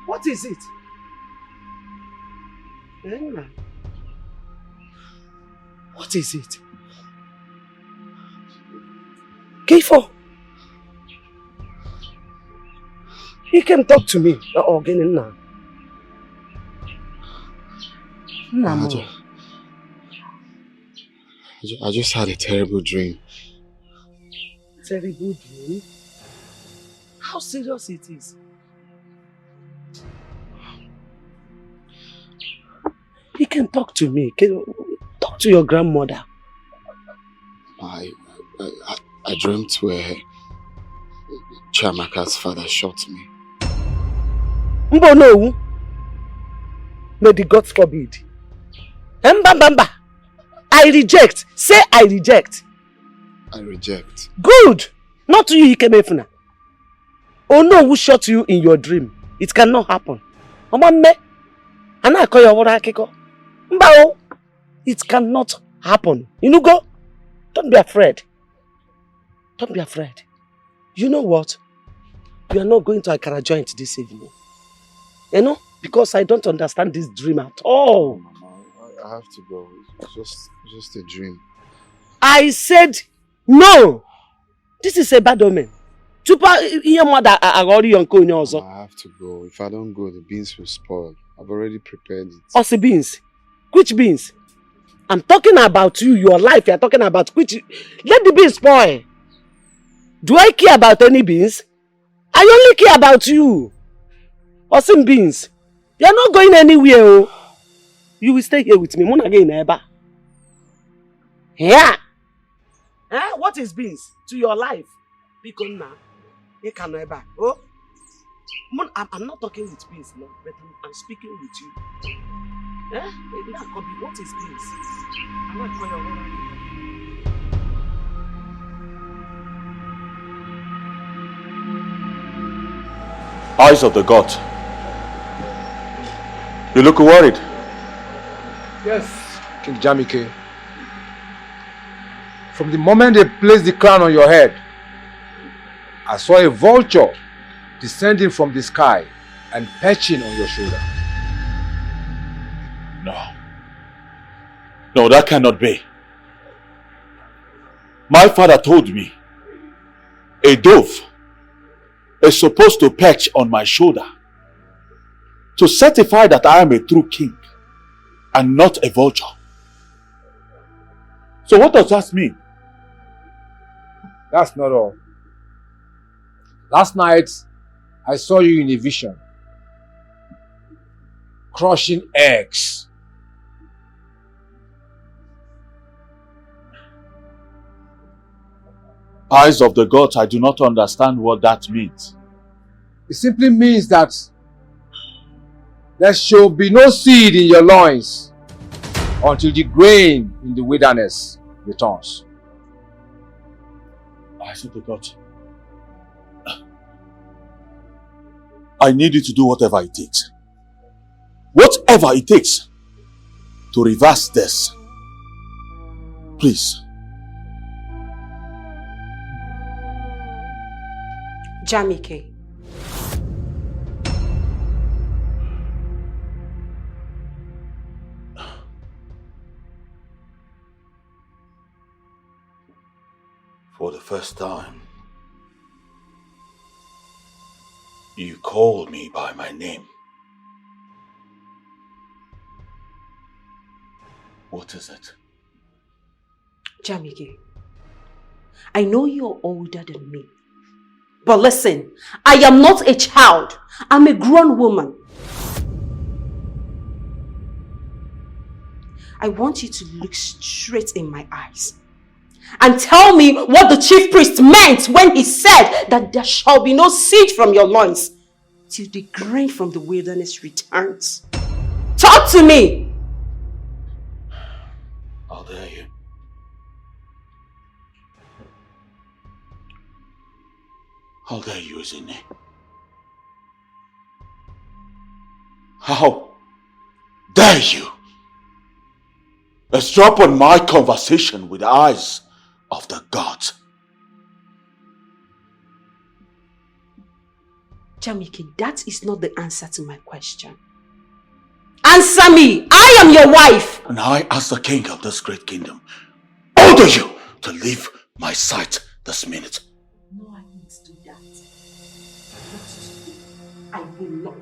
What is it? What is it? K4. He came talk to me. I just had a terrible dream. Terrible dream? How serious it is? He can talk to me. Talk to your grandmother. I dreamt where Chiamaka's father shot me. Mbo no. May the gods forbid. Mbamba. I reject. Say I reject. I reject. Good. Not to you, Ikemefuna. Oh no, who shot you in your dream? It cannot happen. Omame. Ana call your water kiko. Mbao. It cannot happen. You know, go. Don't be afraid. Don't be afraid. You know what? You are not going to Akara joint this evening. You know? Because I don't understand this dream at all. Mama, I have to go. It's just a dream. I said no. This is a bad omen. I have to go. If I don't go, the beans will spoil. I've already prepared it. Also beans? Which beans? I'm talking about you, your life. You're talking about which... Let the beans spoil. Do I care about any beans? I only care about you. Awesome beans. You're not going anywhere. Oh. You will stay here with me. Yeah. What is beans to your life? Because now, you can never. Oh, I'm not talking with beans now, but I'm speaking with you. What is beans? I'm not calling Eyes of the God. You look worried. Yes, King Jamike. From the moment they placed the crown on your head, I saw a vulture descending from the sky and perching on your shoulder. No, that cannot be. My father told me a dove is supposed to perch on my shoulder to certify that I am a true king and not a vulture. So what does that mean? That's not all. Last night, I saw you in a vision, crushing eggs. Eyes of the gods, I do not understand what that means. It simply means that there shall be no seed in your loins until the grain in the wilderness returns. Eyes of the gods, I need you to do whatever it takes. Whatever it takes to reverse this. Please. Jamike. For the first time, you called me by my name. What is it? Jamike, I know you're older than me. But listen, I am not a child. I'm a grown woman. I want you to look straight in my eyes and tell me what the chief priest meant when he said that there shall be no seed from your loins till the grain from the wilderness returns. Talk to me! How dare you? How dare you, Izini? How dare you? Let's drop on my conversation with the eyes of the gods. Jamike, that is not the answer to my question. Answer me! I am your wife! And I, as the king of this great kingdom, order you to leave my sight this minute. No, I won't do that. Not today. I will not.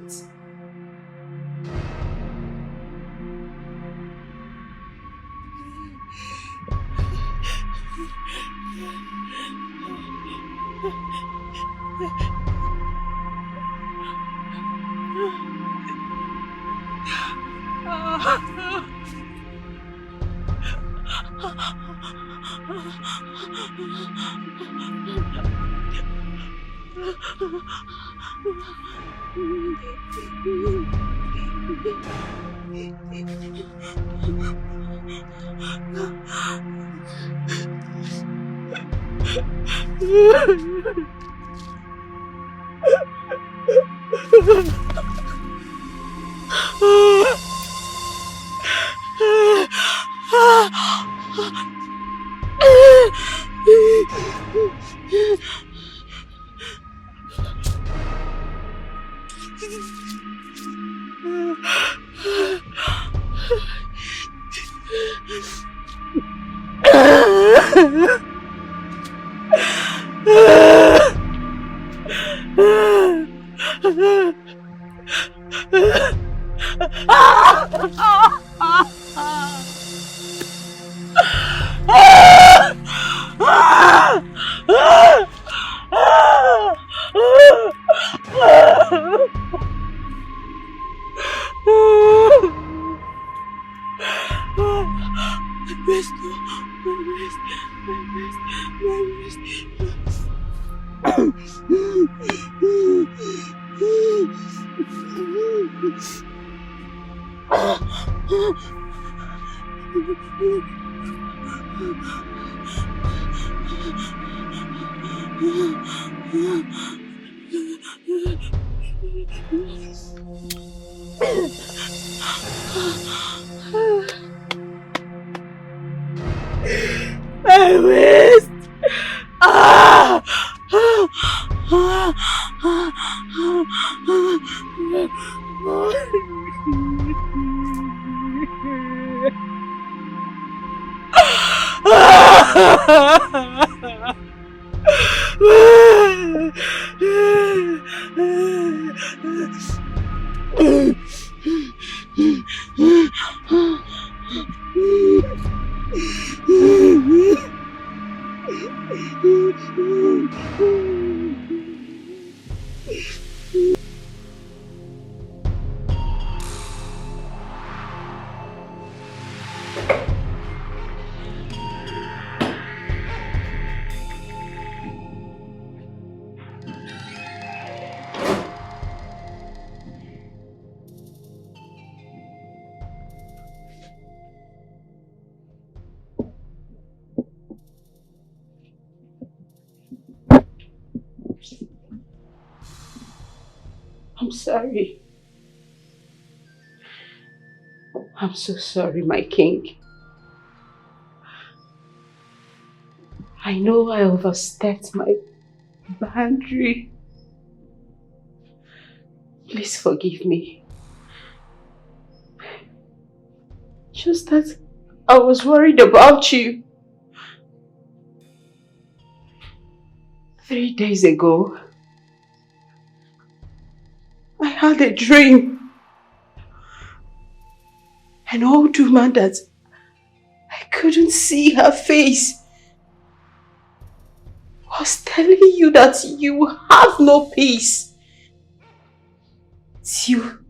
I'm sorry. I'm so sorry, my king. I know I overstepped my boundary. Please forgive me. Just that I was worried about you. 3 days ago, I had a dream. An old woman that I couldn't see her face was telling you that you have no peace. It's you,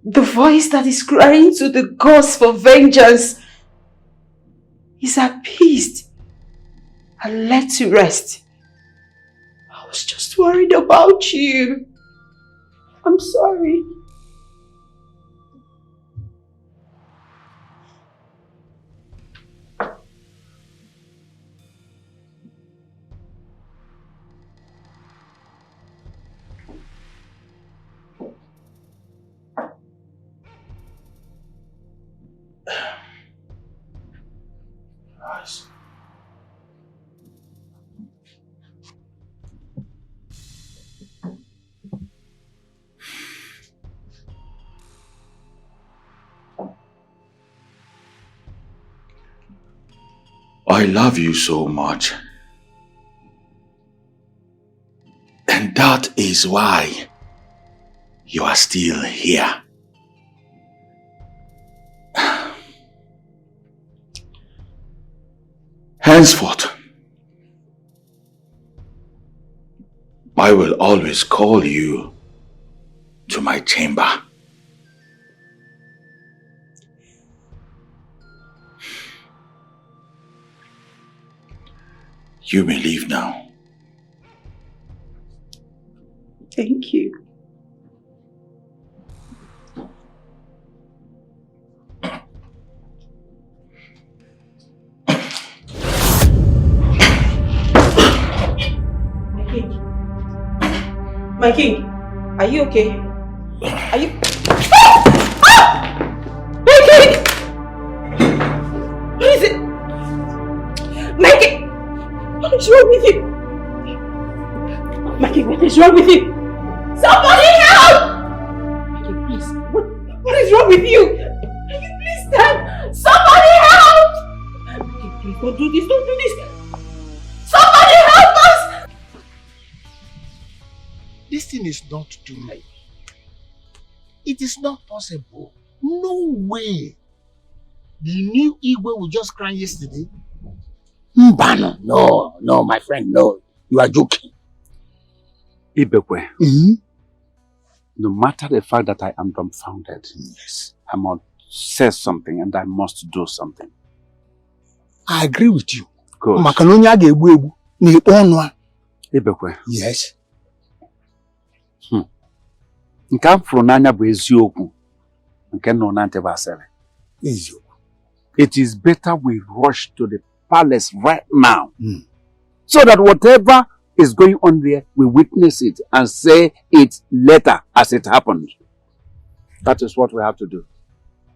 the voice that is crying to the gods for vengeance, is appeased and let to rest. I was just worried about you. I'm sorry. I love you so much. And that is why you are still here. Henceforth, I will always call you to my chamber. You may leave now. Thank you. My king, are you okay? Are you... My king! What is it? My king! What is wrong with you? My king, what is wrong with you? Somebody help! My king, please, what is wrong with you? Can you please stand? Somebody help! My king, please, don't do this, don't do this! Somebody help us! This thing is not true. It is not possible. No way. The new Igwe we just cried yesterday. Mbano. No, my friend, no. You are joking. Ibekwe, no matter the fact that I am dumbfounded, yes, I must say something and I must do something. I agree with you. Good. Ibekwe. Yes. Nke m fụrụ n'anya bụ eziokwu nke nọ na ntị bụ asịrị. It is better we rush to the palace right now so that whatever is going on there, we witness it and say it later as it happened. That is what we have to do.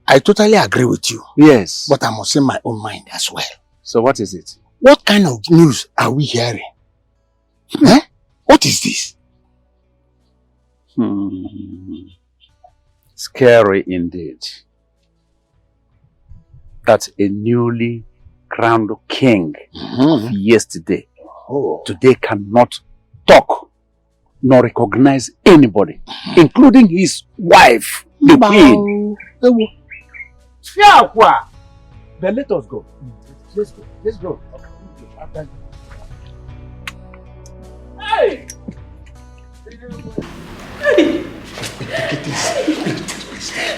I totally agree with you. Yes. But I must say my own mind as well. So what is it? What kind of news are we hearing? What is this? Scary indeed. That a newly crowned king of yesterday, today cannot talk nor recognize anybody, including his wife, the queen. Then let us go. Let's go. Let's go. Hey!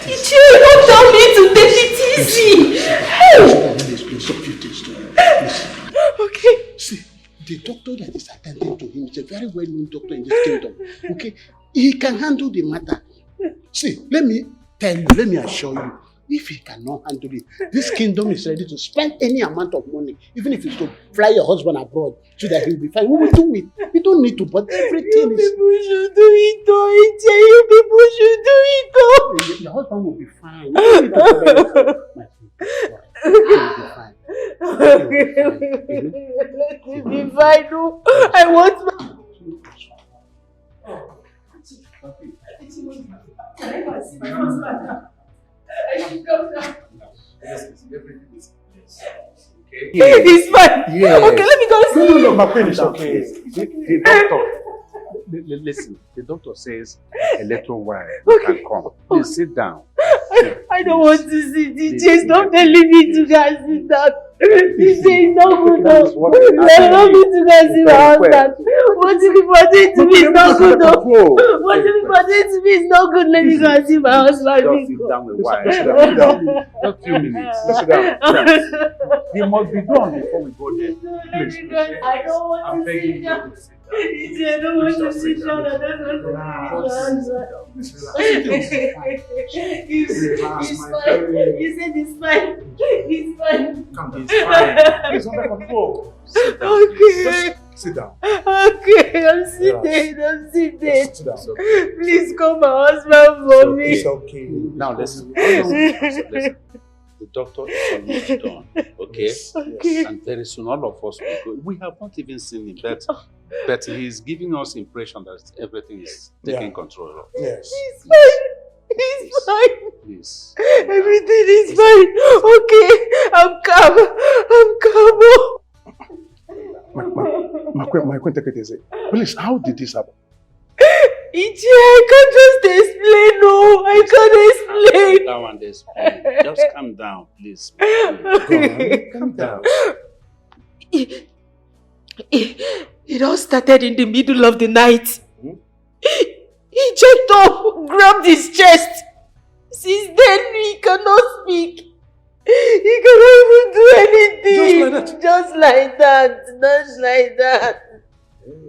You don't tell me to take it easy. Okay. See, the doctor that is attending to him is a very well-known doctor in this kingdom. Okay, he can handle the matter. See, let me tell you, let me assure you, if he cannot handle it, this kingdom is ready to spend any amount of money, even if it's to fly your husband abroad so that he'll be fine. We will do it. We don't need to, but everything you people should do it, you people should do it, Your husband will be fine. You don't need to my Let it be fine. I want my... Can I go and see my husband now? I should come now. Everything is okay. It's fine. Yes. Okay, let me go and see. No, my queen is okay. The doctor. Listen, the doctor says a little while you can come. Please sit down. I don't want to sit. DJ, stop telling me to go and sit down. DJ, it's not good. I don't need to go and see my husband. What if people are doing to me is not good though? What if people are doing to me is not good? Let me go and see my husband. Just sit down a while. Just a few minutes. Sit down. He must be done before we go there. Please. I don't want to sit down. I don't want to sit down. I don't want to sit down. It's fine. You said it's fine. It's fine. Come, it's fine. It's under control. Sit down. Okay. Just sit down. Okay, I'm sitting. I'm sitting. Sit down. Please call my husband for me. It's okay. Now listen. Listen. The doctor is almost done. Okay? Okay. And very soon all of us will go. We have not even seen him, but he's giving us impression that everything is taking control of. Yes. It's fine. It's fine. Please. Everything is fine. Okay, I'm calm. My please, how did this happen? Ije, I can't just explain. No, I can't explain. That one, just calm down, please. Calm down. It all started in the middle of the night. He jumped up, grabbed his chest. Since then, he cannot speak. He cannot even do anything. Just like that.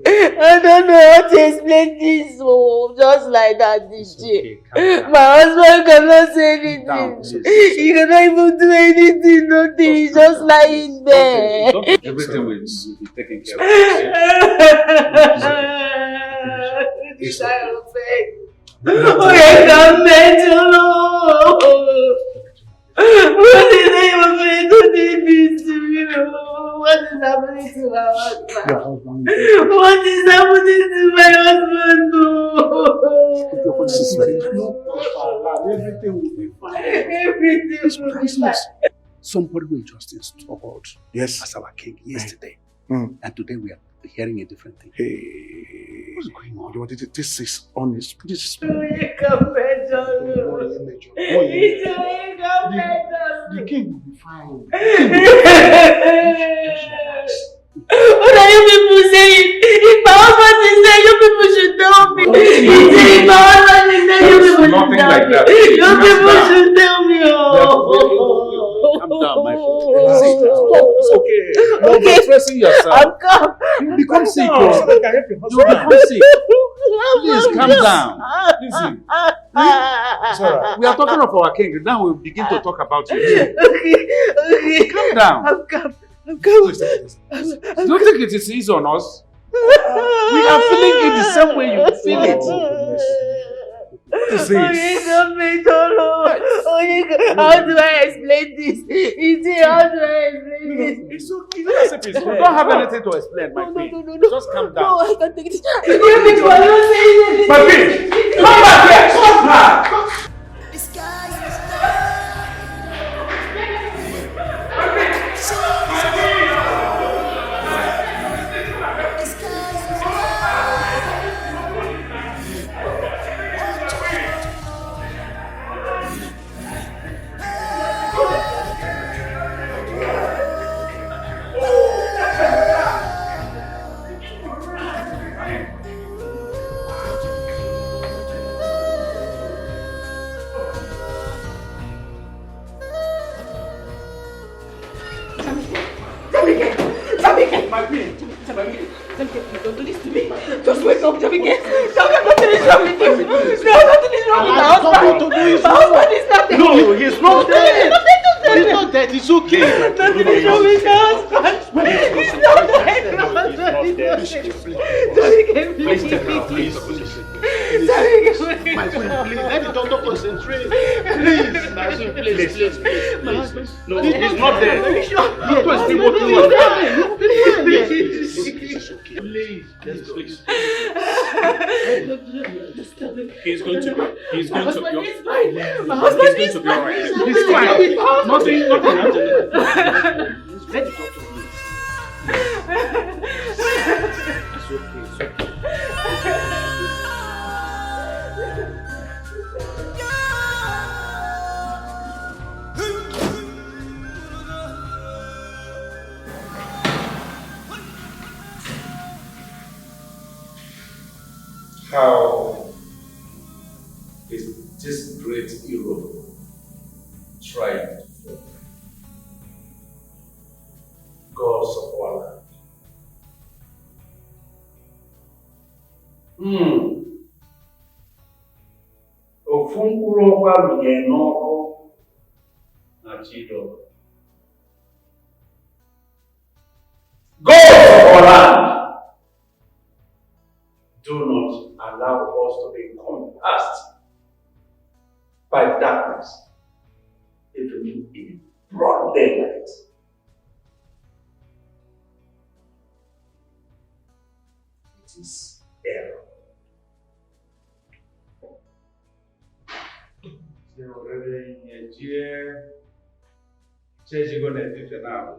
I don't know how to explain this. Oh, just like that, this shit. My husband cannot say anything. He cannot even do anything. Nothing. He's just lying there. Everything will be taken care of. This I obey. Oh, I can't mental. What is name of me to do this to you? What is happening to my husband? What is happening to my husband? Everything will be fine. Everything will be fine. Somebody we just installed as our king yesterday. And today we are hearing a different thing. Hey. What's going on? This is honest. This is... The king will be fine. What are you people saying? If my husband is there, you people should tell me. If my husband is there, you people should tell me. You people should tell me. Calm down, my friend. Stop. It's okay. You're stressing yourself. I'm calm. You become sick. You become sick. Please calm down. Listen. We are talking of our king. Now we'll begin to talk about you. Okay. Calm down. I'm calm. Do you think it is easy on us? We are feeling it the same way you feel it. How do I explain this? How do I explain this? It's okay. You don't have anything to explain, my queen. No. Just calm down. No, I can't take this. My queen, come back here. Come back. Don't do this to me. Just wake up, Jamike. Nothing is wrong with you. No, nothing is wrong with my husband. My husband is not dead. No, he's not dead. He's not dead. He's okay. Nothing is wrong with my husband. He's not dead. My husband is not dead. Jamike, please. Jamike, My friend, please, let the doctor concentrate. Please, my friend, please. My husband. No, he's not dead. Are you sure? Doctor is still working on that. Please, please. He's going to be fine. My husband is fine. He's fine. Nothing happened. Let the doctor, please. It's okay. How is this great hero trying to fall? Gods of our land. Ofu mkpụrụ ọkwa rụnye n'ọkụ na Chido. Gods of our land, do not allow us to be compassed by darkness, even in broad daylight. It is error. here. Says you're gonna do it now.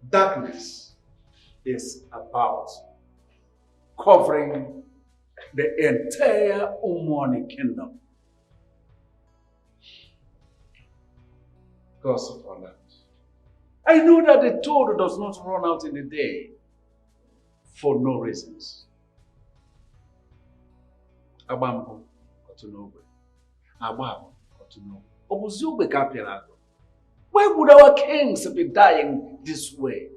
Darkness is about covering the entire Umani kingdom. Because of our land. I know that the toad does not run out in the day for no reasons. Abambo, Otunogbe. Abam, Otunogbe. Obuzugbe Kapielago. Why would our kings be dying this way?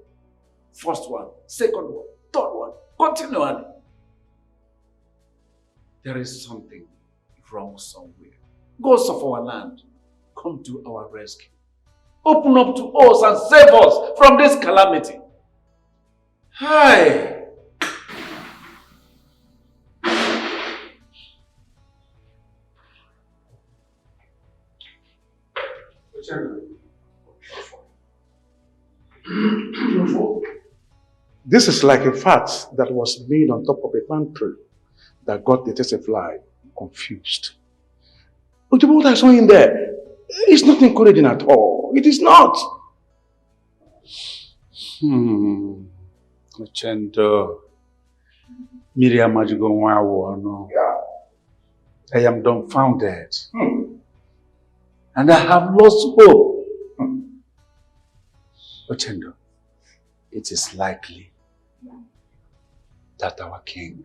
First one, second one, third one, continually. There is something wrong somewhere. Ghosts of our land, come to our rescue. Open up to us and save us from this calamity. Hi. This is like a fat that was made on top of a palm tree that got the taste of fly confused. But what I saw in there is not encouraging at all. It is not. Ochendo. Miriam Majigo. I am dumbfounded. And I have lost hope. Ochendo, it is likely that our king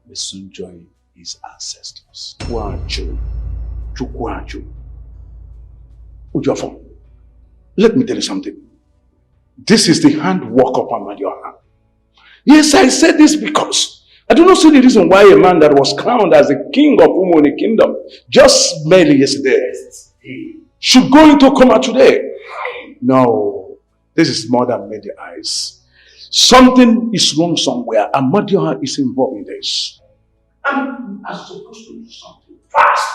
will soon join his ancestors. Chukwaju. Ujofo, let me tell you something. This is the handwork of Amadioha. Yes, I said this because I do not see the reason why a man that was crowned as the king of Umoni kingdom just merely yesterday should go into coma today. No, this is more than many eyes. Something is wrong somewhere, and Amadioha is involved in this. And I'm supposed to do something fast.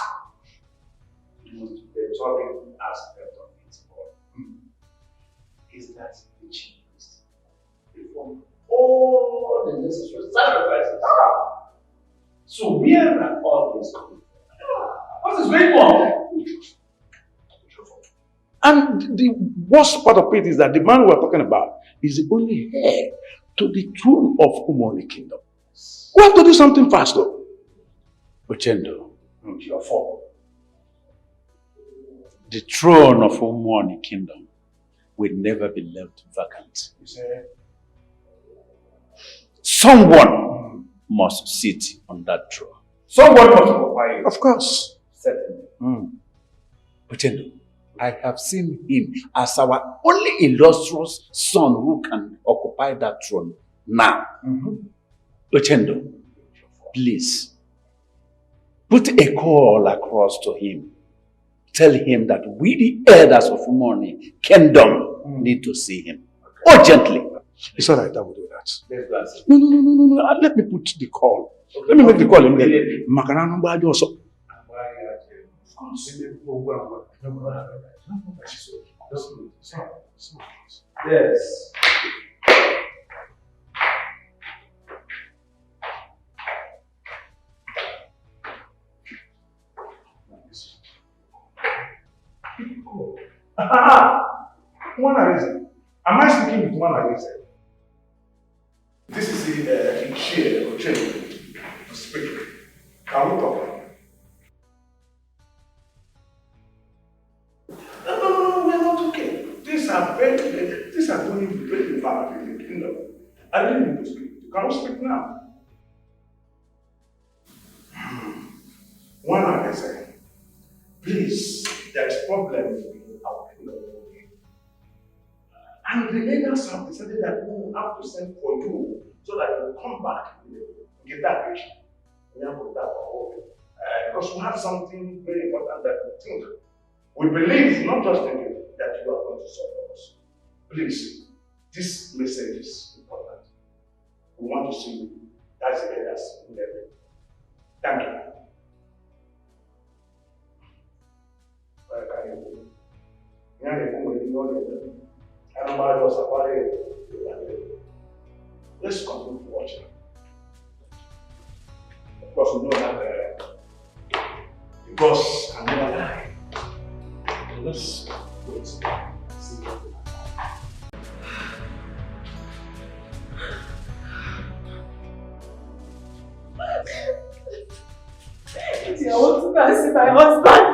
The topic aspect of it all is that the chief priest performed all the necessary sacrifices. So where are all these coming from? What is going on? And the worst part of it is that the man we're talking about is the only heir to the throne of Umoni kingdom. We have to do something fast though. Ochendo, your fault. The throne of Umoni kingdom will never be left vacant. Someone must sit on that throne. Someone must occupy it. Of course. Certainly. Ochendo, I have seen him as our only illustrious son who can occupy that throne now. Ochendo, please, put a call across to him. Tell him that we, the elders of Umoni kingdom, need to see him urgently. It's all right, I will do that. Let's go and see. No. Let me put the call. Let me make the call immediately. Makarano Bajo also. Yes. One reason. Am I speaking with one reason? This is the chair or chair to speak. Can we talk? No, we are not okay. These are going very bad in the kingdom. I didn't need to speak. Can we speak now? One I say, please, there's problem in our kingdom. And the leaders have decided that we will have to send for you so that you will come back and get that rich. Because we have something very important that we think. We believe, not just in you, that you are going to solve for us. Please, this message is important. We want to see you. That's the leaders in heaven. Thank you. Let's continue to watch it. Of course, we know that because and see my husband.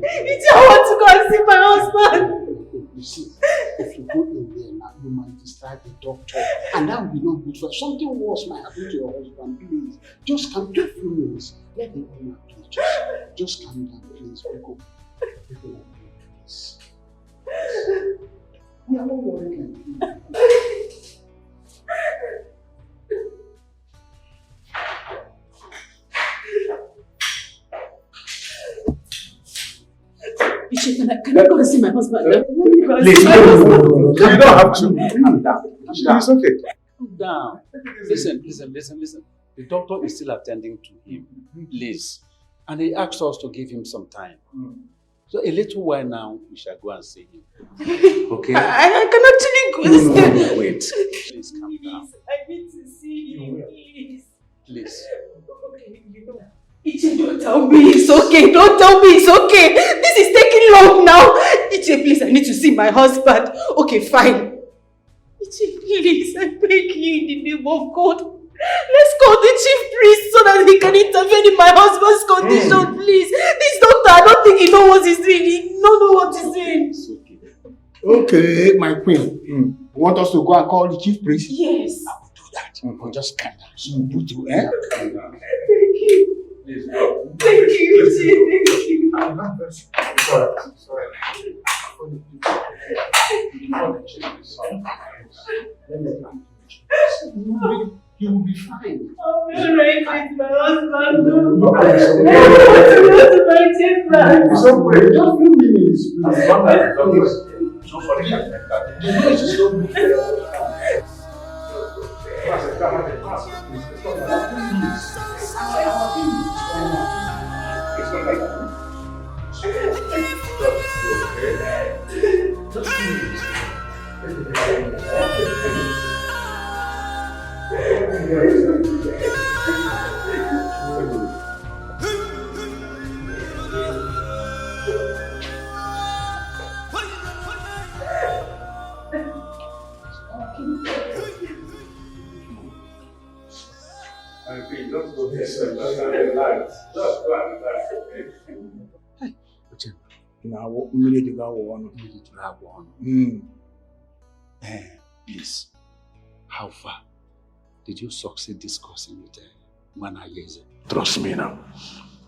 Ichi, I want to go and see my husband. You see, if you go in there now, you might distract the doctor, and that will be not good for something worse might happen to your husband. Please, just calm down a few minutes. Let me come out, please. Just calm down, please. People are please. We are not worried like you. Ichi, can I go and see my husband? Please, you don't have to. Calm down. It's okay. Calm down. Listen. The doctor is still attending to him. Please. And he asked us to give him some time. So a little while now, we shall go and see him. Okay? I can actually go. No, wait. Please calm down. I need to see him, please. Please. Okay, you know. Ichi, don't tell me it's okay. Don't tell me it's okay. This is taking long now. Ichi, please, I need to see my husband. Okay, fine. Ichi, please, I beg you in the name of God. Let's call the chief priest so that he can intervene in my husband's condition, please. This doctor, I don't think he knows what he's doing. He don't know what he's doing. It's okay. Okay, my queen. You want us to go and call the chief priest? Yes. I will do that. But just calm down. So put you, eh? Thank you. Please go. Thank you, Ichi. Thank you. Sorry. You will be fine. I'm alright with my husband. I don't want to go to my chamber. It's okay. Just a few minutes. Please, how far did you succeed discussing with Manayeze? Trust me now.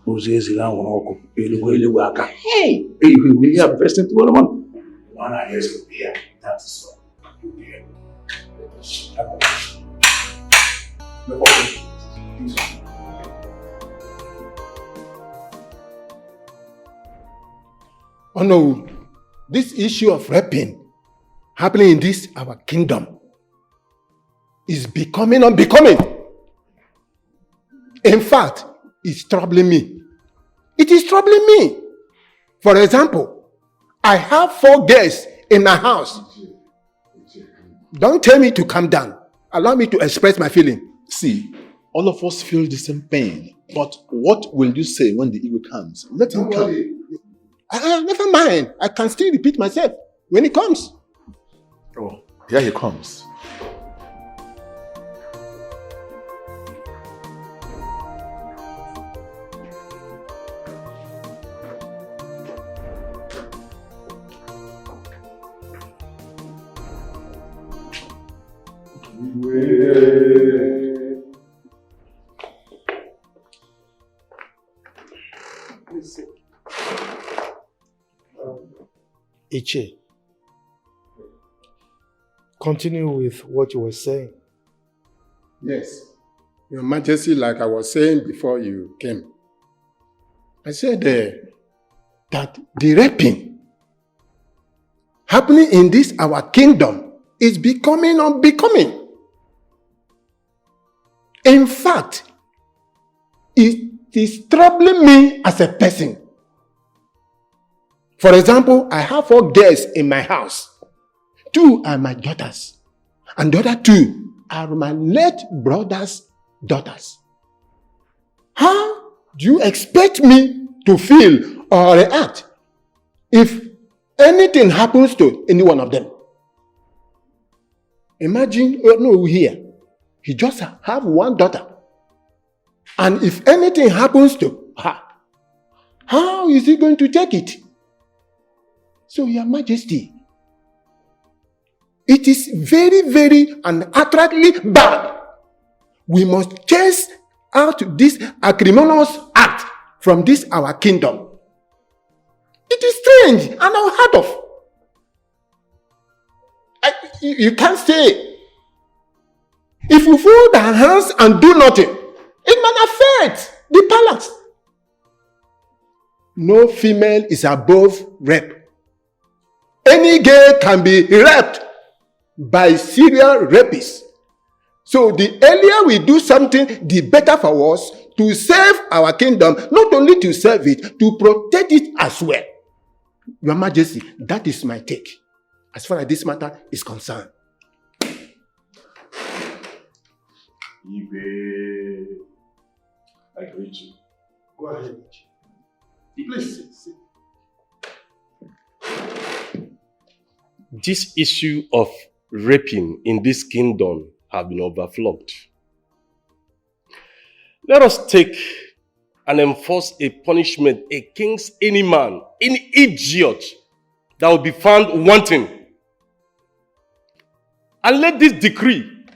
Hey! We really have best in the world. Manayeze will be here. That is all. Oh no, this issue of raping happening in this our kingdom is becoming unbecoming. In fact, it's troubling me. It is troubling me. For example, I have 4 girls in my house. Don't tell me to calm down. Allow me to express my feeling. See, all of us feel the same pain. But what will you say when the evil comes? Let him come. Never mind. I can still repeat myself when it comes. Oh, here he comes. Ichi, continue with what you were saying. Yes, Your Majesty, like I was saying before you came, I said that the raping happening in this our kingdom is becoming unbecoming. In fact, it is troubling me as a person. For example, I have 4 girls in my house. 2 are my daughters, and the other 2 are my late brother's daughters. How do you expect me to feel or react if anything happens to any one of them? Imagine, here, he just have 1 daughter. And if anything happens to her, How is he going to take it? So, Your Majesty, it is very, very and utterly bad. We must chase out this acrimonious act from this our kingdom. It is strange and unheard of. You can't say. If we fold our hands and do nothing, it might affect the palace. No female is above rape. Any girl can be raped by serial rapists. So the earlier we do something, the better for us to save our kingdom, not only to save it, to protect it as well. Your Majesty, that is my take, as far as this matter is concerned. Ibe, I greet you. Go ahead. Please sit. This issue of raping in this kingdom have been overflowed. Let us take and enforce a punishment against any man, any idiot that will be found wanting. And let this decree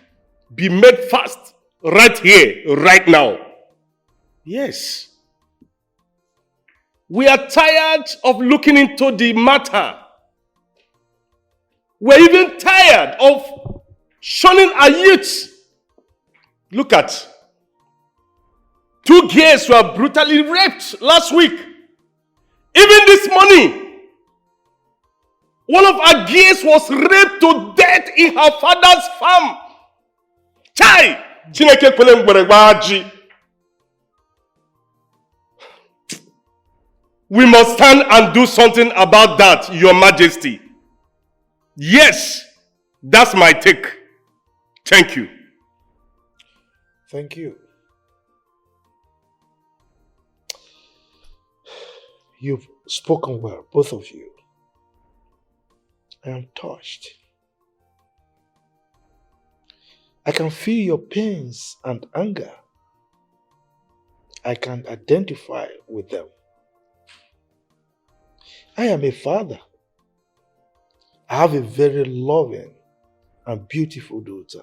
be made fast right here, right now. Yes. We are tired of looking into the matter. We're even tired of shunning our youths. Look at 2 girls were brutally raped last week. Even this morning, one of our girls was raped to death in her father's farm. Chai! Chineke kwele mgbere gbaji. We must stand and do something about that, Your Majesty. Yes, that's my take. Thank you. Thank you. You've spoken well, both of you. I am touched. I can feel your pains and anger. I can identify with them. I am a father. I have a very loving and beautiful daughter.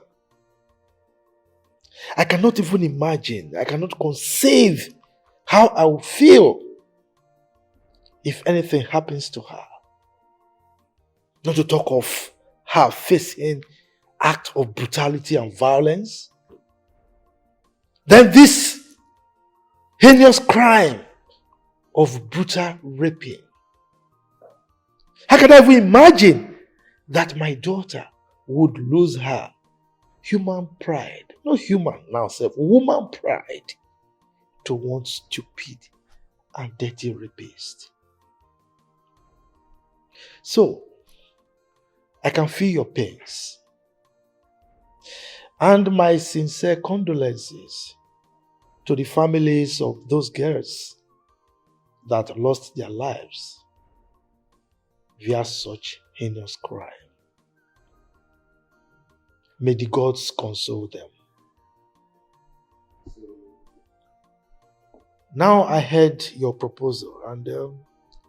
I cannot even imagine, I cannot conceive how I will feel if anything happens to her. Not to talk of her facing act of brutality and violence. Then this heinous crime of brutal raping. How can I even imagine that my daughter would lose her human pride, not human now, self, woman pride, to one stupid and dirty rapist? So, I can feel your pains and my sincere condolences to the families of those girls that lost their lives via such heinous crime. May the gods console them. Now I heard your proposal and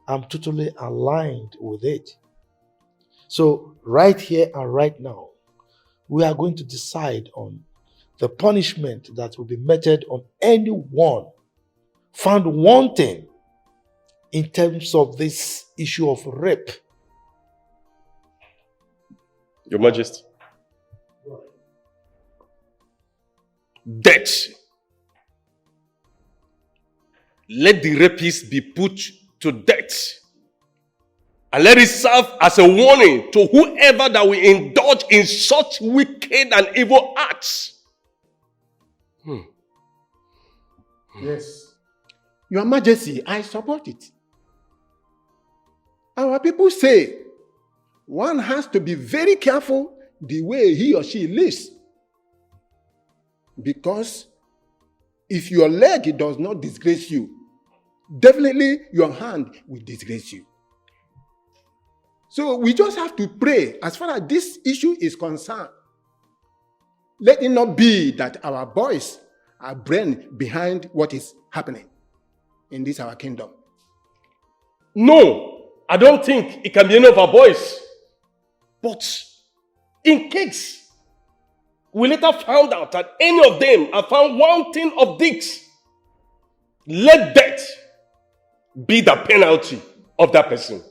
I'm totally aligned with it. So right here and right now, we are going to decide on the punishment that will be meted on anyone found wanting in terms of this issue of rape. Your Majesty. Death. Let the rapist be put to death. And let it serve as a warning to whoever that will indulge in such wicked and evil acts. Yes. Your Majesty, I support it. Our people say one has to be very careful the way he or she lives. Because if your leg does not disgrace you, definitely your hand will disgrace you. So we just have to pray as far as this issue is concerned. Let it not be that our boys are brain behind what is happening in this our kingdom. No, I don't think it can be any of our boys. But in case we later found out that any of them are found wanting of Dicks, let death be the penalty of that person.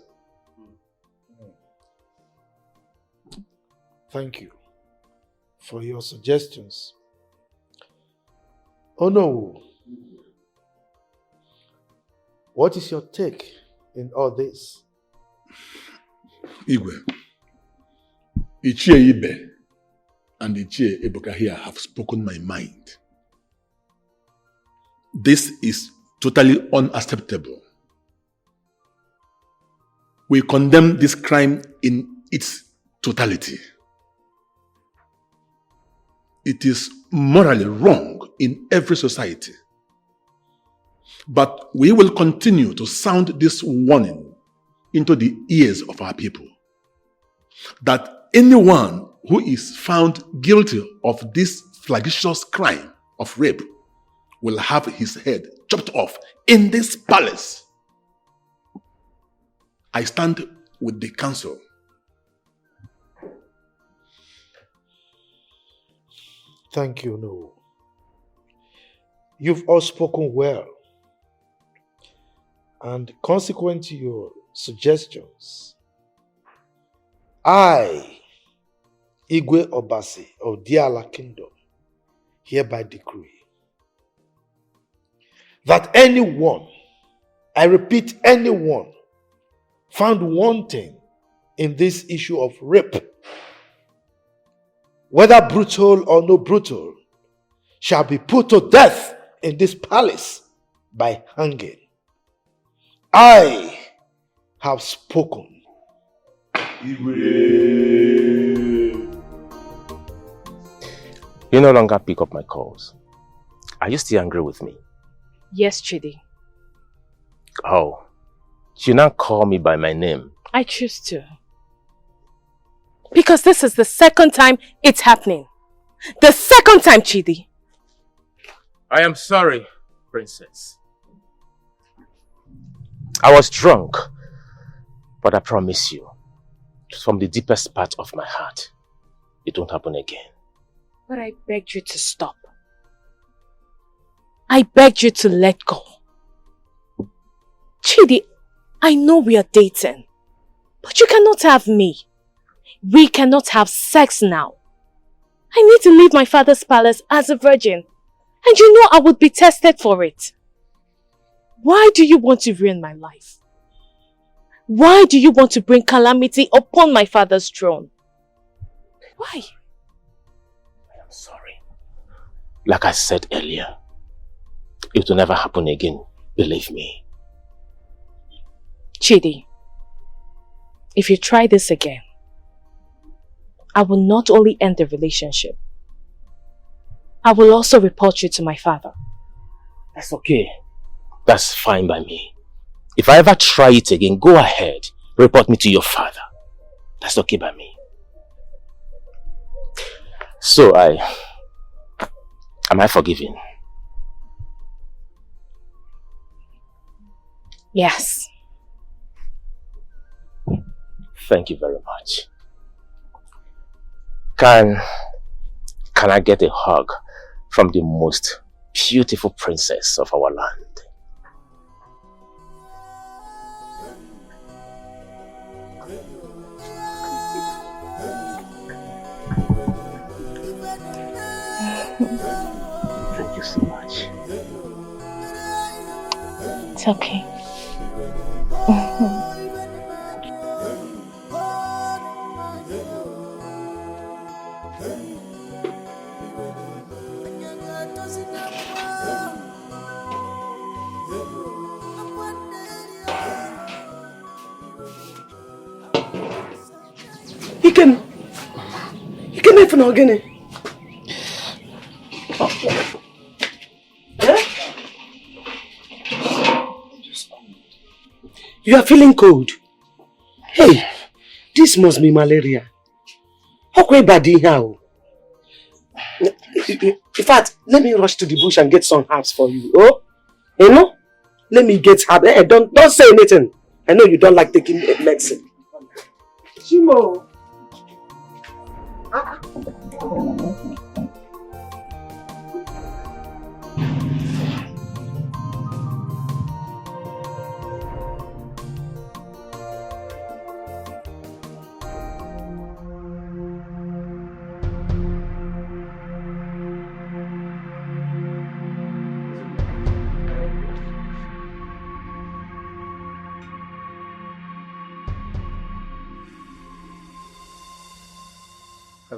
Thank you for your suggestions. Oh no. What is your take in all this? Igwe, Ichie Ibe and Ichie Ebuka here have spoken my mind. This is totally unacceptable. We condemn this crime in its totality. It is morally wrong in every society. But we will continue to sound this warning into the ears of our people that anyone who is found guilty of this flagitious crime of rape will have his head chopped off in this palace. I stand with the council. Thank you, No. You've all spoken well. And consequent to your suggestions, I, Igwe Obasi of Diala Kingdom, hereby decree that anyone, I repeat, anyone found wanting in this issue of rape, whether brutal or no brutal, shall be put to death in this palace by hanging. I have spoken. You no longer pick up my calls. Are you still angry with me? Yes, Chidi. Oh, you now call me by my name. I choose to. Because this is the second time it's happening. The second time, Chidi. I am sorry, Princess. I was drunk, but I promise you, from the deepest part of my heart, it won't happen again. But I begged you to stop. I begged you to let go. Chidi, I know we are dating, but you cannot have me. We cannot have sex now. I need to leave my father's palace as a virgin, and you know I would be tested for it. Why do you want to ruin my life? Why do you want to bring calamity upon my father's throne? Why? I am sorry. Like I said earlier, it will never happen again, believe me. Chidi, if you try this again, I will not only end the relationship, I will also report you to my father. That's okay. That's fine by me. If I ever try it again, go ahead. Report me to your father. That's okay by me. So am I forgiven? Yes. Thank you very much. Can I get a hug from the most beautiful princess of our land? Thank you so much. It's okay. Ikem efuna ogene. You are feeling cold. Hey, this must be malaria. How bad how? In fact, let me rush to the bush and get some herbs for you. Oh, you know? Let me get herbs. Hey, don't say anything. I know you don't like taking medicine. Chimo.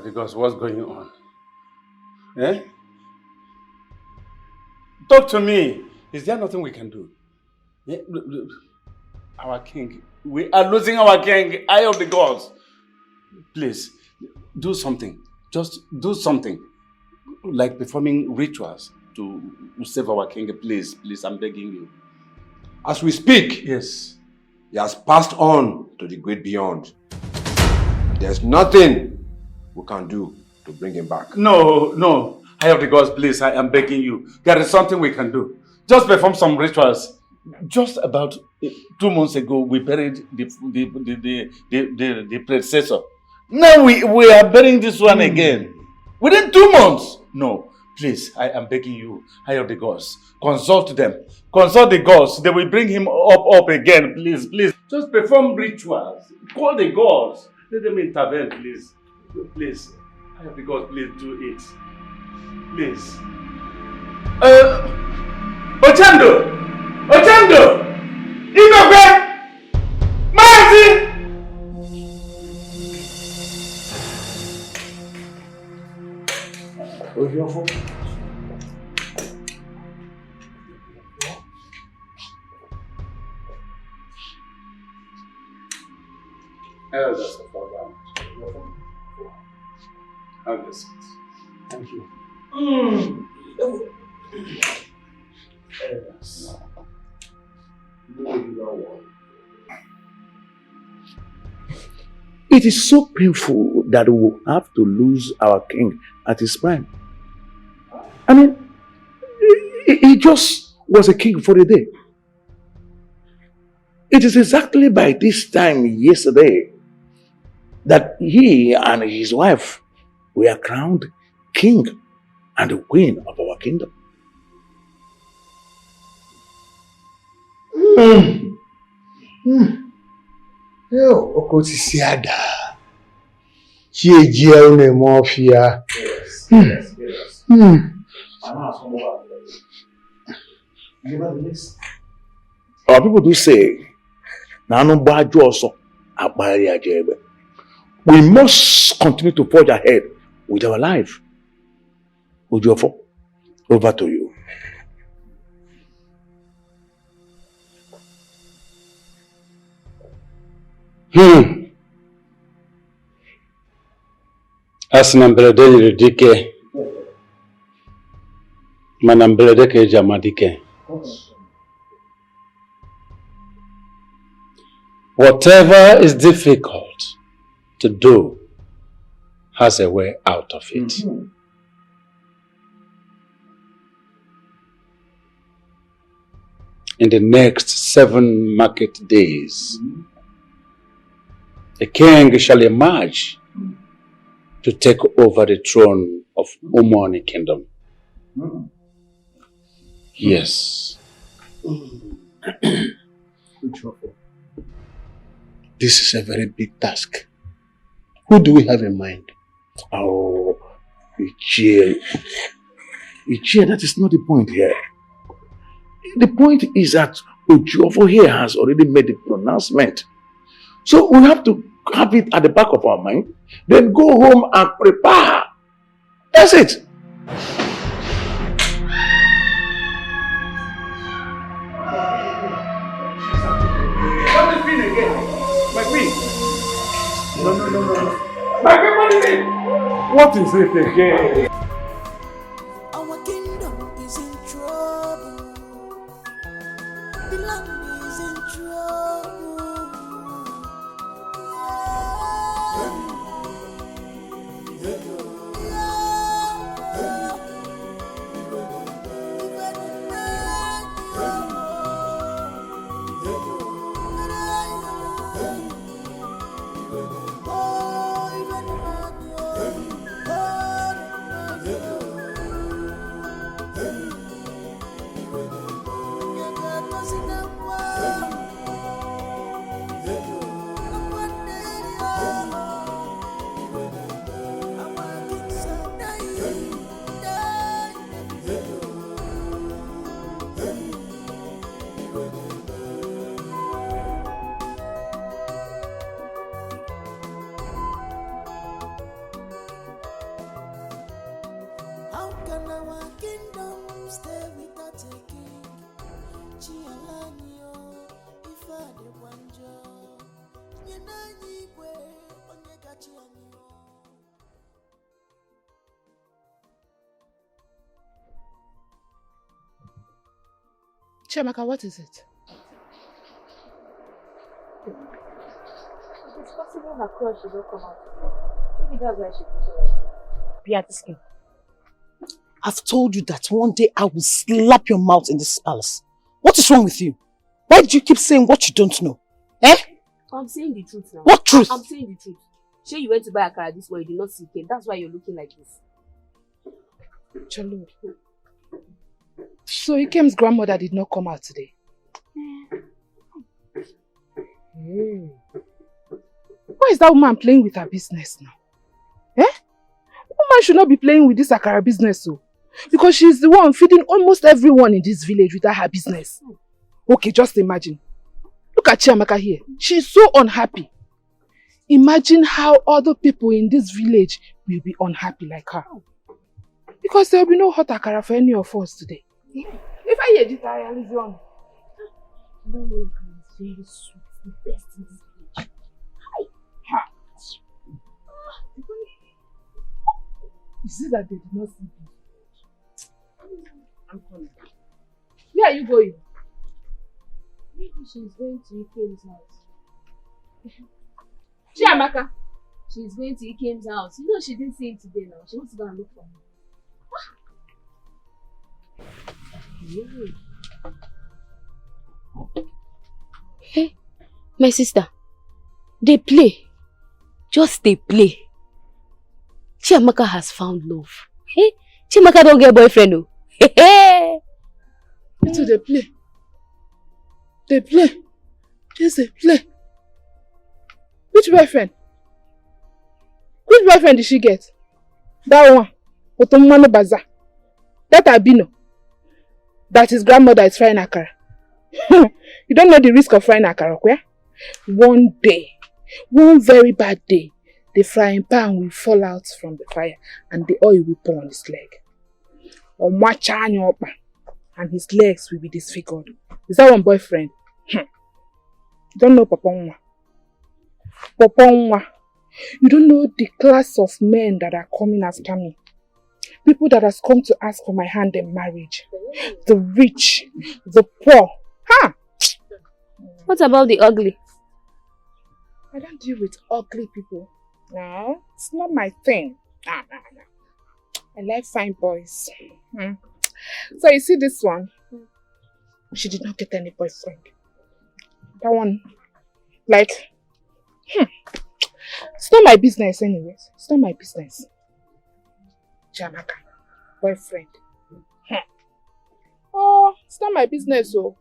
Because what's going on? Eh? Talk to me. Is there nothing we can do? Yeah, our king. We are losing our king. Eye of the gods. Please, do something. Just do something. Like performing rituals to save our king. Please, please, I'm begging you. As we speak, yes, he has passed on to the great beyond. There's nothing we can do to bring him back. No. Eye of the gods, please, I am begging you. There is something we can do. Just perform some rituals. Just about 2 months ago, we buried the predecessor. Now we are burying this one again. Within 2 months. No, please, I am begging you. Eye of the gods, consult them. Consult the gods. They will bring him up again. Please, please. Just perform rituals. Call the gods. Let them intervene, please. Please. Eye of the gods, please do it. Please. Ochando! Ifeka! Mazi! Elders of our land. Have this. Thank you. Yes. It is so painful that we will have to lose our king at his prime. I mean, he just was a king for a day. It is exactly by this time yesterday that he and his wife were crowned king and the queen of our kingdom. Okotisiada. Chieji one mafia. Our people do say, we must continue to forge ahead with our life. Ujofo, over to you. Asina mberede nyiri dike. Mana mberede ka eji ama dike. Whatever is difficult to do has a way out of it. In the next 7 market days, the king shall emerge to take over the throne of Umani kingdom. Yes. This is a very big task. Who do we have in mind? Oh, Ichie, that is not the point here. The point is that Ojuofo here has already made the pronouncement. So we have to have it at the back of our mind, then go home and prepare. That's it. What is Queen again? My Queen? No. My Queen, what is it? What is it again? Our kingdom is in trouble. The land is in trouble. Can our kingdom stay without a king? Chialanyo, Ifa de Wanjo, Yenani Bwe, Onyeka Chianyo. Chiamaka, what is it? It's possible her crush should not come out. Maybe that's why she did it. Be at this game. I've told you that one day I will slap your mouth in this palace. What is wrong with you? Why do you keep saying what you don't know? Eh? I'm saying the truth now. What truth? I'm saying the truth. Sure, you went to buy a car this way, you did not see him. That's why you're looking like this. Chalo. So Ikem's grandmother did not come out today? Hey. Why is that woman playing with her business now? Eh? Woman should not be playing with this Akara business, so. Because she's the one feeding almost everyone in this village without her business. Okay, just imagine. Look at Chiamaka here. She's so unhappy. Imagine how other people in this village will be unhappy like her. Because there will be no hot Akara for any of us today. If I hear this, I am wrong. No one is very sweet. The best in this village. Hi. You see that they did not see you. I'm coming. Where are you going? Maybe she's going to Ikem's house. Chiamaka. She's going to Ikem's house. You know she didn't see him today now. She wants to go and look for him. Hey, my sister. They play. Just they play. Chiamaka has found love. Hey, Chiamaka don't get a boyfriend, no. Hey. So they play. They play. Yes, they play. Which boyfriend? Which boyfriend did she get? That one. Otomano Baza. That Abino. That his grandmother is frying akara. You don't know the risk of frying akara, okay? One day, one very bad day, the frying pan will fall out from the fire and the oil will pour on his leg. And his legs will be disfigured. Is that one boyfriend? You don't know Papa Nwa. Papa Nwa. You don't know the class of men that are coming after me. People that has come to ask for my hand in marriage. The rich, the poor. Ha! What about the ugly? I don't deal with ugly people. No, it's not my thing. No. I like fine boys. So you see this one? She did not get any boyfriend. That one, like, it's not my business anyways. It's not my business. Chiamaka, boyfriend. Oh, it's not my business, oh.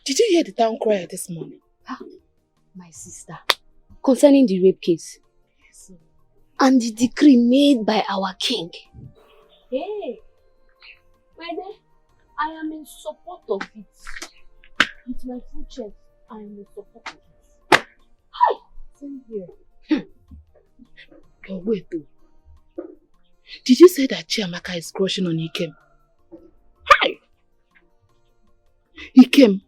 Did you hear the town crier this morning? My sister, concerning the rape case. Yes. And the decree made by our king. Hey, my dear, I am in support of it. With my full chest, I am in support of it. Hi! Same here. But wait though. Did you say that Chiamaka is crushing on Ikem? Hi! Ikem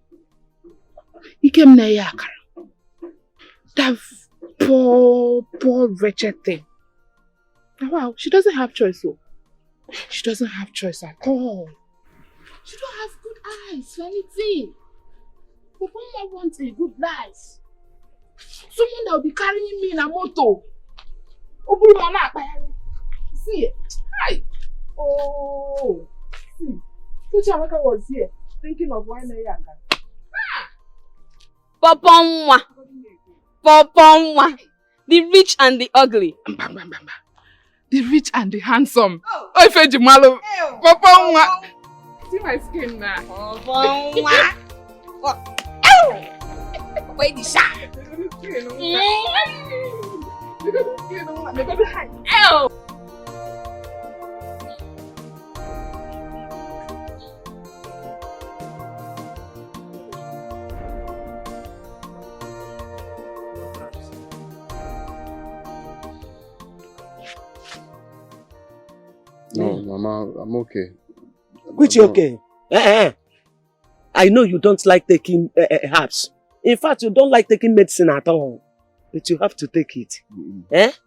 na yakara. That poor wretched thing. Wow, she doesn't have choice though. She doesn't have choice at all. She don't have good eyes for anything. But Mama wants a good life. Someone that will be carrying me in a motor. See it? Hi! Oh! See, so Chiamaka was here thinking of why na yakara. Papa Nwa. The rich and the ugly. The rich and the handsome. Oh, Ifeji Malo. Papa Nwa. See my skin now. Papa Nwa. Wait, the shot. Ew. No, Mama, I'm okay. Which okay? I know you don't like taking herbs. In fact, you don't like taking medicine at all. But you have to take it.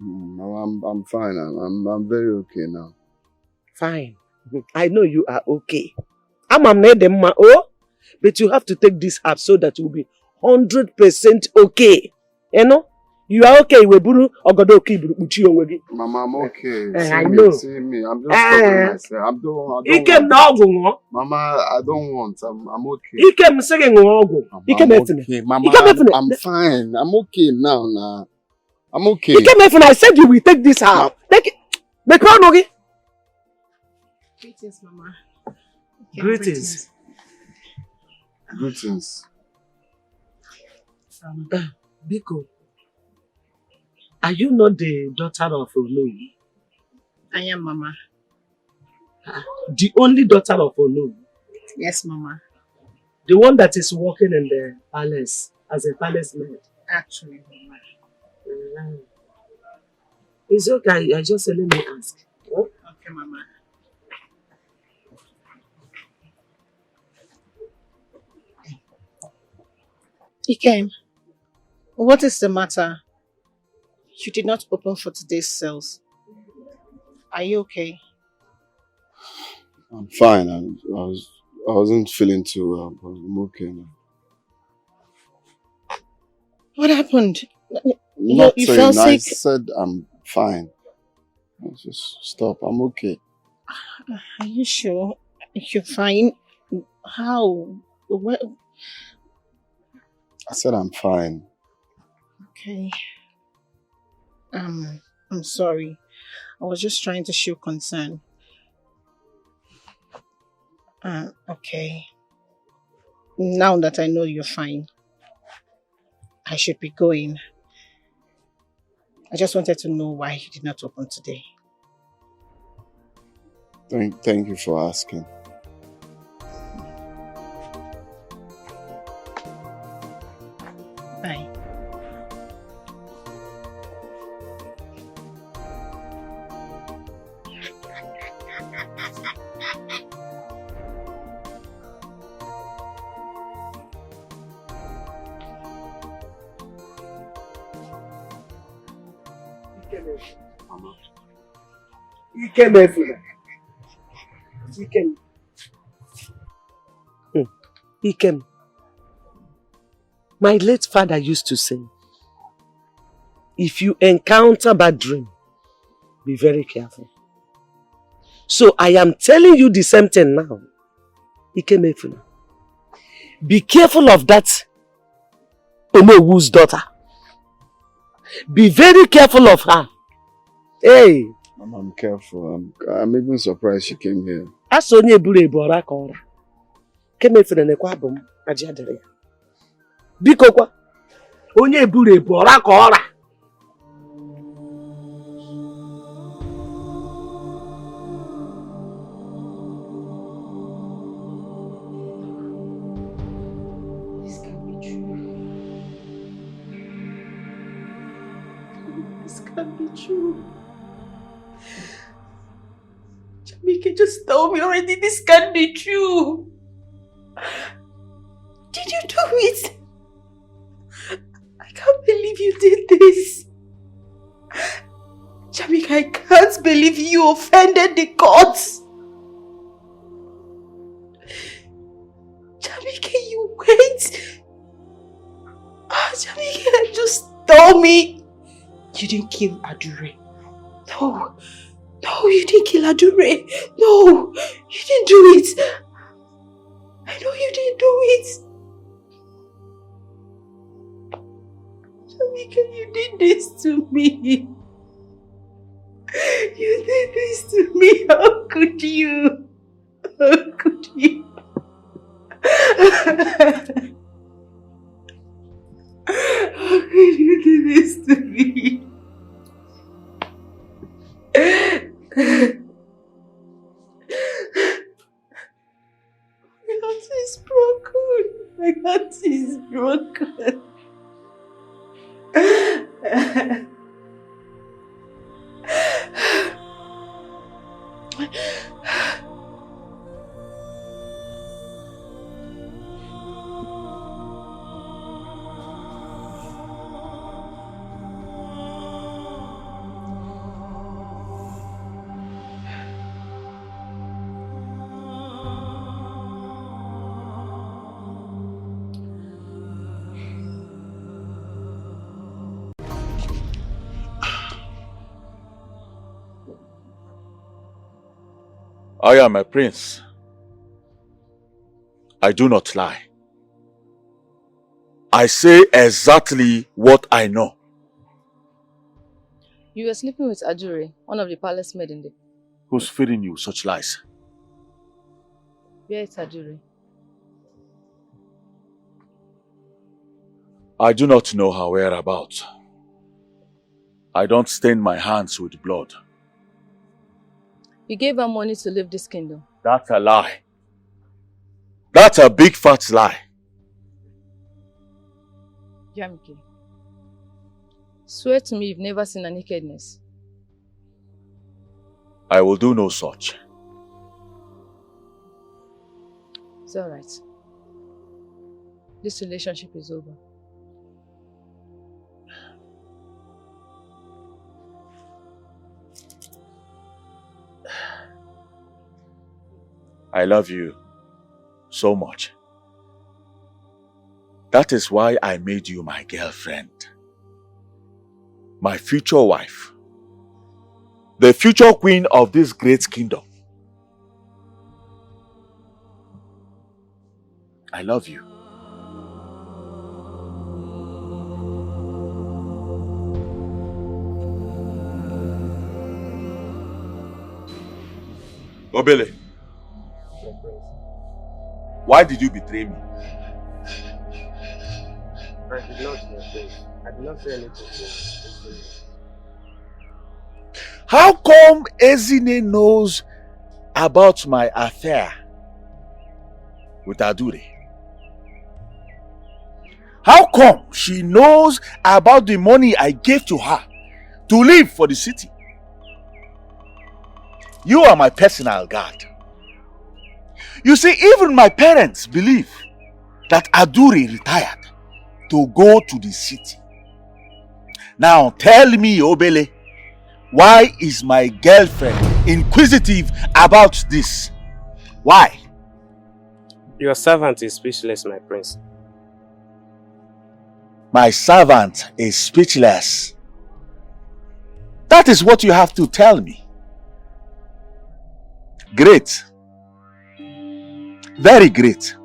Mama, I'm fine. I'm very okay now. Fine. I know you are okay. But you have to take this herb so that you'll be 100% okay. You know? You are okay. Mama, I'm okay. I know. See me. I'm just talking myself. I don't want. Mama, I don't want. I'm okay. Mama, I'm fine. I'm okay now. I'm okay. I said you will take this herb. Take it. Greetings, Mama. Greetings. Greetings. Biko, are you not the daughter of Olu? I am, Mama. The only daughter of Olu? Yes, Mama. The one that is working in the palace as a palace maid? Actually, Mama. It's okay. I just let me ask. Huh? Okay, Mama. Ikem, what is the matter? You did not open for today's sales. Are you okay? I'm fine. I wasn't feeling too well, but I'm okay now. What happened? You felt sick? I said I'm fine. Just stop. I'm okay. Are you sure? You're fine? How? Where? I said I'm fine. Okay. I'm sorry. I was just trying to show concern. Okay. Now that I know you're fine, I should be going. I just wanted to know why you did not open today. Thank you for asking. Bye. Ikem. My late father used to say, if you encounter bad dream, be very careful. So I am telling you the same thing now. Ikem, be careful of that Omewu's daughter. Be very careful of her. Hey. I'm careful. I'm even surprised she came here. Asonye buru ebora ka ora. Kemefere nekwa abum aja dere ya. Biko kwa. Onye buru ebora ka ora. This can't be true. Jamike, just tell me already, this can't be true. Did you do it? I can't believe you did this. Jamike, I can't believe you offended the gods. Jamike, you wait. Jamike, just tell me. You didn't kill Adure. No. No, you didn't kill Adure. No, you didn't do it. I know you didn't do it. Jamika, you did this to me. You did this to me. How could you? How could you? How could you do this to me? My heart is broken. My heart is broken. My I am a prince. I do not lie. I say exactly what I know. You were sleeping with Ajuri, one of the palace maids in the... Who's feeding you such lies? Where is Ajuri? I do not know her whereabouts. I don't stain my hands with blood. You gave her money to leave this kingdom. That's a lie. That's a big fat lie. Jamike, swear to me you've never seen a nakedness. I will do no such. It's alright. This relationship is over. I love you so much. That is why I made you my girlfriend. My future wife. The future queen of this great kingdom. I love you. Obele. Why did you betray me? I did not, my friend. I did not say anything to you. How come Ezine knows about my affair with Adure? How come she knows about the money I gave to her to leave for the city? You are my personal guard. You see, even my parents believe that Adure retired to go to the city. Now tell me, Obele, why is my girlfriend inquisitive about this? Why? Your servant is speechless, my prince. My servant is speechless. That is what you have to tell me. Great. Very great.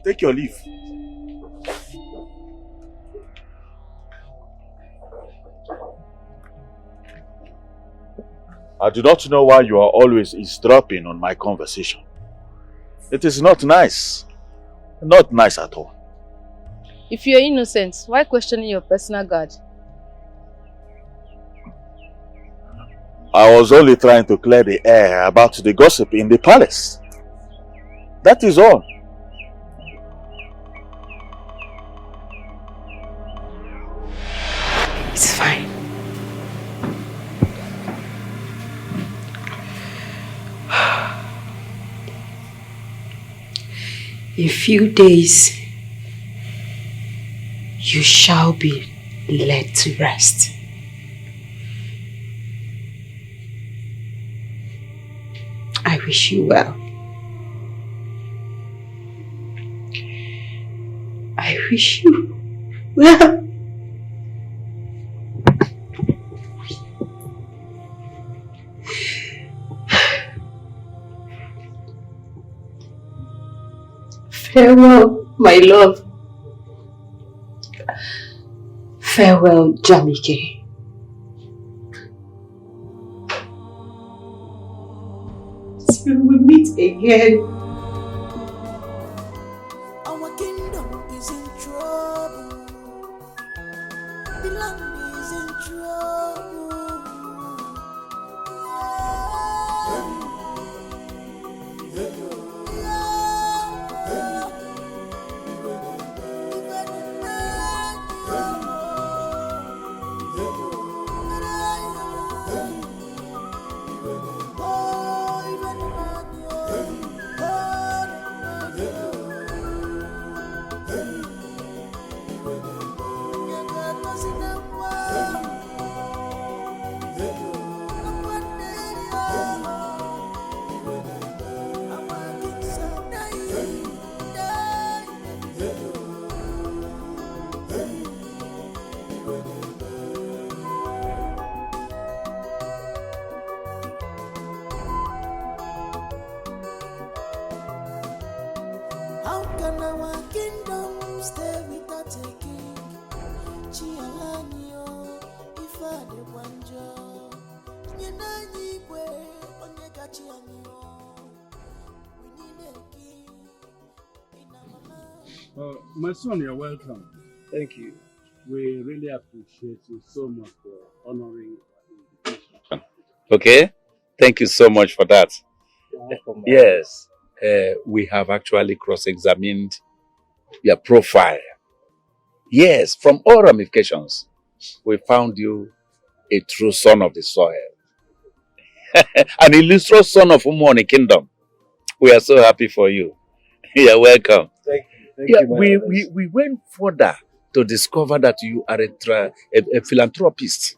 Take your leave. I do not know why you are always eavesdropping on my conversation. It is not nice. Not nice at all. If you are innocent, why questioning your personal guard? I was only trying to clear the air about the gossip in the palace. That is all. It's fine. In a few days, you shall be led to rest. I wish you well. I wish you well. Farewell, my love. Farewell, Jamike. Till we meet again. Our kingdom is in trouble. The land is in trouble. How can our kingdom stay without a king? Chialanyo, Ifa de Wanjo, Yenani Bwe, Onega Chianyo. We need a king in our land. My son, you're welcome. Thank you. We really appreciate you so much for honoring our invitation. Okay, thank you so much for that. Yes, we have actually cross-examined your profile. Yes, from all ramifications, we found you a true son of the soil. An illustrious son of Umoni Kingdom. We are so happy for you. You're welcome. Thank you. We went further to discover that you are a philanthropist.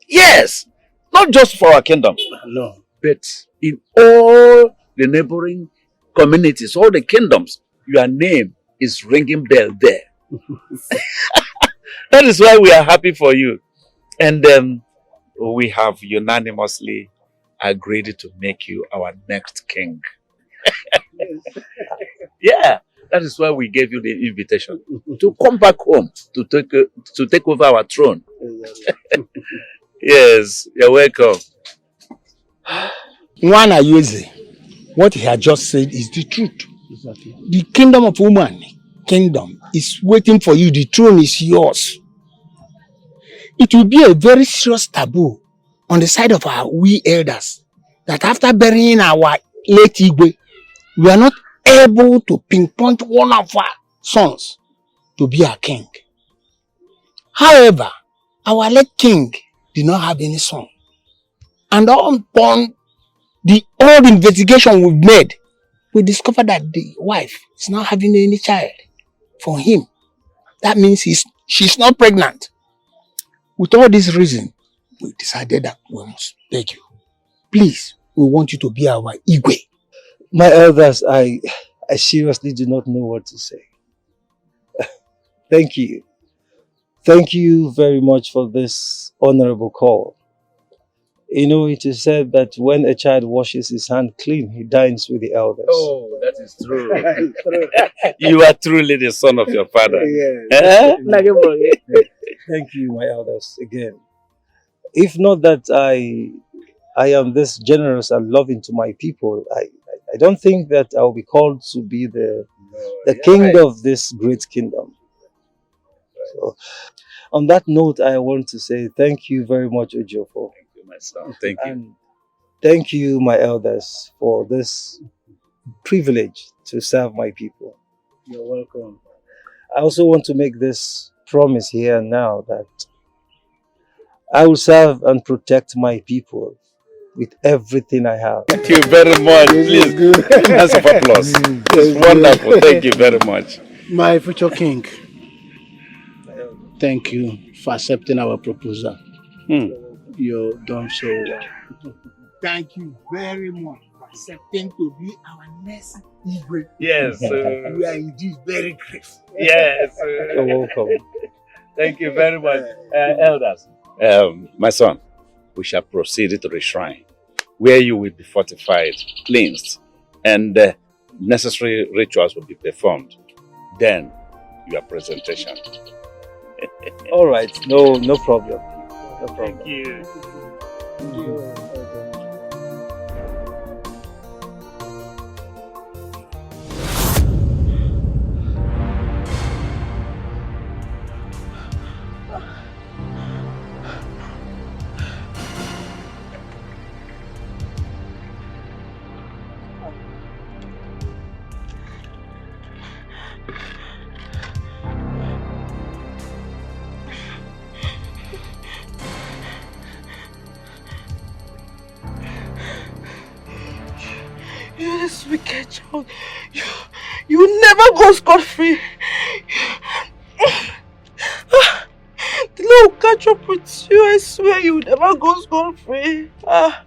Yes, not just for our kingdom, no, but in all the neighboring communities, all the kingdoms, your name is ringing bell there. That is why we are happy for you. And we have unanimously agreed to make you our next king. Yeah, that is why we gave you the invitation to come back home to take over our throne. Yes, you're welcome. Nwana Yeze, what he had just said is the truth. Exactly. The kingdom of woman, kingdom, is waiting for you. The throne is yours. It will be a very serious taboo on the side of we elders that after burying our late Igwe, we are not able to pinpoint one of our sons to be our king. However, our late king did not have any son. And upon the old investigation we've made, we discovered that the wife is not having any child for him. That means she's not pregnant. With all this reason, we decided that we must beg you. Please, we want you to be our Igwe. My elders, I seriously do not know what to say. Thank you. Thank you very much for this honorable call. You know, it is said that when a child washes his hand clean, he dines with the elders. Oh, that is true. You are truly the son of your father. Yes. Thank you, my elders, again. If not that I am this generous and loving to my people, I don't think that I'll be called to be the king of this great kingdom. So, on that note, I want to say thank you very much, Ojofo. Thank you, my son. Thank you. And thank you, my elders, for this privilege to serve my people. You're welcome. I also want to make this promise here and now that I will serve and protect my people with everything I have. Thank you very much. Please, hands of applause. It's wonderful. Thank you very much. My future king, thank you for accepting our proposal. You've done so well. Thank you very much for accepting to be our next Igwe. Yes. We are indeed very grateful. Yes. You're welcome. Thank you very much. Elders. My son, we shall proceed to the shrine, where you will be fortified, cleansed, and necessary rituals will be performed. Then, your presentation. All right, no problem. No problem. Thank you. Thank you. You this wicked child. You never go scot-free. will catch up with you. I swear you would never go scot-free. Ah.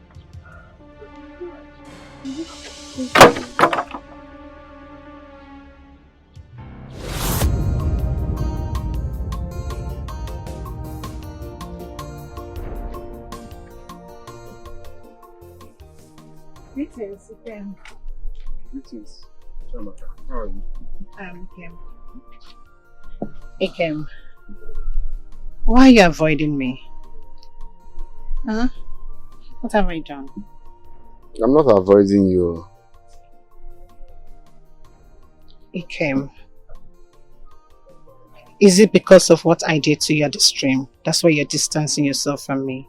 Greetings again. Greetings. How are you? Ikem. Ikem, why are you avoiding me? Huh? What have I done? I'm not avoiding you. Ikem, is it because of what I did to you at the stream? That's why you're distancing yourself from me.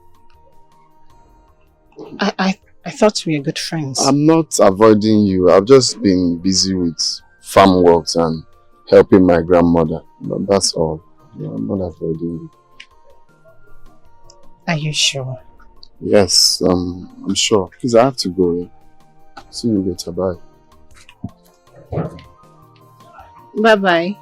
I thought we were good friends. I'm not avoiding you. I've just been busy with farm works and helping my grandmother. But that's all. I'm not avoiding you. Are you sure? Yes, I'm sure. Please, I have to go. Yeah? See you later. Bye. Bye-bye.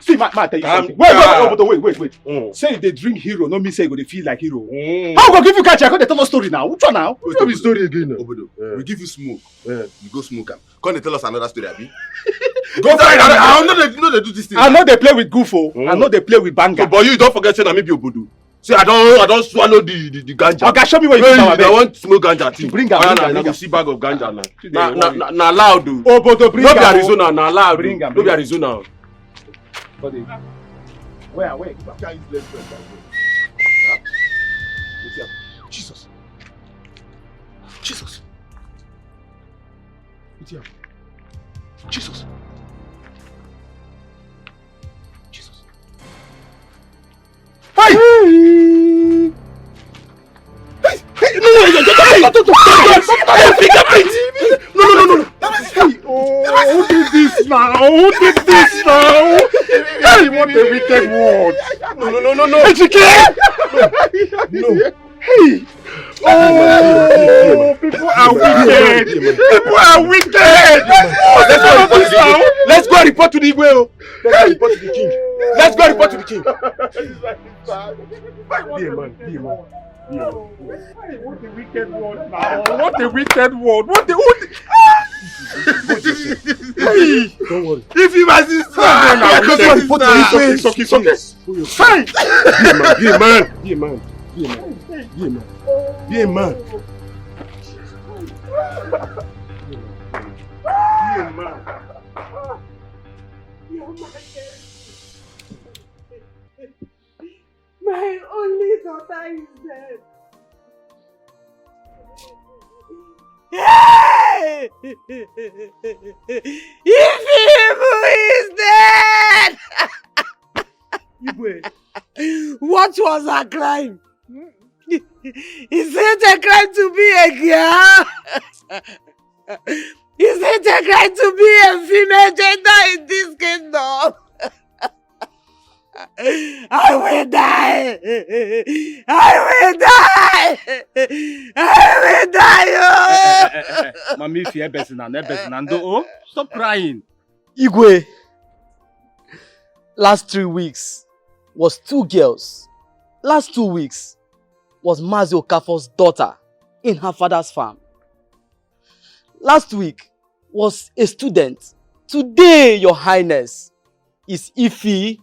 See, ma, tell you something. Wait. Say they drink hero, no mean say you go dey feel like hero. How go give you catch? I go dey tell us story now. Which one now? Wait, tell me story again now. Obodo, we give you smoke. You go smoke am. Come dey tell us another story, abi? Go find another. I know they do this thing. I know they play with goofo. I know they play with banger. But you don't forget say na me be Obodo. See, I don't swallow the ganja. Okay, show me where you put am. I want smoke ganja thing. Bring am. Now see bag of ganja now. Na loud o. Obodo bring am. No be Arizona, na loud. Bring am. No be Arizona. Where? Jesus. Hey! No. Oh, who did this now? Hey, what a wicked word. No. Hey, Chike! No. Hey! Oh, people are wicked. Let's go report to the Igwe. Let's go report to the king. Be a man. What a wicked word now. What a wicked word. Hey! Don't worry. If you my sister, it's okay. Fine. Be a man. Be a man. My only daughter is dead. Hey! Ifeku is dead! What was her crime? Is it a crime to be a girl? Is it a crime to be a female gender in this kingdom? I will die! Oh! Mommy, if you're stop crying. Igwe, last 3 weeks was 2 girls. Last 2 weeks was Mazi Okafor's daughter in her father's farm. Last week was a student. Today, Your Highness, is Ife.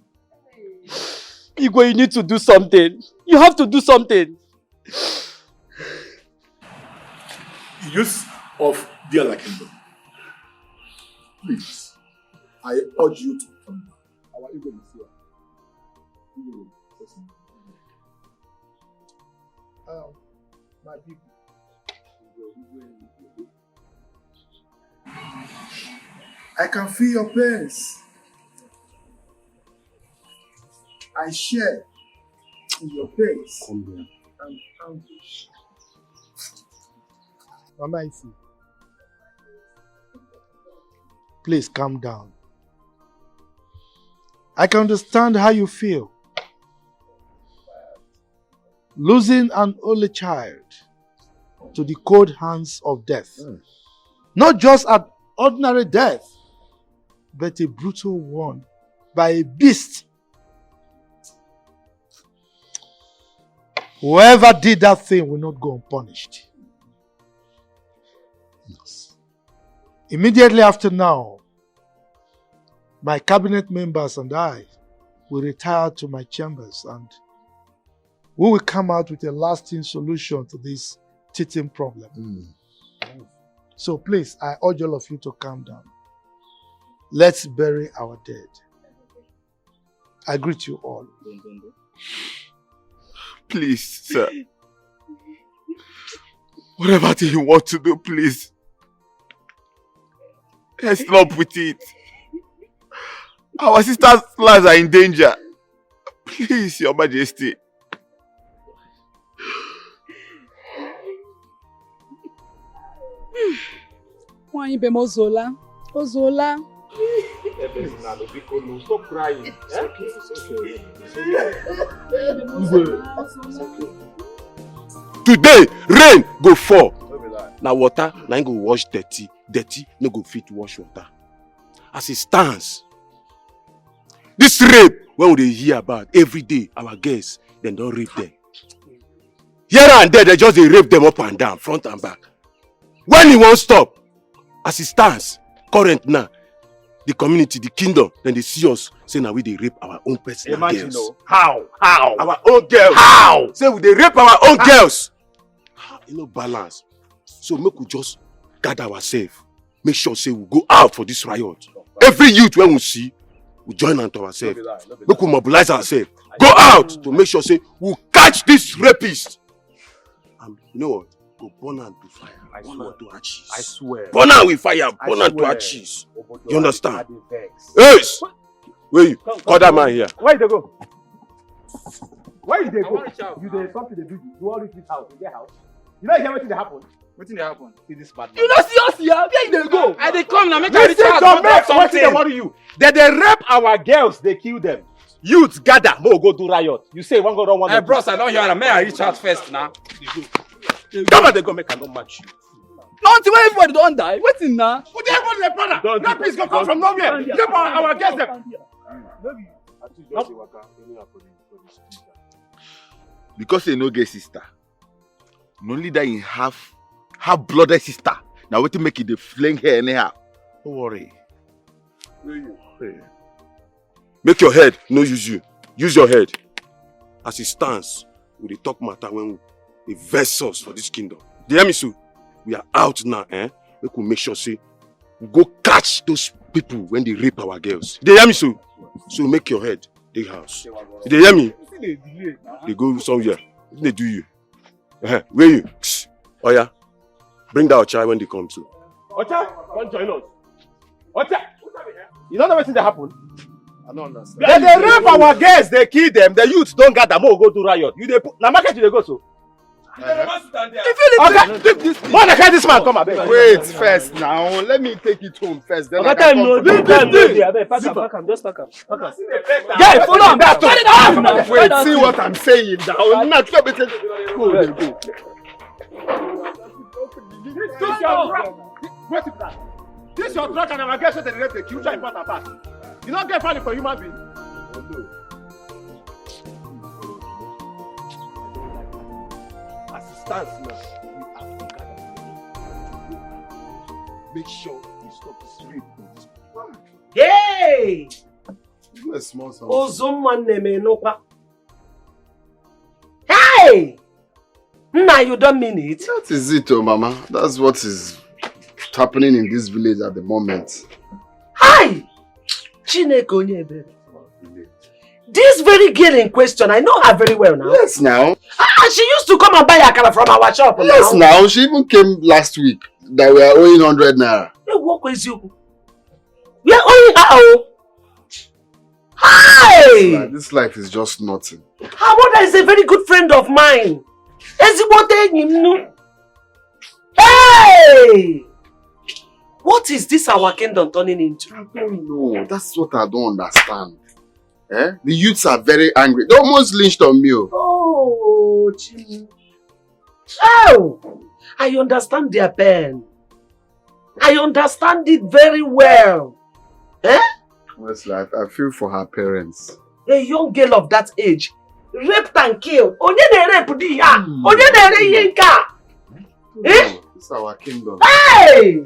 Igwe, you need to do something. You have to do something. Use of dear kingdom. Please, I urge you to come back. Our Igwe is here. My people. I can feel your pains. I share in your pains and anguish. Mama Ify, please calm down. I can understand how you feel. Losing an only child to the cold hands of death. Not just an ordinary death, but a brutal one by a beast. Whoever did that thing will not go unpunished. Yes. Immediately after now, my cabinet members and I will retire to my chambers and we will come out with a lasting solution to this teething problem. So please, I urge all of you to calm down. Let's bury our dead. I greet you all. Please, sir. Whatever thing you want to do, please. Let's stop with it. Our sister's lives are in danger. Please, Your Majesty. Why you be Ozola? Ozola. Stop crying. Today, rain go fall. Now water, now go wash dirty. Dirty, no go fit wash water. As it stands, this rape, when we hear about every day, our girls, then don't rape them. Here and there, they just they rape them up and down, front and back. When it won't stop, as it stands, current now, the community, the kingdom, then they see us say now we they rape our own personal girls. No. How? Our own girls. How? Say we they rape our own girls. You know, balance. So make we just gather ourselves. Make sure say we go out for this riot. Every youth when we see, we join unto ourselves. Make we mobilize ourselves. Go out to make sure say we catch this rapist. And you know what? Go burn and to fire. Burn and to ashes. I swear. Burn and with fire. Burn and to ashes. You understand? Yes. Where you? Call that man here. Where they go? Where did they go? You did something they do. You all reach this house. In their house. You know hear what happen? What did happen? See this bad man. You don't see us here. Where they go? I they come now. Make I reach out. What they worry you? They rape our girls. They kill them. Youths gather. Mo go do riot. You say one go run one. Hey bros, I don't hear. May I reach out first now? Come on, they go make I don't match you. Not when everybody don't die. Waiting now. Who they everybody their brother? That peace go come from nowhere. Rape our girls them. Because they no get sister. Not only that in half blooded sister. Now what to make it the fling hair anyhow. Don't worry. Make your head no use you. Use your head. As it stands, we talk matter when we vex us for this kingdom. Do you hear me, so? We are out now, eh? We could make sure say we go catch those people when they rape our girls. Do you hear me, so? So make your head the house. Do you hear me? They go somewhere. They do you. Where you? Oh yeah. Bring that child when they come to. Ocha, come join us. Ocha, you don't know what thing that happen? I don't understand. They rape our girls, they kill them. The youths don't gather. More go to riot. You they put na market you they go to. Okay, take this. Why can't this man come up? Wait first now. Let me take it home first. Then I can come. Pack him. Just pack him. Yeah, follow him back. Wait, see what I'm saying now. Not go. This your truck and our girls say they rape the future important part. You don't get funny for human being. As it stands now, we have to gather. Make sure you stop the street. Hey! A small sound. Ozumman neme nokwa. Hey! Nah, you don't mean it. That is it, oh mama. That's what is happening in this village at the moment. Hi! Chineke onye ebere. This very girl in question, I know her very well now. Yes, now. She used to come and buy akara from our shop. Yes, now. She even came last week that we are owing 100 naira. We are owing her. Hi! This life is just nothing. Her mother is a very good friend of mine. Hey! Hey! What is this our kingdom turning into? I don't know. That's what I don't understand. Eh? The youths are very angry. They almost lynched on me. Oh, gee. Oh! I understand their pain. I understand it very well. Eh? Honestly, I feel for her parents. A young girl of that age, raped and killed. Onye na rape di ya. Onye na rape yinka. Eh? It's our kingdom. Hey!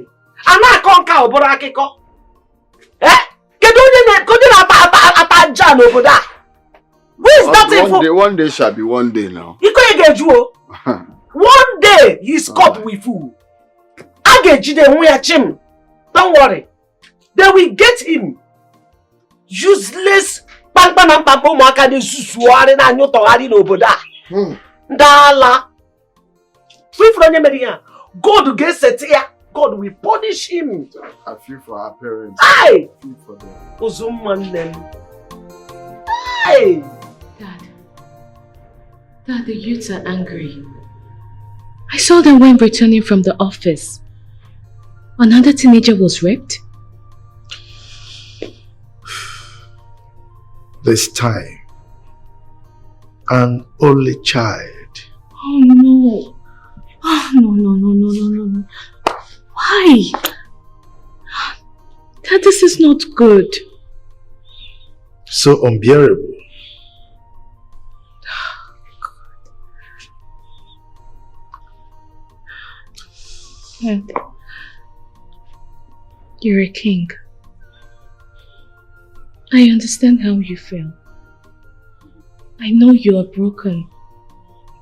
Ana konka obodo akiko. Eh? Kedu onye na ata n'obodo a? Who is that info? One day shall be one day now. Iko egeju o. One day his cup will full. Agejide hu ya chim. Don't worry. They will get him. Useless pampa na pampa ụmụaka na-esusuarị na anyụ tọgharị n'obodo a. Ndala. Ifuru onye mere ya. God ga-esete ya. God will punish him. I feel for her parents. Hey! I feel for them. Uzummanem. Hey! Dad, the youths are angry. I saw them when returning from the office. Another teenager was raped. This time, an only child. Oh no. Oh no. Why? Dad, this is not good. So unbearable. Dad, you're a king. I understand how you feel. I know you are broken,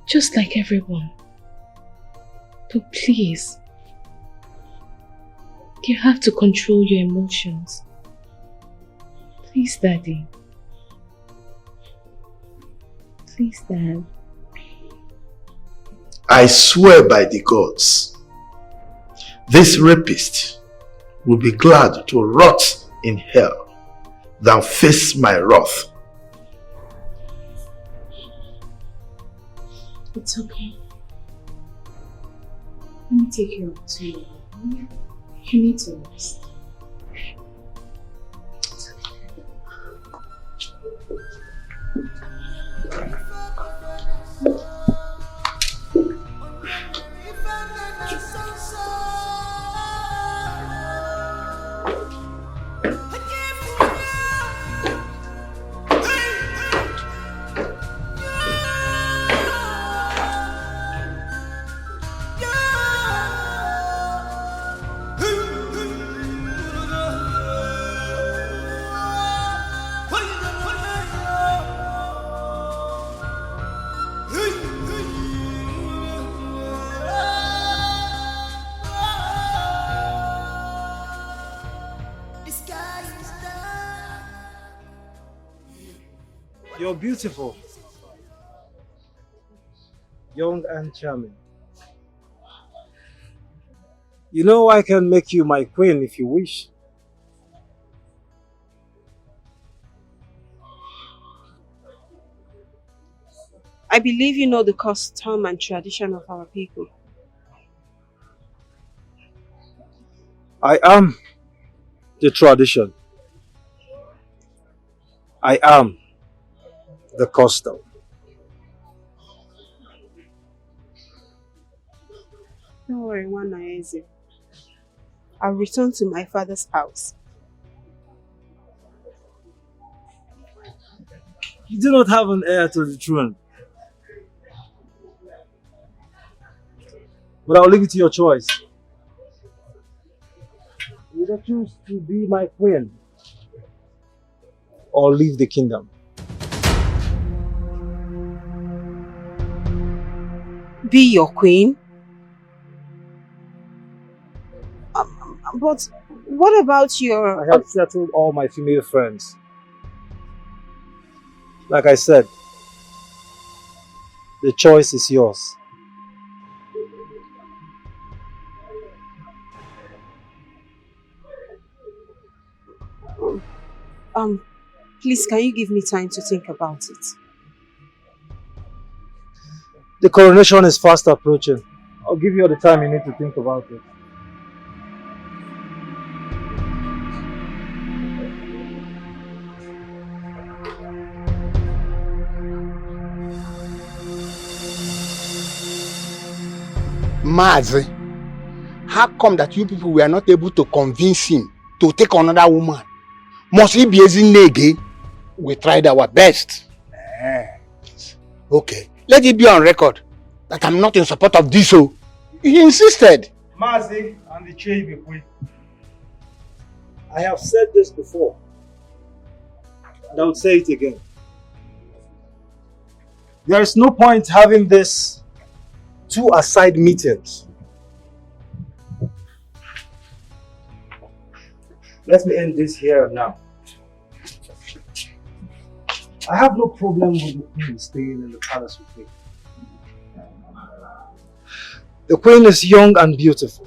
just like everyone. But please, you have to control your emotions. Please, Daddy. Please, Dad. I swear by the gods, this rapist will be glad to rot in hell than face my wrath. It's okay. Let me take you up to you. You need to rest. You're beautiful, young and charming. You know I can make you my queen if you wish. I believe you know the custom and tradition of our people. I am the tradition. I am the custom. Don't worry, Wanaeze. I'll return to my father's house. You do not have an heir to the throne. But I'll leave it to your choice. Either choose to be my queen or leave the kingdom. Be your queen? But what about your... I have settled all my female friends. Like I said, the choice is yours. Please, can you give me time to think about it? The coronation is fast approaching. I'll give you all the time you need to think about it. Mazi, how come that you people were not able to convince him to take another woman? Must he be Ezinne again? We tried our best. Okay, let it be on record that I'm not in support of this. So he insisted. Mazi and the Chebikwe, I have said this before, and I would say it again. There is no point having this two-aside meetings. Let me end this here and now. I have no problem with the queen staying in the palace with me. The queen is young and beautiful.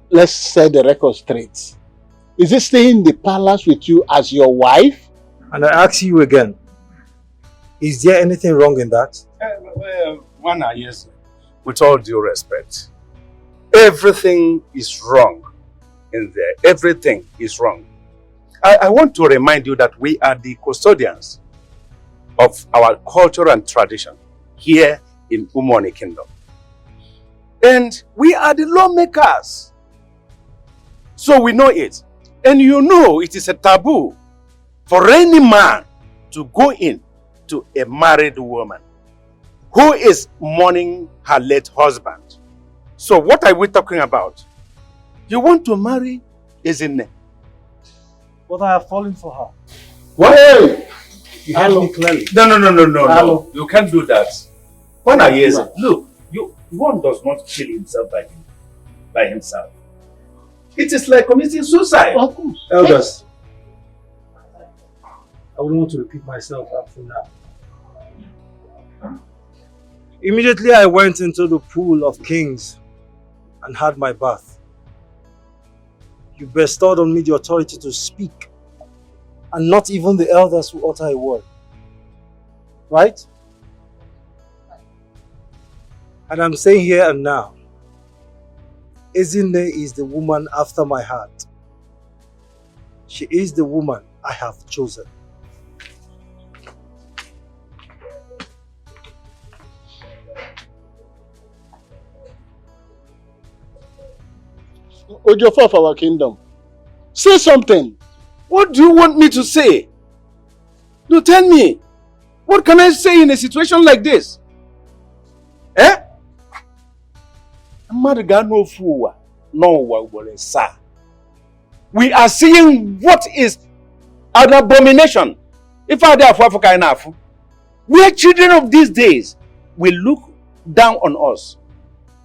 Let's set the record straight. Is he staying in the palace with you as your wife? And I ask you again, is there anything wrong in that? Yes, with all due respect, everything is wrong in there. Everything is wrong. I want to remind you that we are the custodians of our culture and tradition here in Umoni Kingdom. And we are the lawmakers. So we know it. And you know it is a taboo for any man to go in to a married woman who is mourning her late husband. So what are we talking about? You want to marry Ezinne? But I have fallen for her. What? Hey! You heard me clearly. No. You can't do that. Look, one does not kill himself by himself. It is like committing suicide. Of course. Elders, I wouldn't want to repeat myself after now. Immediately I went into the pool of kings and had my bath. You bestowed on me the authority to speak, and not even the elders who utter a word. Right? And I'm saying here and now, Ezinne is the woman after my heart. She is the woman I have chosen. Ojofa of our kingdom, say something. What do you want me to say? No, tell me. What can I say in a situation like this? Eh? We are seeing what is an abomination. If I are Africa enough, we are children of these days. We look down on us.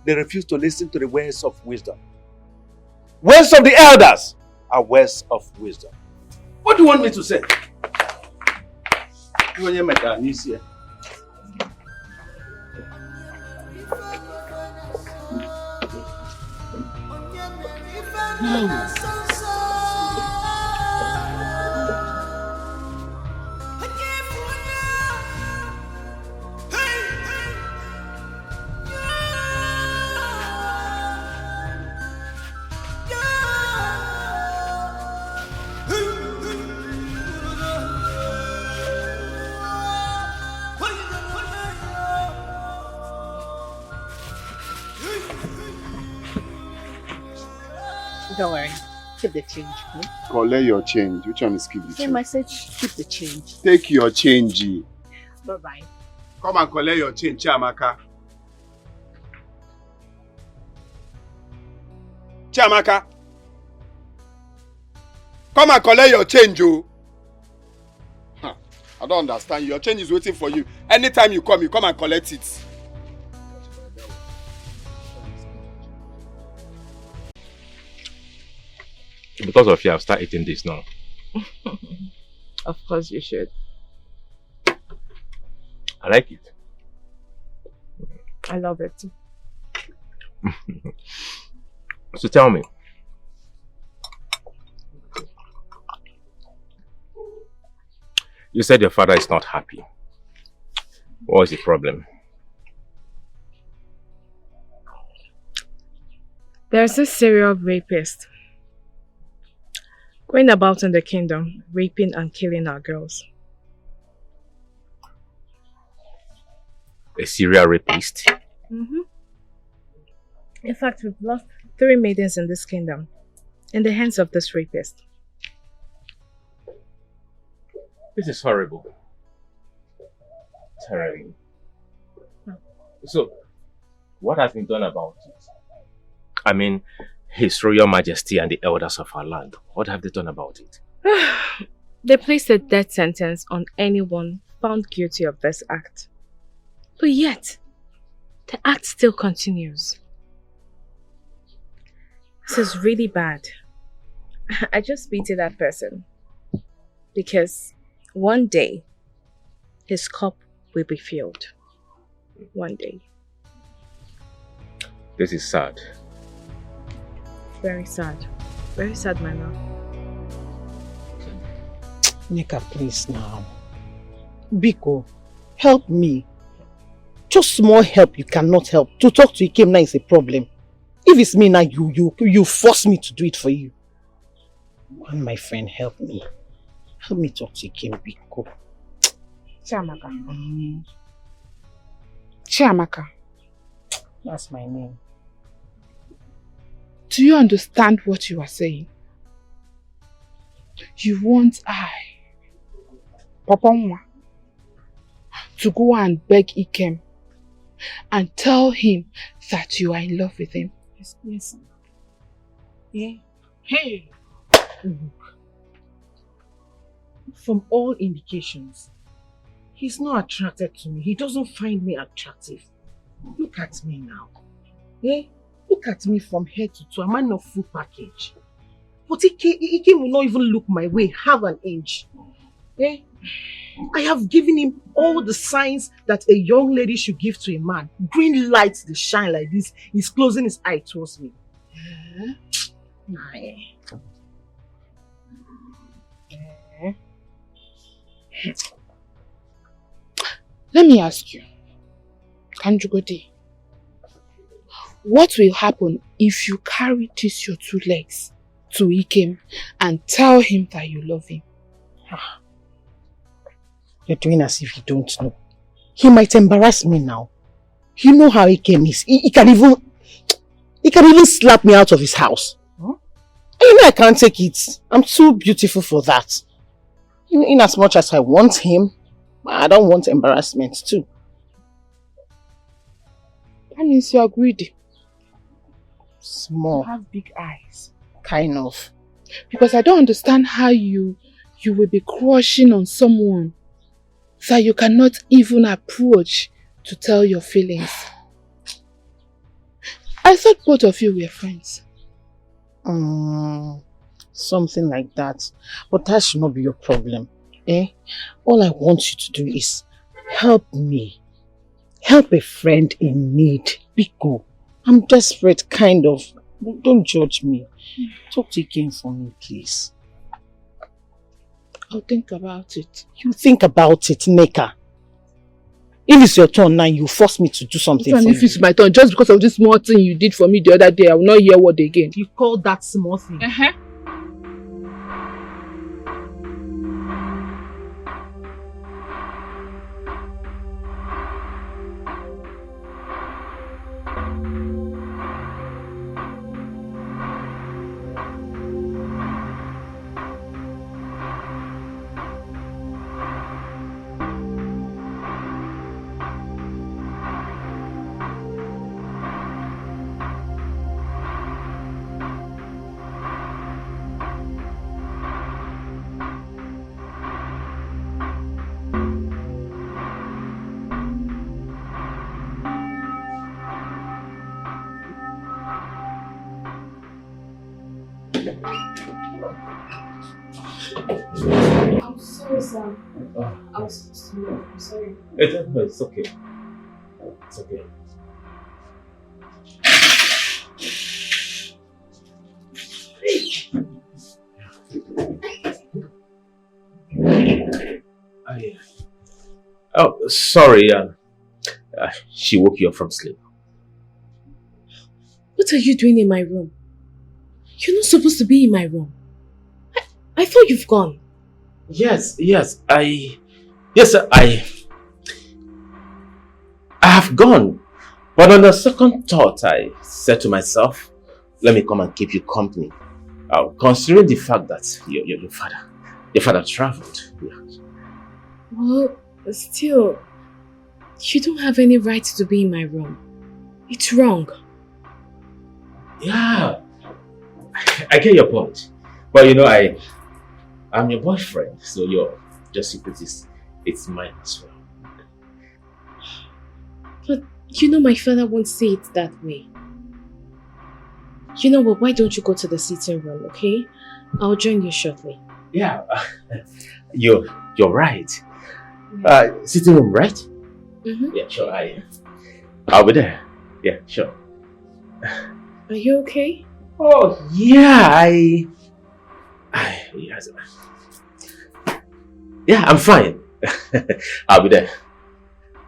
They refuse to listen to the words of wisdom. Words of the elders are words of wisdom. What do you want me to say? Don't worry. Keep the change. Collect your change. Which one is keep the Same change? message. Keep the change. Take your change. Bye-bye. Come and collect your change, Chiamaka. Chiamaka, come and collect your change, oh. I don't understand. Your change is waiting for you. Anytime you come and collect it. Because of you, I'll start eating this now. Of course you should. I like it. I love it. So tell me, you said your father is not happy. What is the problem? There's this serial rapist going about in the kingdom, raping and killing our girls. A serial rapist? Mm-hmm. In fact, we've lost 3 maidens in this kingdom in the hands of this rapist. This is horrible. Terrible. So, what has been done about it? I mean, His Royal Majesty and the elders of our land, what have they done about it? They placed a death sentence on anyone found guilty of this act. But yet, the act still continues. This is really bad. I just pity that person. Because one day, his cup will be filled. One day. This is sad. Very sad. Very sad, my love. Nika, please now. Biko, help me. Just small help you cannot help. To talk to Ikem now is a problem. If it's me now, you force me to do it for you. And my friend, help me. Help me talk to Ikem, Biko. Chiamaka. Chiamaka. That's my name. Do you understand what you are saying? You want Papa Nwa, to go and beg Ikem and tell him that you are in love with him. Yes. Yeah. Hey. Look. From all indications, he's not attracted to me. He doesn't find me attractive. Look at me now. Yeah? Look at me from head to toe. I'm not a full package. But Ikem will not even look my way, half an inch. Yeah? I have given him all the signs that a young lady should give to a man. Green lights, they shine like this. He's closing his eye towards me. Let me ask you, Kanjugodi, what will happen if you carry these your 2 legs to Ikem and tell him that you love him? You're doing as if you don't know. He might embarrass me now. You know how Ikem is. He can even slap me out of his house. Huh? You know I can't take it. I'm too beautiful for that. In as much as I want him, I don't want embarrassment too. That means you are greedy. Small. You have big eyes. Kind of. Because I don't understand how you will be crushing on someone that you cannot even approach to tell your feelings. I thought both of you were friends. Something like that. But that should not be your problem. All I want you to do is help me. Help a friend in need. Biko. I'm desperate, kind of. Don't judge me. Talk to Ikem for me, please. I'll think about it. You think about it, Neka. If it's your turn now, you force me to do something for you. If it's my turn, just because of this small thing you did for me the other day, I will not hear word again. You call that small thing? I'm sorry, sir. I was supposed to know. I'm sorry. It's okay. It's okay. Oh, sorry. She woke you up from sleep. What are you doing in my room? You're not supposed to be in my room. I thought you've gone. Yes, I have gone. But on the second thought, I said to myself, let me come and keep you company. Considering the fact that your father traveled. Yeah. Well, still, you don't have any right to be in my room. It's wrong. Yeah, I get your point. But you know, I'm your boyfriend, so your secret it's mine as well. But you know my father won't see it that way. You know what, why don't you go to the sitting room, okay? I'll join you shortly. Yeah, you're right. Sitting room, right? Mm-hmm. Yeah, sure, I'll be there. Yeah, sure. Are you okay? Oh, yeah, yes. Yeah, I'm fine. I'll be there.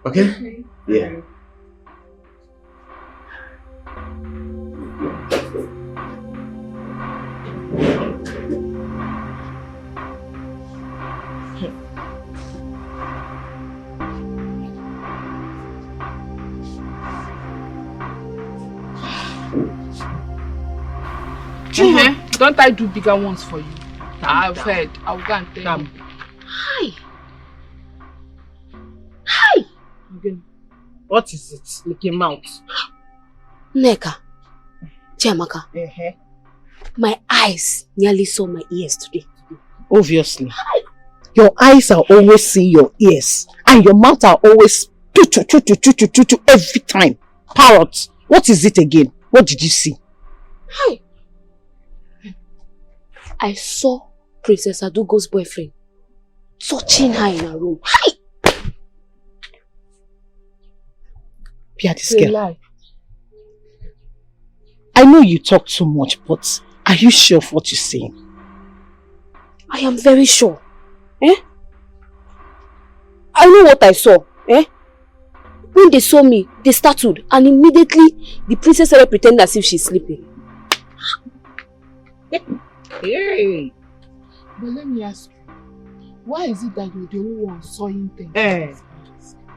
Okay? Yeah. Don't I do bigger ones for you? I've heard. I'll go and tell you. Hi. Hi. What is it? Licking mouth. Neka. Chiamaka. My eyes nearly saw my ears today. Obviously. Your eyes are always seeing your ears. And your mouth are always every time. Parrot. What is it again? What did you see? Hi. I saw Princess Adugo's boyfriend touching her in her room. Hi! Pia, this girl. I know you talk too much, but are you sure of what you're saying? I am very sure. I know what I saw. When they saw me, they startled, and immediately the princess started pretending as if she's sleeping. Hey! But let me ask you, why is it that you're the only one sawing things?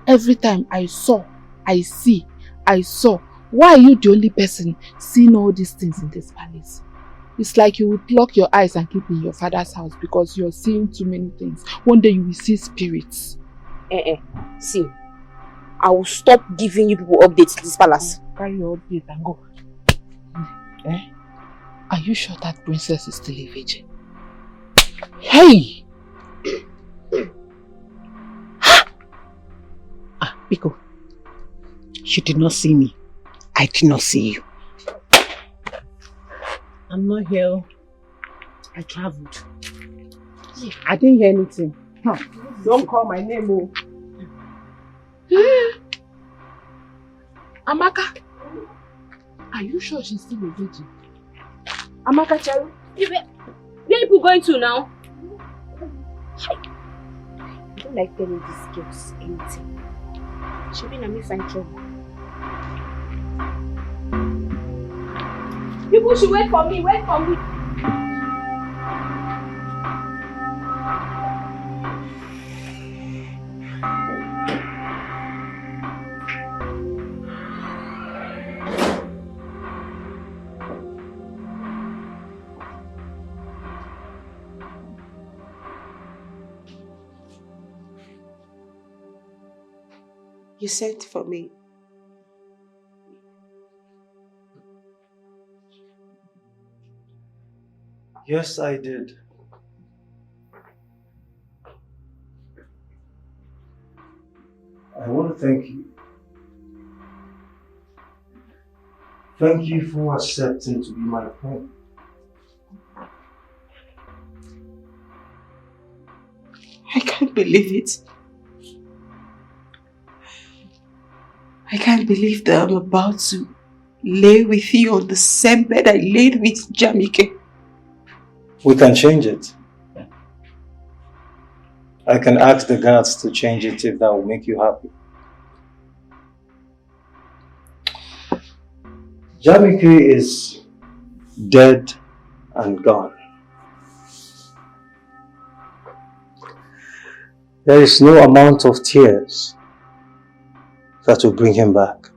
Every time I saw, I see, I saw. Why are you the only person seeing all these things in this palace? It's like you will block your eyes and keep in your father's house because you're seeing too many things. One day you will see spirits. See, I will stop giving you people updates in this palace. Carry your update and go. Are you sure that princess is still a virgin? Hey! Biko, you did not see me. I did not see you. I'm not here. I traveled. I didn't hear anything. Don't call my name, oh. Amaka, are you sure she's still a virgin? Amaka Charu? Where are people going to now? I don't like telling these girls anything. She'll be in me find trouble. People should wait for me, wait for me. You sent for me. Yes, I did. I want to thank you. Thank you for accepting to be my friend. I can't believe it. I can't believe that I'm about to lay with you on the same bed I laid with Jamike. We can change it. I can ask the guards to change it if that will make you happy. Jamike is dead and gone. There is no amount of tears that will bring him back.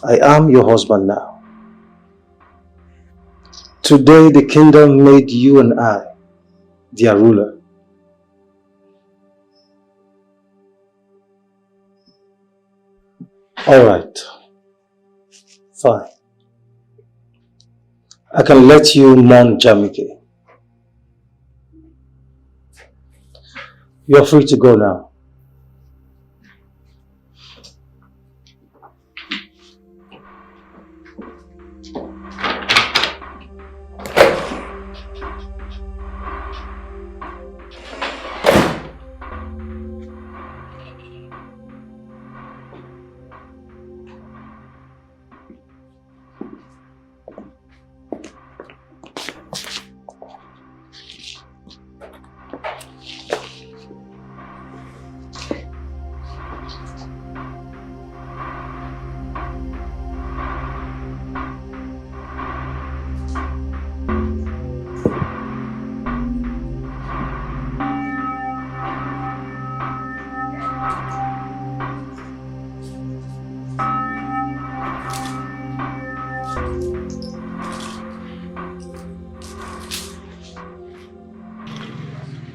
I am your husband now. Today the kingdom made you and I their ruler. Alright. Fine. I can let you mourn Jamike. You're free to go now.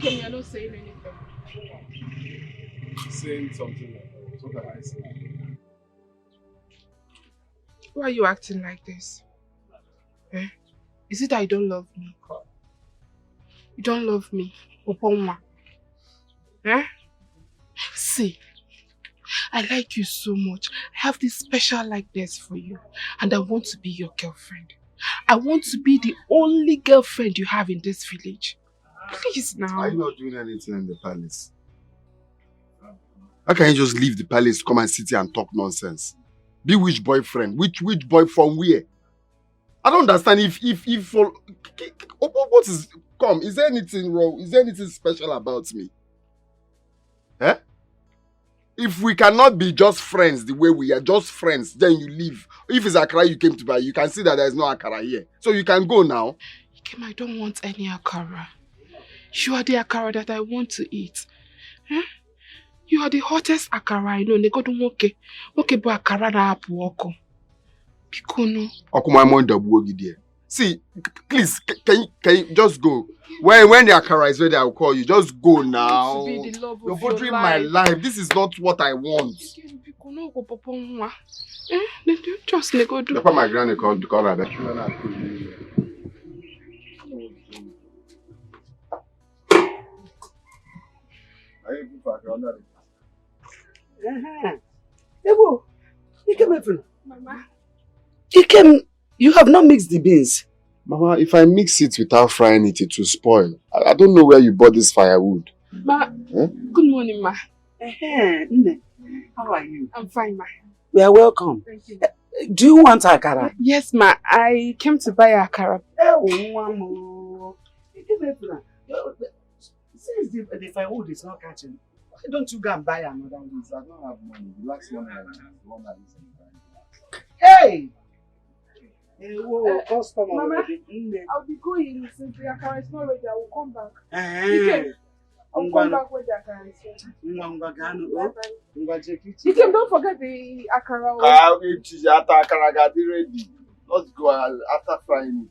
You're not saying anything. Saying something like that. What can I say? Why are you acting like this? Eh? Is it that you don't love me? You don't love me, Oponwa. Eh? See, I like you so much. I have this special likeness for you. And I want to be your girlfriend. I want to be the only girlfriend you have in this village. Please now. Are you not doing anything in the palace? How can you just leave the palace to come and sit here and talk nonsense? Be which boyfriend? Which boy from where? I don't understand if for what is come? Is there anything wrong? Is there anything special about me? Eh? If we cannot be just friends the way we are, just friends, then you leave. If it's Akara you came to buy, you can see that there is no Akara here. So you can go now. Ikem, I don't want any Akara. You are the Akara that I want to eat. Eh? You are the hottest Akara I know. Negodo moke. Moke bo Akara na apu oko. Pikono. See, please, can you just go? When the Akara is ready, I'll call you. Just go now. You're bothering my life. This is not what I want. Just negodo. That's why my granny called her back. Ewo, Mama. You have not mixed the beans. Mama, if I mix it without frying it, it will spoil. I don't know where you bought this firewood. Ma, good morning, ma. How are you? I'm fine, ma. You are welcome. Thank you. Do you want akara? Yes, ma. I came to buy akara. Since the firewood is not catching, why don't you go and buy another one? I don't have money. The last one I Hey! Customer. Mama, I'll be going. Since the akara is not ready, I will come back. I'll come back when the akara is ready. Ikem, don't forget the akara. Ready. Let's go after frying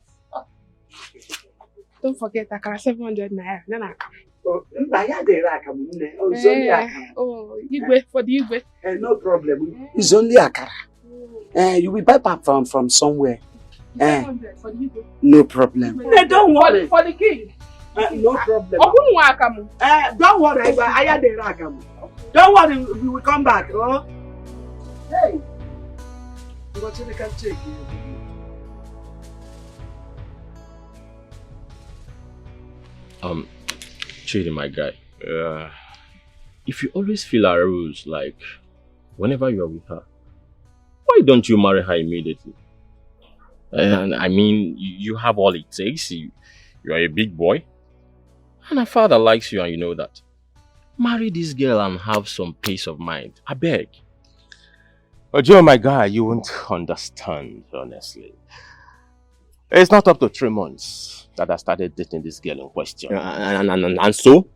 it. Don't forget akara 700 naira. Nana. Oh, it's only akara. Oh, Igwe, for the Igwe. No problem. It's only akara. You will buy back from somewhere. 700 for the Igwe. No problem. Don't worry. For the king. No problem. Don't worry. Don't worry. We will come back. Oh? Hey. You can check. Chidi, my guy. If you always feel our rules, like whenever you're with her, why don't you marry her immediately? And I mean, you have all it takes. You are a big boy. And her father likes you and you know that. Marry this girl and have some peace of mind. I beg. But Joe, my guy, you won't understand, honestly. It's not up to 3 months that I started dating this girl in question. And so,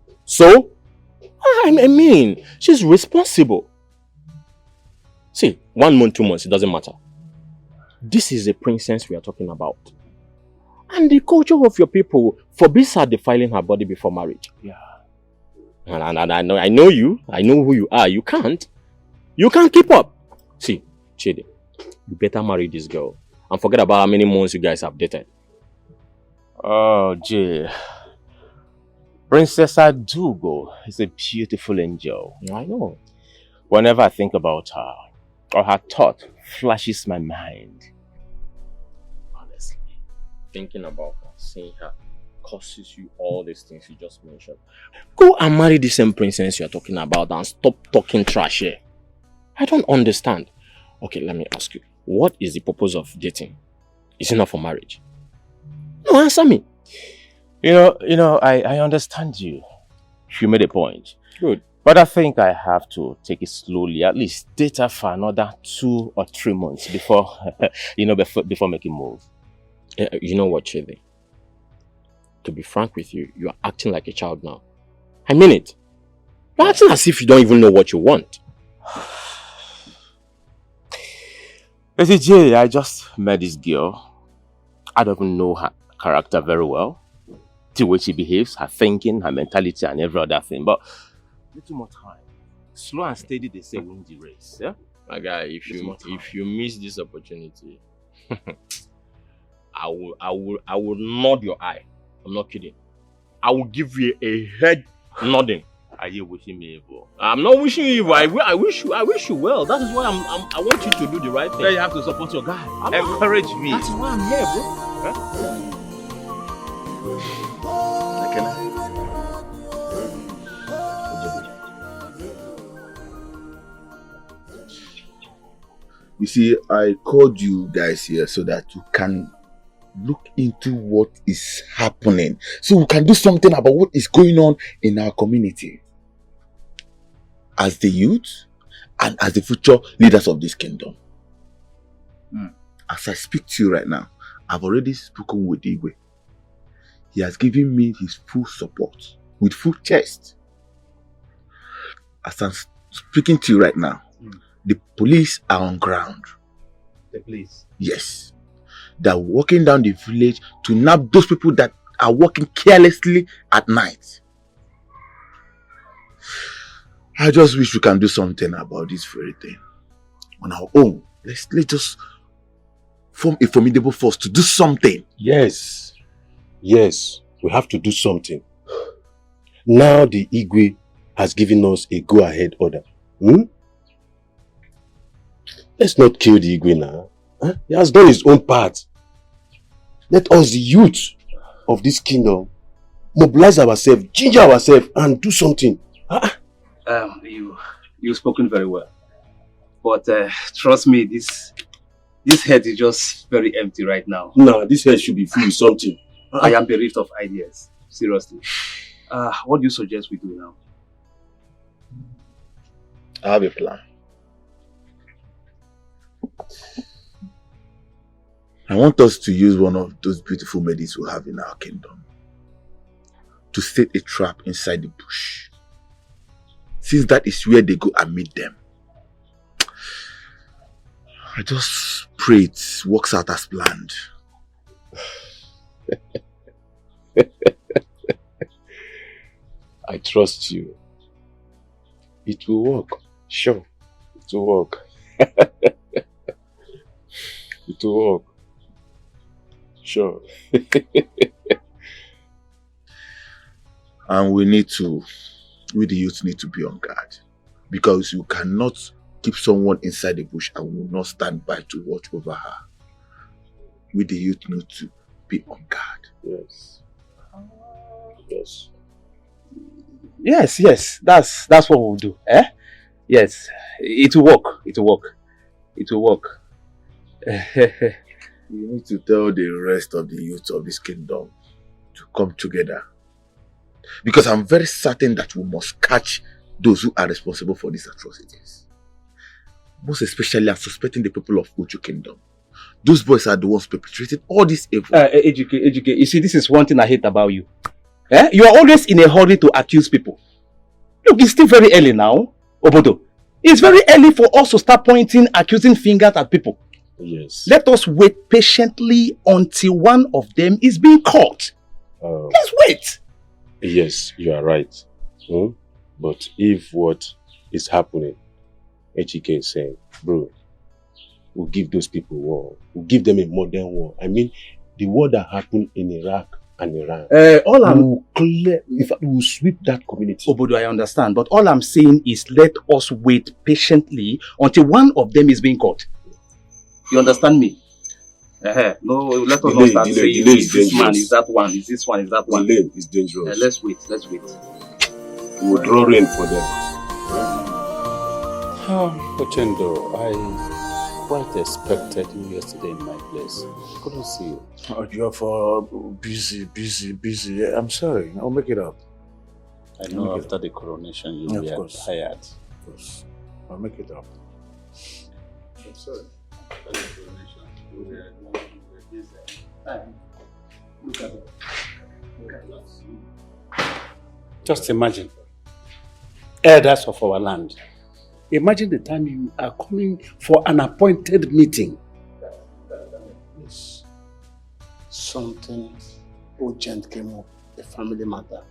I mean, she's responsible. See, 1 month, 2 months, it doesn't matter. This is a princess we are talking about. And the culture of your people forbids her defiling her body before marriage. Yeah. And I know you. I know who you are. You can't keep up. See, Chidi, you better marry this girl and forget about how many months you guys have dated. Oh, Jay. Princess Adugo is a beautiful angel. I know. Whenever I think about her, or her thought flashes my mind. Honestly, thinking about her, seeing her, causes you all these things you just mentioned. Go and marry the same princess you're talking about and stop talking trash here. I don't understand. Okay, let me ask you. What is the purpose of dating? Is it not for marriage? No, answer me. You know, I understand you. You made a point. Good. But I think I have to take it slowly. At least date her for another 2 or 3 months before, before making move. You know what, Chidi? To be frank with you, you are acting like a child now. I mean it. You're acting as if you don't even know what you want. Lady J, I just met this girl. I don't even know her character very well. The way she behaves, her thinking, her mentality, and every other thing. But little more time. Slow and steady, they say, win the race. Yeah? My guy, if you miss this opportunity, I will nod your eye. I'm not kidding. I will give you a head nodding. Are you wishing me evil? I'm not wishing you evil. I wish you well. That is why I want you to do the right thing. Yeah, you have to support your guy. Encourage me. That's why I'm here, bro. Huh? You see, I called you guys here so that you can look into what is happening. So we can do something about what is going on in our community. As the youth and as the future leaders of this kingdom. As I speak to you right now, I've already spoken with Igwe. He has given me his full support, with full chest. As I'm speaking to you right now, the police are on ground. The police? Yes. They're walking down the village to nab those people that are walking carelessly at night. I just wish we can do something about this very thing. On our own. Let's just form a formidable force to do something. Yes. Yes. We have to do something. Now the Igwe has given us a go-ahead order. Let's not kill the Igwe now. Huh? He has done his own part. Let us, the youth of this kingdom, mobilize ourselves, ginger ourselves, and do something. You've spoken very well. But trust me, this head is just very empty right now. No, this head should be full with something. I am bereft of ideas. Seriously. What do you suggest we do now? I have a plan. I want us to use one of those beautiful maidens we have in our kingdom to set a trap inside the bush, since that is where they go and meet them. I just pray it works out as planned. I trust you. It will work. Sure, it will work. It will work. Sure. And we the youth need to be on guard. Because you cannot keep someone inside the bush and will not stand by to watch over her. We the youth need to be on guard. Yes. Yes. Yes, that's what we'll do. Yes, it will work. It will work. It will work. You need to tell the rest of the youth of this kingdom to come together. Because I'm very certain that we must catch those who are responsible for these atrocities. Most especially, I'm suspecting the people of Uju Kingdom. Those boys are the ones perpetrating all this evil. Educate. You see, this is one thing I hate about you. You are always in a hurry to accuse people. Look, it's still very early now, Obodo. It's very early for us to start pointing accusing fingers at people. Yes. Let us wait patiently until one of them is being caught. Let's wait. Yes, you are right. But if what is happening, HK is saying, bro, we'll give those people war. We'll give them a modern war. I mean, the war that happened in Iraq and Iran. We'll sweep that community. Obodo, I understand, but all I'm saying is let us wait patiently until one of them is being caught. You understand me? No, let us not start saying is this man, is that one, is this one, is that one. Delay is dangerous. Let's wait. We will draw rain for them. Ochendo, I quite expected you yesterday in my place. Couldn't see you. Oh, you're for busy. I'm sorry. I'll make it up. I know after the coronation you were tired. Of course. I'll make it up. I'm sorry. After the coronation you were busy. Look at that. Just imagine. Elders of our land. Imagine the time you are coming for an appointed meeting. Yes. Something urgent came up, a family matter.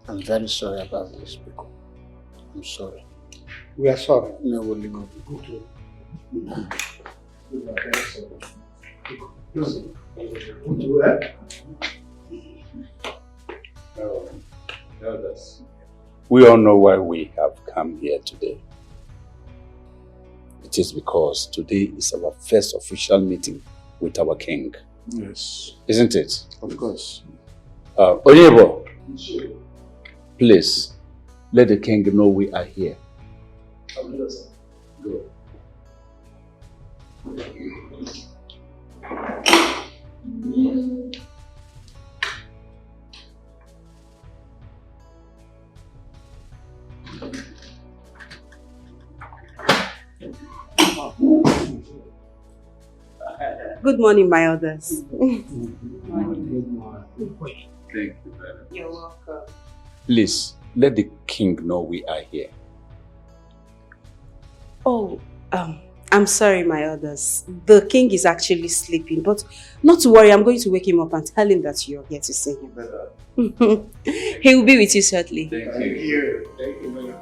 I'm very sorry about this, people. I'm sorry. We are sorry. No, we'll leave We all know why we have come here today. It is because today is our first official meeting with our king. Yes. Isn't it? Of course. Onyebo, please, let the king know we are here. Go. Good morning, my elders. Thank you very much. You're welcome. Please, let the king know we are here. Oh, I'm sorry, my elders. The king is actually sleeping, but not to worry, I'm going to wake him up and tell him that you're here to see him. He will be with you shortly. Thank you. Thank you very much.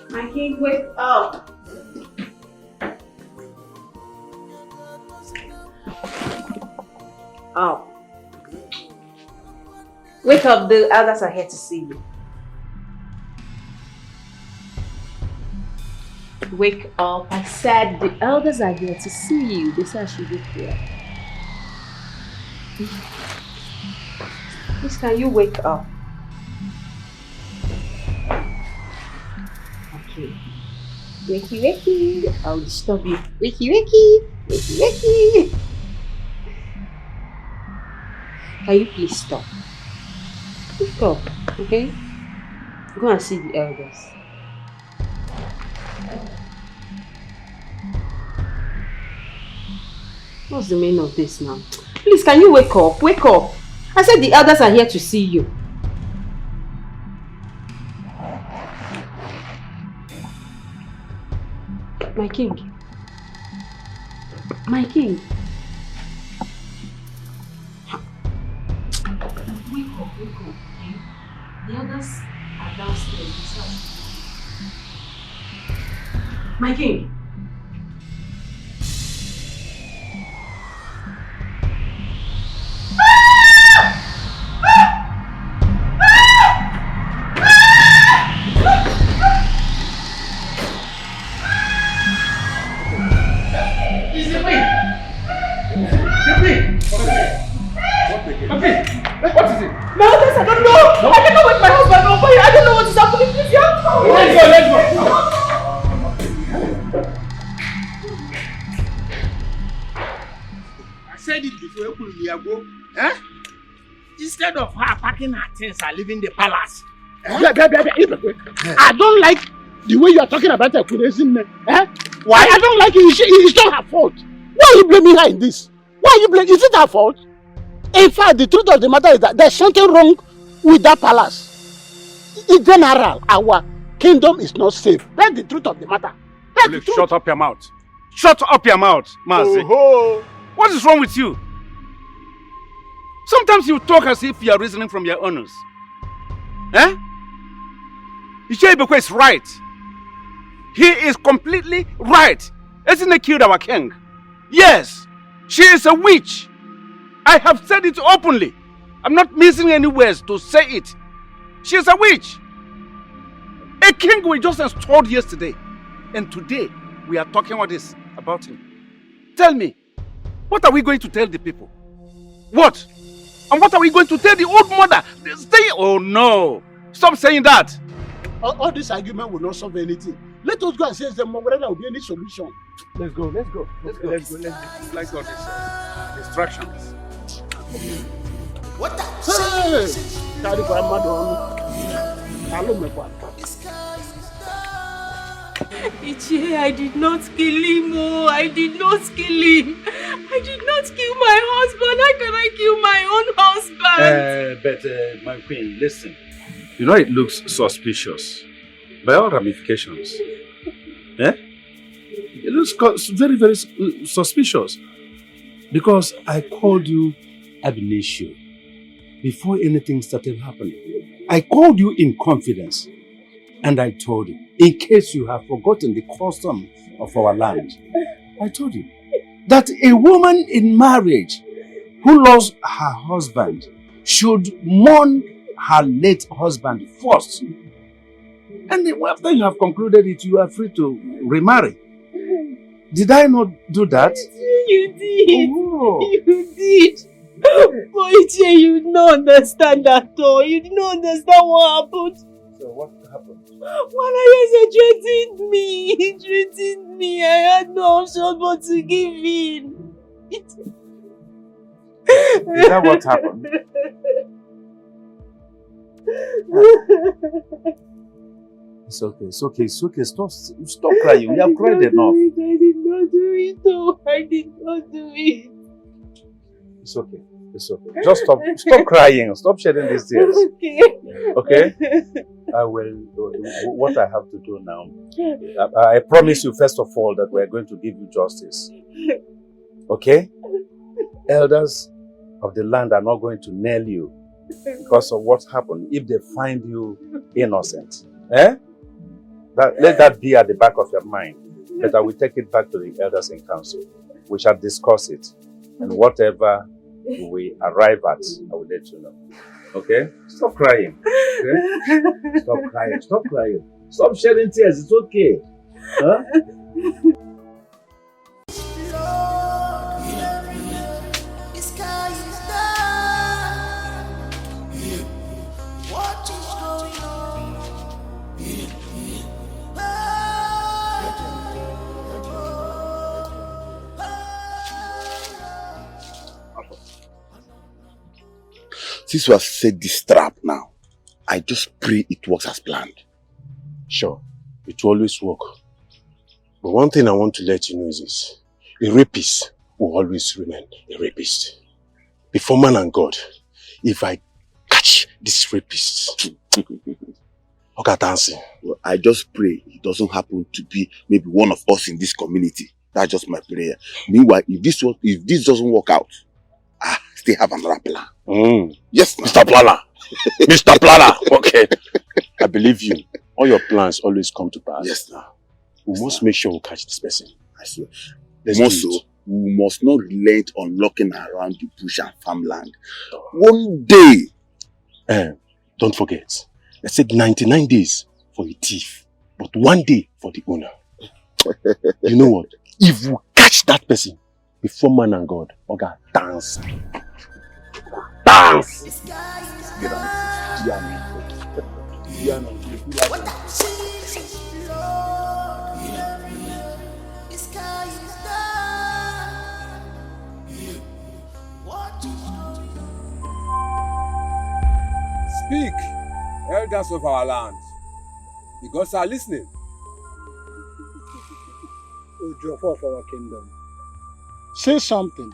My king, wake up. Up. Wake up, the elders are here to see you. Wake up, I said the elders are here to see you. They said I should be here. Please, can you wake up? Okay. Wakey, wakey. I'll disturb you. Wakey, wakey. Wakey, wakey. Can you please stop? Wake up, okay? Go and see the elders. What's the meaning of this now? Please, can you wake up? Wake up. I said the elders are here to see you. My king. My king. Wake up, okay? The others are downstairs. My king. What is it? My husband, I don't know. I cannot wake my husband up. I don't know what is happening. Please, you have to come. Let's go. I said it before. Eh? Instead of her packing her things and leaving the palace. I don't like The way you are talking about Ekunezine, eh? Why? I don't like it. It's not her fault. Why are you blaming her in this? Why are you blaming? Is it her fault? In fact, the truth of the matter is that there's something wrong with that palace. In general, our kingdom is not safe. That's the truth of the matter. Please shut up your mouth. Shut up your mouth, Mazi. What is wrong with you? Sometimes you talk as if you are reasoning from your honors. Eh? Ifeka is right. He is completely right. Isn't killed our king? Yes, she is a witch. I have said it openly. I'm not missing any words to say it. She is a witch. A king we just installed yesterday. And today, we are talking about him. Tell me, what are we going to tell the people? What? And what are we going to tell the old mother? Stay. Oh no. Stop saying that. All this argument will not solve anything. Let us go and say them whether there will be any solution. Let's go. Let's go all these distractions. What the? Hey! Carry grandma on. Hello, my boy. Ichie, I did not kill him. Oh, I did not kill him. I did not kill my husband. How can I kill my own husband? But my queen, listen. You know it looks suspicious. By all ramifications. Eh? It looks very, very suspicious. Because I called you ab initio before anything started happening. I called you in confidence. And I told you, in case you have forgotten the custom of our land, I told you that a woman in marriage who lost her husband should mourn her late husband first. And then after you have concluded it, you are free to remarry. Did I not do that? You did. Oh. You did. But Ichie, you did not understand at all. You did not understand what happened. So what happened? When I threatened me, he threatened me. I had no option but to give in. Is that what happened? It's okay. Stop crying. We have cried enough. I did not do it. Oh, I did not do it. It's okay. Just stop crying. Stop shedding these tears. Okay? I will. What I have to do now, I promise you first of all that we are going to give you justice. Okay? Elders of the land are not going to nail you because of what happened if they find you innocent. Eh? Let that be at the back of your mind. But I will take it back to the elders in council. We shall discuss it. And whatever we arrive at, I will let you know. Okay? Stop crying. Okay? Stop crying. Stop shedding tears. It's okay. Huh? Since you have set this trap now, I just pray it works as planned. Sure, it will always work. But one thing I want to let you know is this. A rapist will always remain a rapist. Before man and God, if I catch this rapist, okay, dancing. Well, I just pray it doesn't happen to be maybe one of us in this community. That's just my prayer. Meanwhile, if this doesn't work out, I still have another plan. Yes, Mr. Planner. Mr. Planner. Okay. I believe you. All your plans always come to pass. Yes, sir. We must make sure we catch this person. I swear. We must not relent on looking around the bush and farmland. One day. Don't forget. I said 99 days for a thief, but 1 day for the owner. You know what? If we catch that person before man and God, okay, dance. Dance! Get on. Speak, elders of our land. The gods are listening. Ojofor of our kingdom. Say something.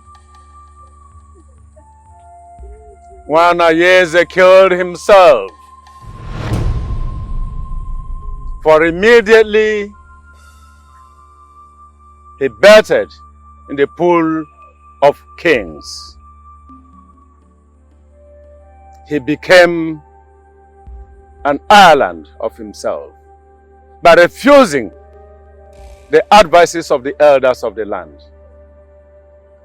Wanayeze killed himself. For immediately he batted in the pool of kings. He became an island of himself by refusing the advices of the elders of the land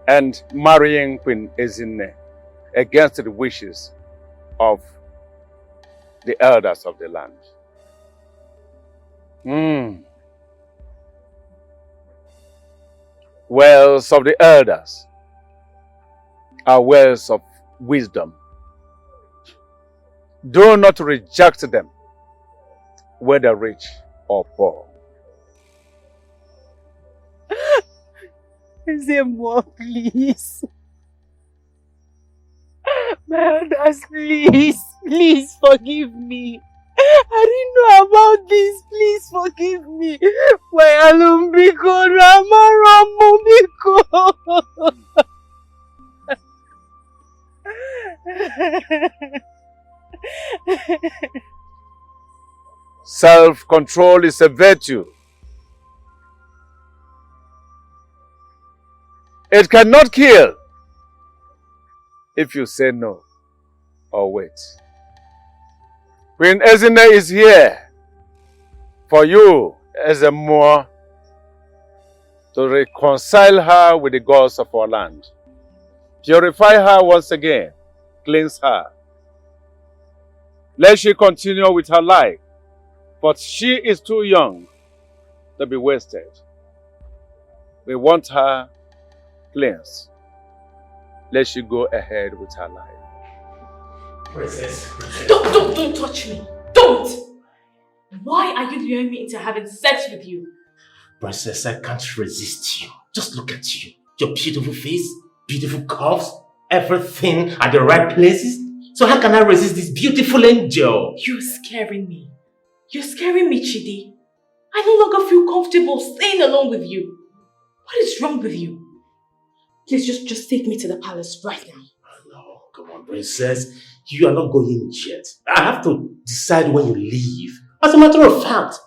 and marrying Queen Ezinne against the wishes of the elders of the land. Wells of the elders are wells of wisdom. Do not reject them, whether rich or poor. Say more, please. My elders, please, please forgive me. I didn't know about this. Please forgive me. My alumbiko, Self-control is a virtue. It cannot kill if you say no or wait. Queen Ezinne is here for you as a Moor to reconcile her with the gods of our land. Purify her once again. Cleanse her. Let she continue with her life, but she is too young to be wasted. We want her cleansed. Let she go ahead with her life. Princess. Don't touch me. Don't! Why are you luring me into having sex with you? Princess, I can't resist you. Just look at you. Your beautiful face, beautiful curves, everything at the right places. So how can I resist this beautiful angel? You're scaring me. You're scaring me, Chidi. I no longer feel comfortable staying alone with you. What is wrong with you? Please just take me to the palace right now. No, come on, princess. You are not going yet. I have to decide when you leave. As a matter of fact,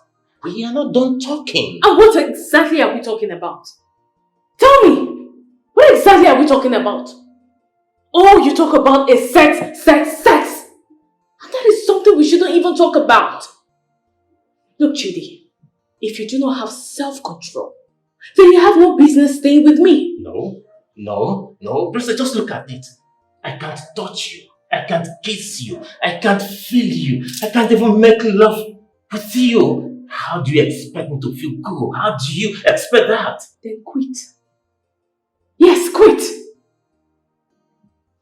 we are not done talking. And what exactly are we talking about? Tell me! What exactly are we talking about? All you talk about is sex. And that is something we shouldn't even talk about. Look, Chidi, if you do not have self-control, then you have no business staying with me. No. Princess, just look at it. I can't touch you. I can't kiss you. I can't feel you. I can't even make love with you. How do you expect me to feel good? How do you expect that? Then quit. Yes, quit.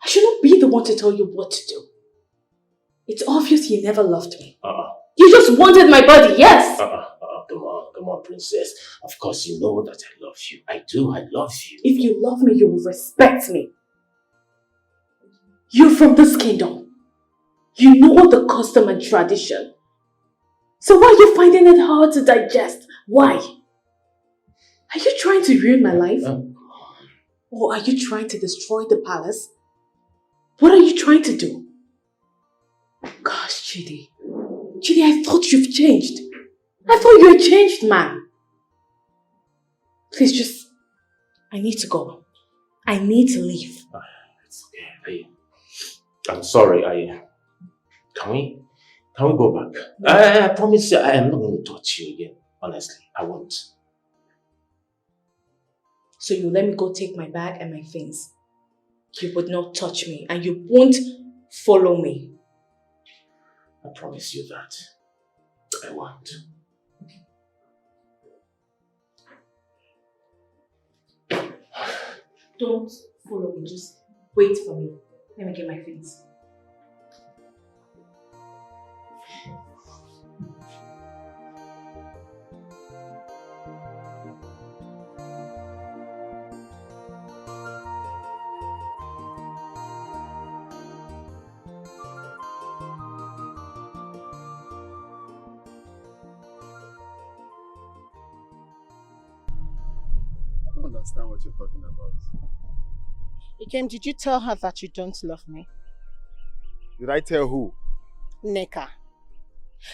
I should not be the one to tell you what to do. It's obvious you never loved me. You just wanted my body, yes? Come on, princess. Of course you know that I love you. I do, I love you. If you love me, you will respect me. You're from this kingdom. You know the custom and tradition. So why are you finding it hard to digest? Why? Are you trying to ruin my life? Or are you trying to destroy the palace? What are you trying to do? Gosh, Chidi, I thought you've changed. I thought you're a changed man. Please I need to go. I need to leave. It's okay. I'm sorry. Can we go back? I promise you, I am not going to touch you again. Honestly, I won't. So you let me go take my bag and my things. You would not touch me and you won't follow me. I promise you that. I won't. Don't follow me, just wait for me. Let me get my things. understand what you're talking about. Ikem, did you tell her that you don't love me? Did I tell who? Neka.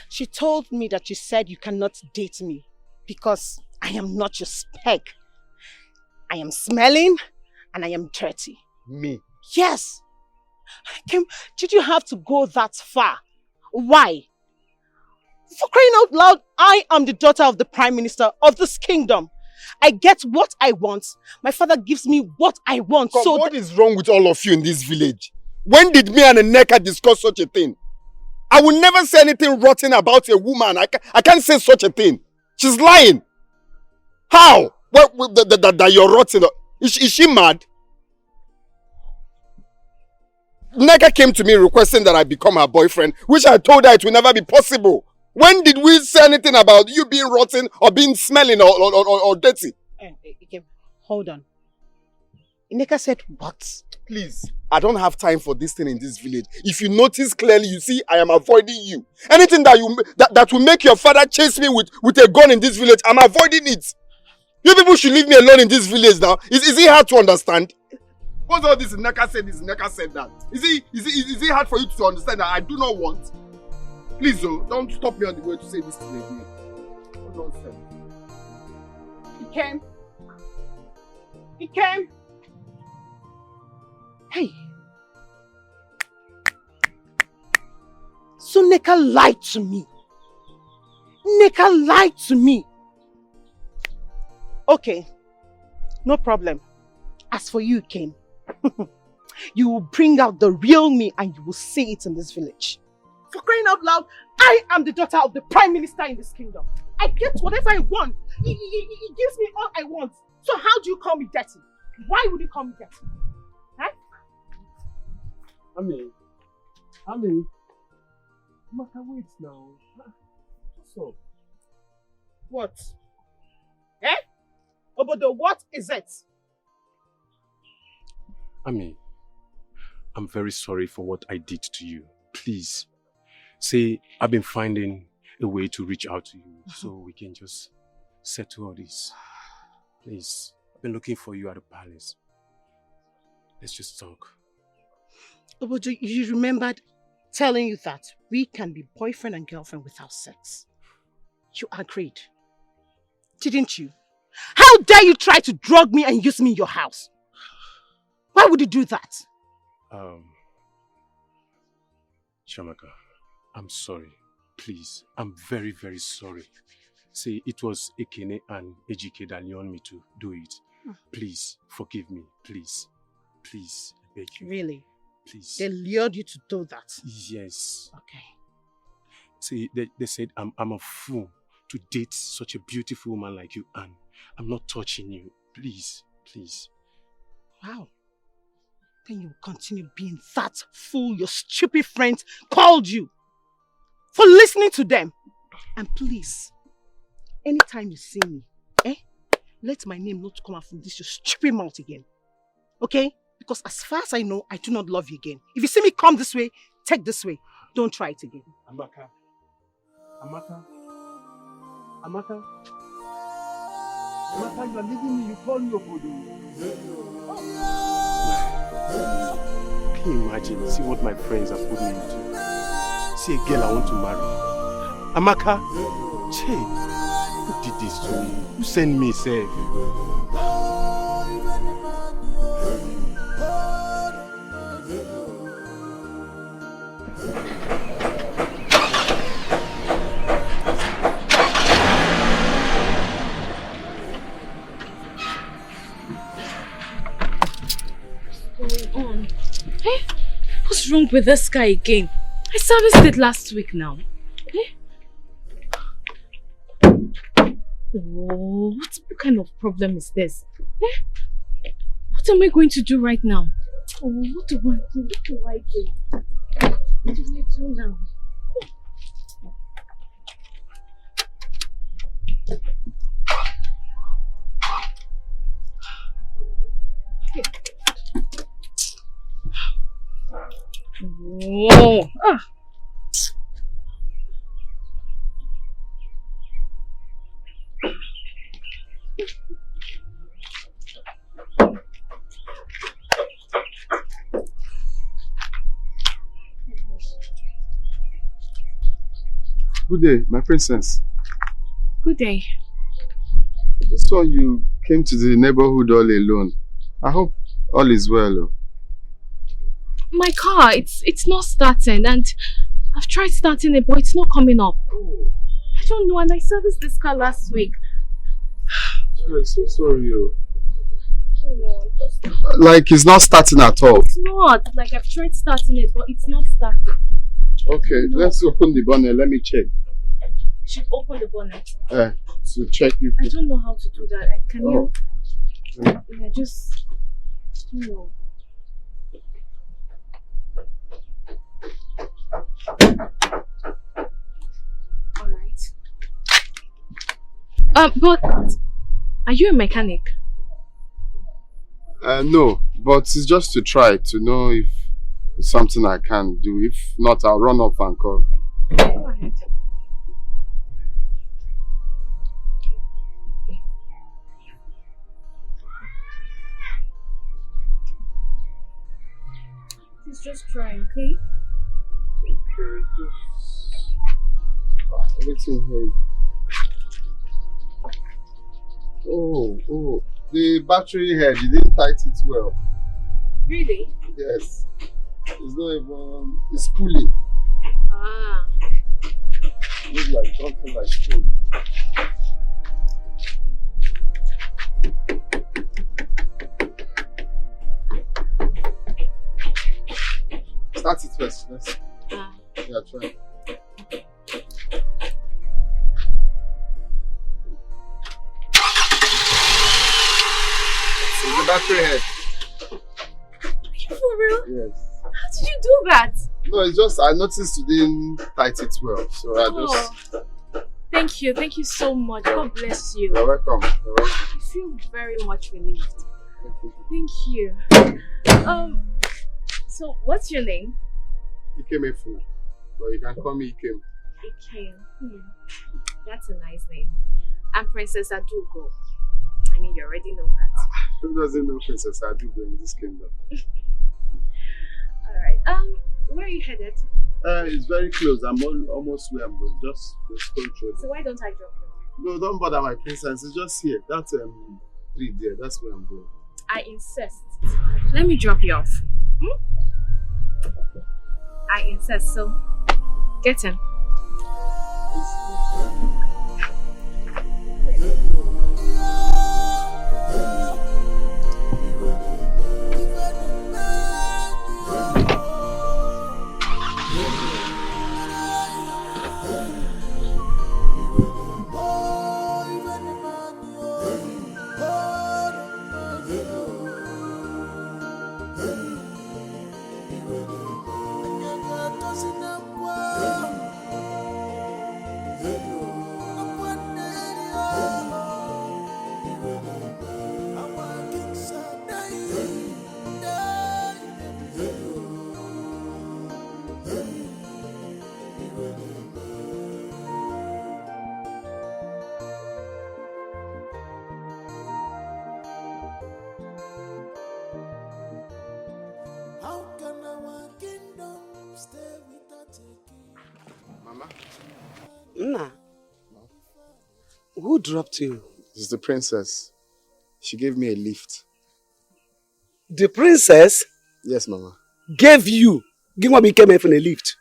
She told me that you said you cannot date me because I am not your spec. I am smelling and I am dirty. Me? Yes. Ikem, did you have to go that far? Why? For crying out loud, I am the daughter of the Prime Minister of this kingdom. I get what I want. My father gives me what I want. Come, so what is wrong with all of you in this village? When did me and Neka discuss such a thing? I will never say anything rotten about a woman. I can't say such a thing. She's lying. How? That you're rotten? Is she mad? Neka came to me requesting that I become her boyfriend, which I told her it will never be possible. When did we say anything about you being rotten or being smelling or dirty? Hold on. Neka said what? Please, I don't have time for this thing in this village. If you notice clearly, you see, I am avoiding you. Anything that will make your father chase me with a gun in this village, I'm avoiding it. You people should leave me alone in this village now. Is it hard to understand? What's all this Neka said this, Neka said that? Is it hard for you to understand that I do not want? Please, don't stop me on the way to say this thing again. What nonsense. He came. Hey. So Neka lied to me. Neka lied to me. Okay. No problem. As for you, Ikem, you will bring out the real me and you will see it in this village. For crying out loud, I am the daughter of the Prime Minister in this kingdom. I get whatever I want. He gives me all I want. So how do you call me dirty? Why would you call me dirty? Huh? Ami, Maka, wait now. What's up? What? Eh? Obodo, what is it? Ami, I'm very sorry for what I did to you. Please, say I've been finding a way to reach out to you so we can just settle all this. Please, I've been looking for you at the palace. Let's just talk. Obodo, you remembered telling you that we can be boyfriend and girlfriend without sex. You agreed, didn't you? How dare you try to drug me and use me in your house? Why would you do that? Shamaka, I'm sorry. Please, I'm very, very sorry. Say it was Ekene and Ejike that lured me to do it. Please, forgive me. Please. Please, I beg you. Really? Please. They lured you to do that? Yes. Okay. See, they said I'm a fool to date such a beautiful woman like you, and I'm not touching you. Please, please. Wow. Then you will continue being that fool your stupid friends called you for listening to them. And please, anytime you see me, let my name not come out from this your stupid mouth again. Okay? Because as far as I know, I do not love you again. If you see me come this way, take this way. Don't try it again. Amaka, you are leaving me. You call me Obodo. Can you imagine? See what my friends have put me into. See a girl I want to marry. Amaka, Che, who did this to me? Who sent me, safe? What's wrong with this guy again? I serviced it last week now. Oh, what kind of problem is this? What am I going to do right now? Oh, what do I do? What do I do? What do I do now? Oh, Good day, my princess. Good day. I saw you came to the neighborhood all alone. I hope all is well. My car, it's not starting, and I've tried starting it, but it's not coming up. I don't know, and I serviced this car last week. I'm so sorry. Like it's not starting at all. It's not. Like I've tried starting it, but it's not starting. Okay, let's open the bonnet. Let me check. I should open the bonnet. To check if I don't know how to do that. Can you? Yeah, just. No. Alright. But are you a mechanic? No, but it's just to try to know if it's something I can do. If not, I'll run off and call. Go ahead. Please just try, okay? Okay, everything here. Oh, the battery head, you didn't tight it well. Really? Yes. It's not even, it's pulling. Ah. Looks like something like spool. Start it first. Let's. Yeah, try. So the battery head. Are you for real? Yes. How did you do that? No, it's just I noticed you didn't tight it well, so I just. Thank you so much. God bless you. You're welcome. I feel very much relieved. Thank you. So what's your name? Ifeka. But you can call me Ikem. Ikem. That's a nice name. I'm Princess Adugo. I mean, you already know that. Who doesn't know Princess Adugo in this kingdom? Alright. Where are you headed? It's very close. I'm almost where I'm going. Just go through. So why don't I drop you? No, don't bother my princess. It's just here. That's tree there. That's where I'm going. I insist. Let me drop you off. I insist, so get in. Nna, who dropped you? It's the princess. She gave me a lift. The princess? Yes, Mama. Gave you? Give me came in for a lift?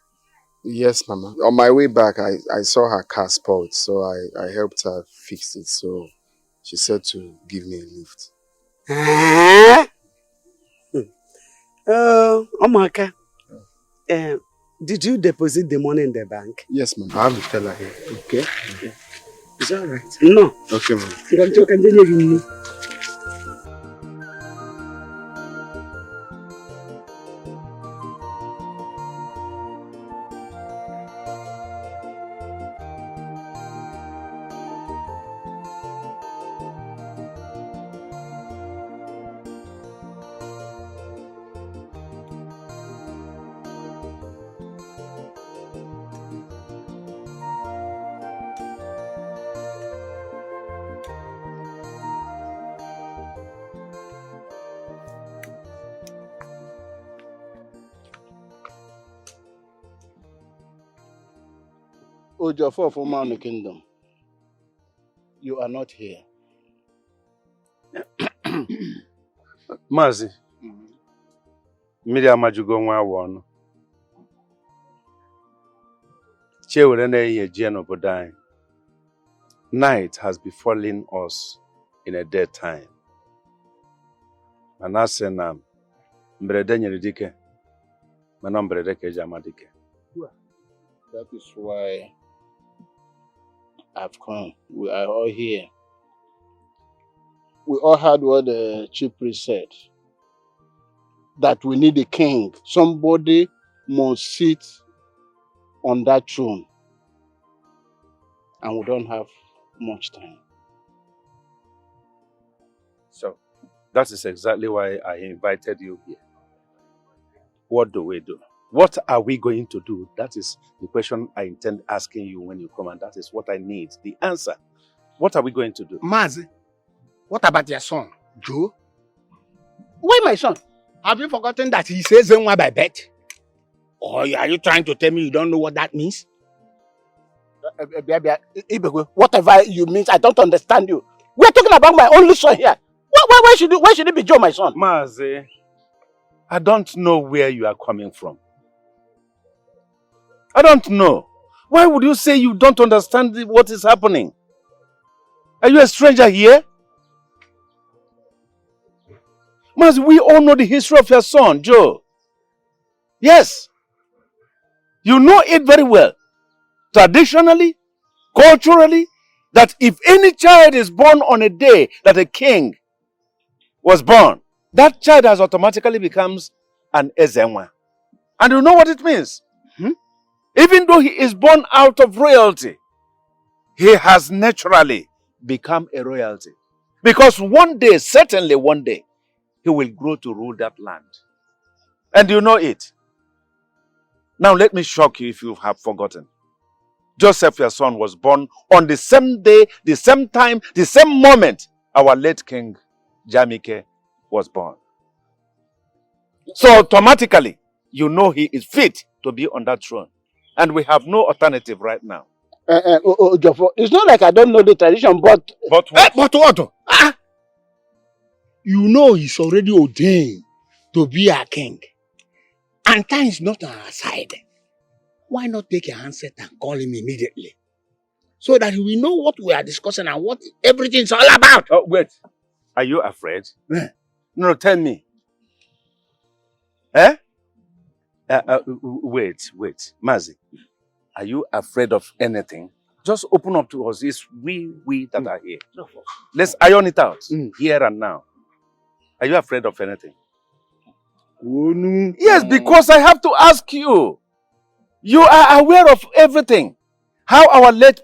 Yes, Mama. On my way back, I saw her car spoiled, so I helped her fix it. So she said to give me a lift. Omaka, did you deposit the money in the bank? Yes, Mama. I have to tell her here. Okay. It's all right. No. Okay, Mama. Ojofo for Man Kingdom. You are not here. Mazi. Miriam Majugo nwa wonu. Chewere na ye je n'obodo anyị. Night has befallen us in a dead time. And I say na mberede nyere dike. Mana mberede ka eji ama dike. That is why I've come. We are all here. We all heard what the chief priest said. That we need a king. Somebody must sit on that throne. And we don't have much time. So, that is exactly why I invited you here. What do we do? What are we going to do? That is the question I intend asking you when you come, and that is what I need, the answer. What are we going to do? Mazi, what about your son, Joe? Why my son? Have you forgotten that he says Zenwa by birth? Or are you trying to tell me you don't know what that means? Whatever you mean, I don't understand you. We're talking about my only son here. Why should it be Joe, my son? Mazi, I don't know where you are coming from. I don't know. Why would you say you don't understand what is happening? Are you a stranger here? Mazi, we all know the history of your son, Joe. Yes. You know it very well. Traditionally, culturally, that if any child is born on a day that a king was born, that child has automatically becomes an Ezenwa. And you know what it means? Even though he is born out of royalty, he has naturally become a royalty. Because one day, certainly one day, he will grow to rule that land. And you know it. Now let me shock you if you have forgotten. Joseph, your son, was born on the same day, the same time, the same moment our late king, Jamike, was born. So automatically, you know he is fit to be on that throne. And we have no alternative right now. It's not like I don't know the tradition, but... But what? But what? You know he's already ordained to be our king. And time is not on our side. Why not take a handset and call him immediately? So that we know what we are discussing and what everything's all about. Oh, wait. Are you afraid? No, tell me. Eh? Wait. Mazi, are you afraid of anything? Just open up to us. It's we that are here. Let's iron it out here and now. Are you afraid of anything? Yes, because I have to ask you. You are aware of everything. How our late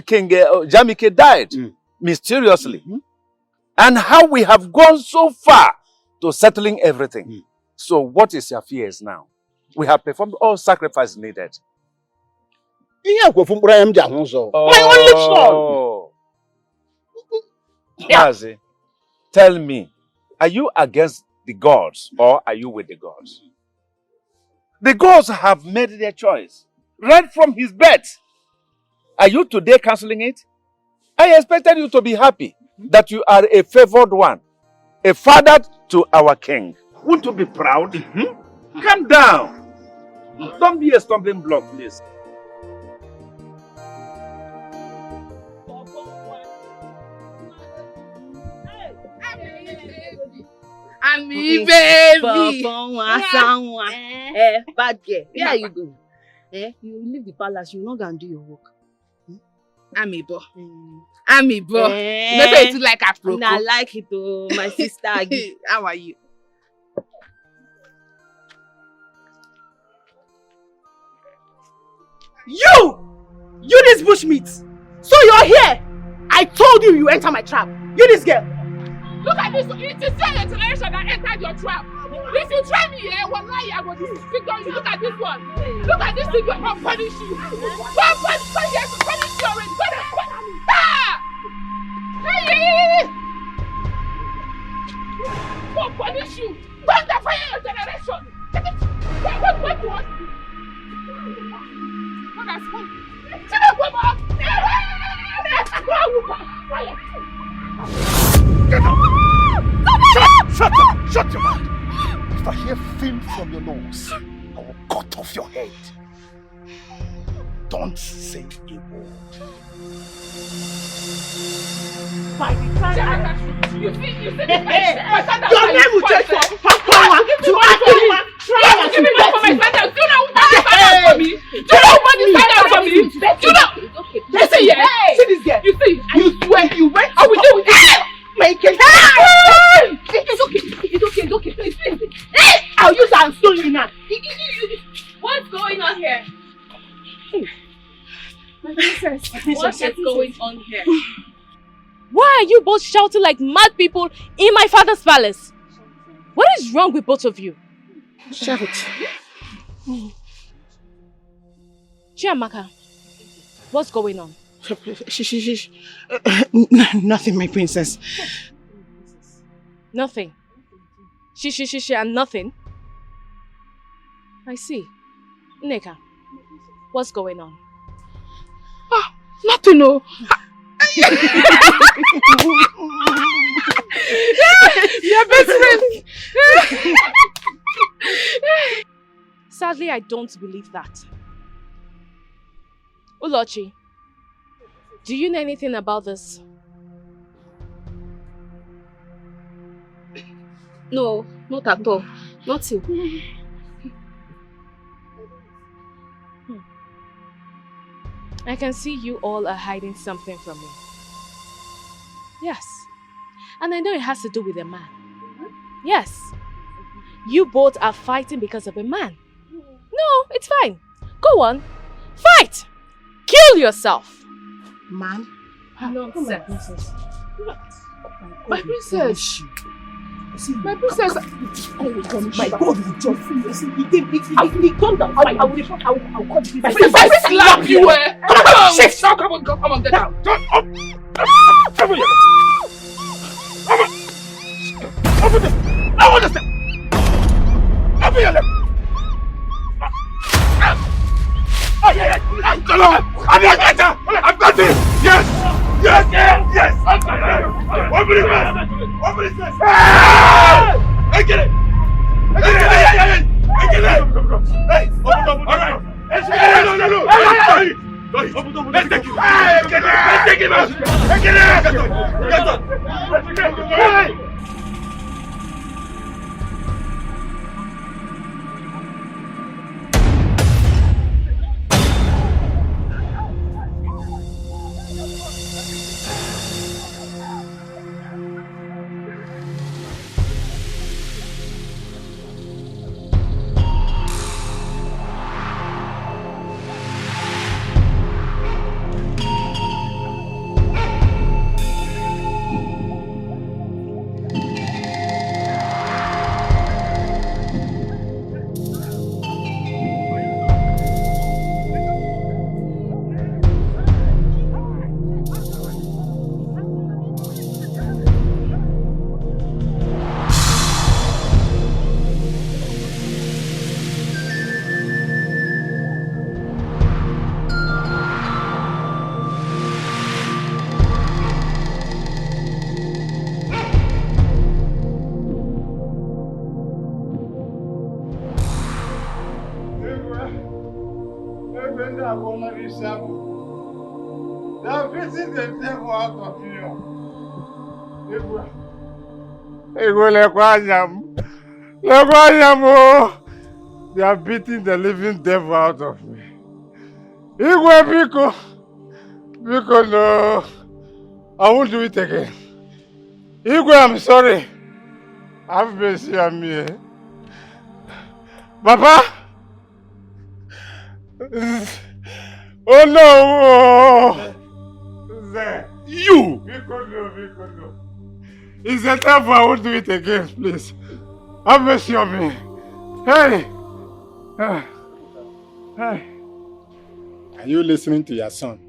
King Jamike died mysteriously. And how we have gone so far to settling everything. So what is your fears now? We have performed all sacrifice needed. My only son! Mazi, tell me, are you against the gods or are you with the gods? The gods have made their choice right from his birth. Are you today cancelling it? I expected you to be happy that you are a favored one, a father to our king. Won't you be proud? Calm down. Don't be a stumbling block, please. Ami baby. Bad girl. Where are you going? You leave the palace. You not gonna do your work. Amiibo. Amiibo. You know say you like Afro. I like it, oh, my sister. How are you? You this bushmeat. So you're here. I told you you enter my trap. You this girl. Look at this. It is still a generation that entered your trap. If you try me here, wallahi, I will speak on you. Look at this one. Look at this thing. I'm going to punish you. One punish you already. Ah! Hey! Go punish you. Don't define your generation. What do you want? What has come? Get up! Shut up! Shut your mouth! If I hear film from your nose, I will cut off your head. Don't say a word. By the time you see your name will take for power to actually try to give me money for my sandals. Do you know what this sandals for me? Do you know what this sandals for me? Do you know? Listen here. See this girl. You see, you swear you went. I will do it. Make it. It's okay. It's okay. It's okay. Please. I'll use that and stone you now. What's going on here? My princess, what is going on here? Why are you both shouting like mad people in my father's palace? What is wrong with both of you? Shout. Chiamaka, what's going on? Nothing, my princess. Nothing. And nothing. I see. Nneka, what's going on? Ah, nothing, no. Your best friend. Sadly, I don't believe that. Ulochi, do you know anything about this? No, not at all. Nothing. I can see you all are hiding something from me. Yes. And I know it has to do with a man. Yes. You both are fighting because of a man. No, it's fine. Go on. Fight! Kill yourself! Man? Nonsense. My princess! My princess! My God will jump for you. He come down. I'll cut you. My princess, slap you! Come on! Shift! Come on, get out! Open this! I want to step! Open your lip! I've got it! Yes! Yes! Yes! Open it! Open it! I get it! I get it! Hey! Open! Alright! No! Let's take it! Let's take it! Get it! They are beating the living devil out of me. Igwe, Biko, no. I won't do it again. Igwe, I'm sorry. Have mercy on me. Papa! Oh no! You! Biko, no. It's a time I won't do it again, please. Have mercy on me. Hey! Are you listening to your son?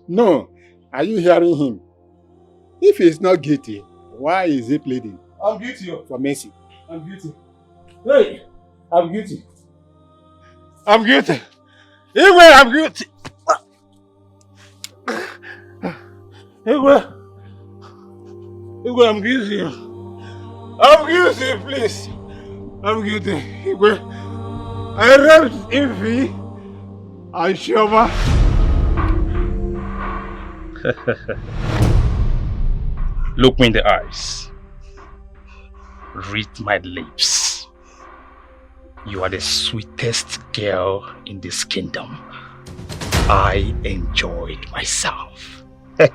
No. Are you hearing him? If he is not guilty, why is he pleading? I'm guilty. For mercy. I'm guilty. Hey! I'm guilty. I'm guilty. Igwe, I'm guilty. Igwe! Igwe, I'm guilty. I'm guilty, please. I'm guilty. Igwe, I raped Ify and Shoma. Look me in the eyes. Read my lips. You are the sweetest girl in this kingdom. I enjoyed myself. But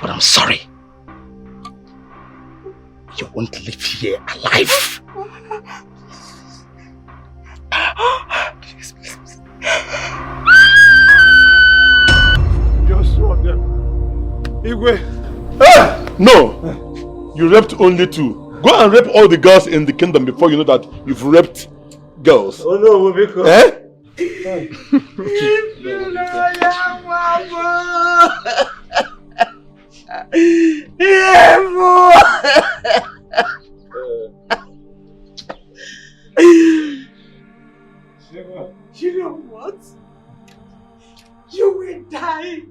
I'm sorry. You won't live here alive. Please, please, please. Just one them. Igwe. No! You raped only 2. Go and rape all the girls in the kingdom before you know that you've raped girls. Oh no, because... Eh? You know what? You will die.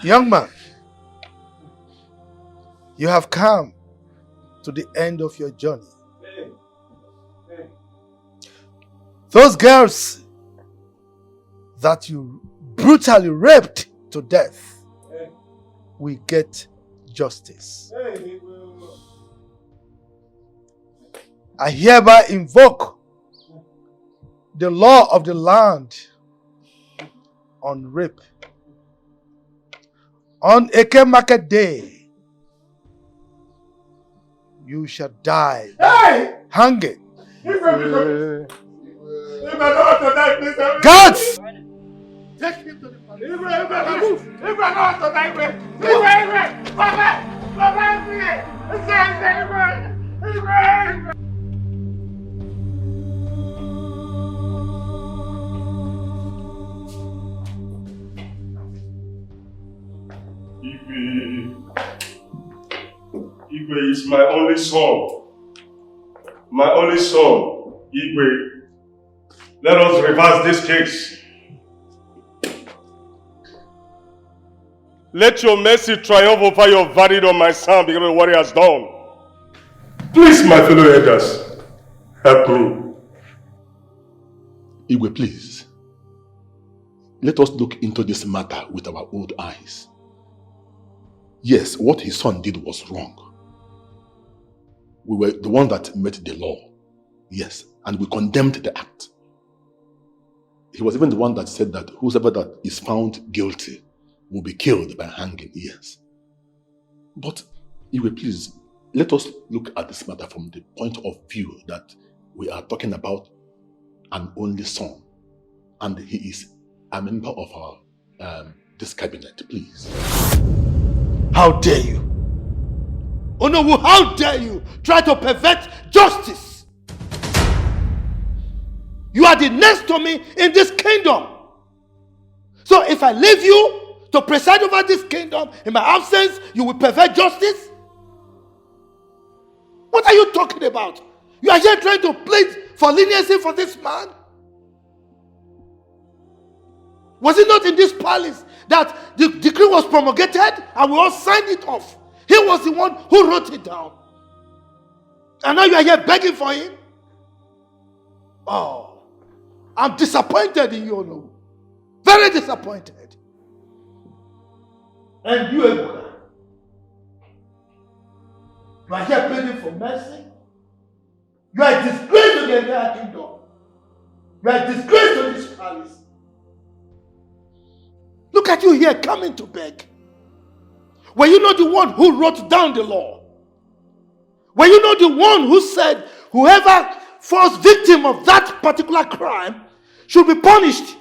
Young man, you have come to the end of your journey. Those girls that you brutally raped to death will get justice. I hereby invoke the law of the land on rape. On Eke Market Day, you shall die hanging. Guards! Take him to the police. Igwe is my only son. My only son, Igwe. Let us reverse this case. Let your mercy triumph over your verdict on my son because of what he has done. Please, my fellow elders, help me. Igwe, please. Let us look into this matter with our old eyes. Yes, what his son did was wrong. We were the one that met the law. Yes, and we condemned the act. He was even the one that said that whoever that is found guilty will be killed by hanging. Yes. But, Igwe, please, let us look at this matter from the point of view that we are talking about an only son. And he is a member of our this cabinet, please. How dare you? Onowu, how dare you try to pervert justice? You are the next to me in this kingdom. So if I leave you to preside over this kingdom, in my absence, you will pervert justice? What are you talking about? You are here trying to plead for leniency for this man? Was it not in this palace that the decree was promulgated and we all signed it off? He was the one who wrote it down. And now you are here begging for him? Oh, I'm disappointed in you, Onowu. Very disappointed. And you, Ebuka, you are here pleading for mercy? You are a disgrace to the entire kingdom. You are a disgrace to this palace. Look at you here coming to beg. Were you not the one who wrote down the law? Were you not the one who said whoever falls victim of that particular crime should be punished?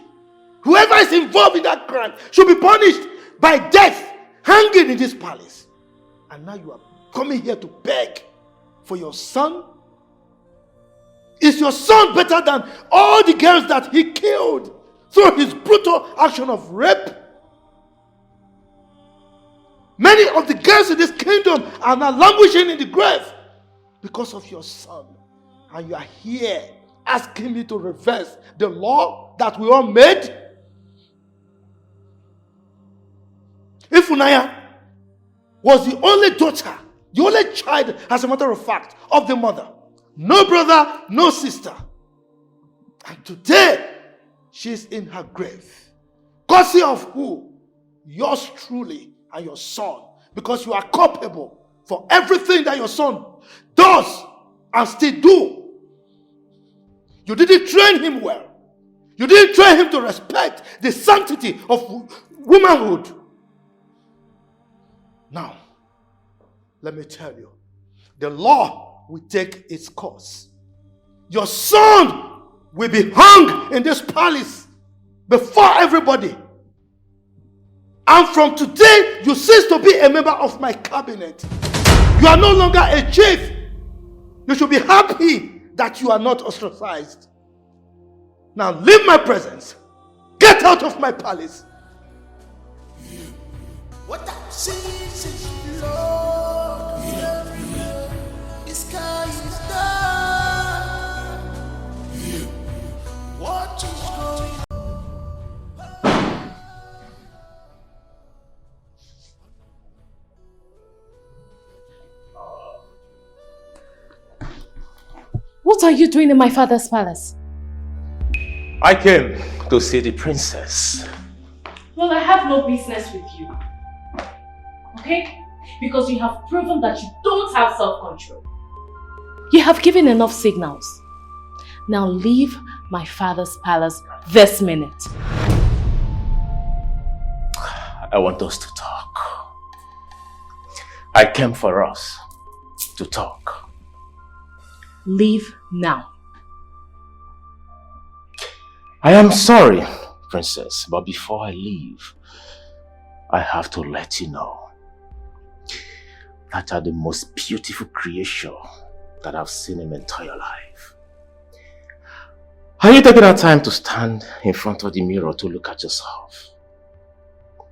Whoever is involved in that crime should be punished by death, hanging in this palace. And now you are coming here to beg for your son? Is your son better than all the girls that he killed through his brutal action of rape? Many of the girls in this kingdom are now languishing in the grave because of your son. And you are here asking me to reverse the law that we all made? Ifunanya was the only daughter, the only child, as a matter of fact, of the mother. No brother, no sister. And today, she's in her grave. Courtesy of who? Yours truly and your son. Because you are culpable for everything that your son does and still do. You didn't train him well. You didn't train him to respect the sanctity of womanhood. Now, let me tell you, the law will take its course. Your son will be hung in this palace before everybody. And from today, you cease to be a member of my cabinet. You are no longer a chief. You should be happy that you are not ostracized. Now leave my presence. Get out of my palace. What I see is Lord. The sky is dark. What is going on? What are you doing in my father's palace? I came to see the princess. Well, I have no business with you. Okay? Because you have proven that you don't have self-control. You have given enough signals. Now leave my father's palace this minute. I want us to talk. I came for us to talk. Leave now. I am sorry, princess, but before I leave, I have to let you know that you are the most beautiful creation that I've seen in my entire life. Are you taking that time to stand in front of the mirror to look at yourself?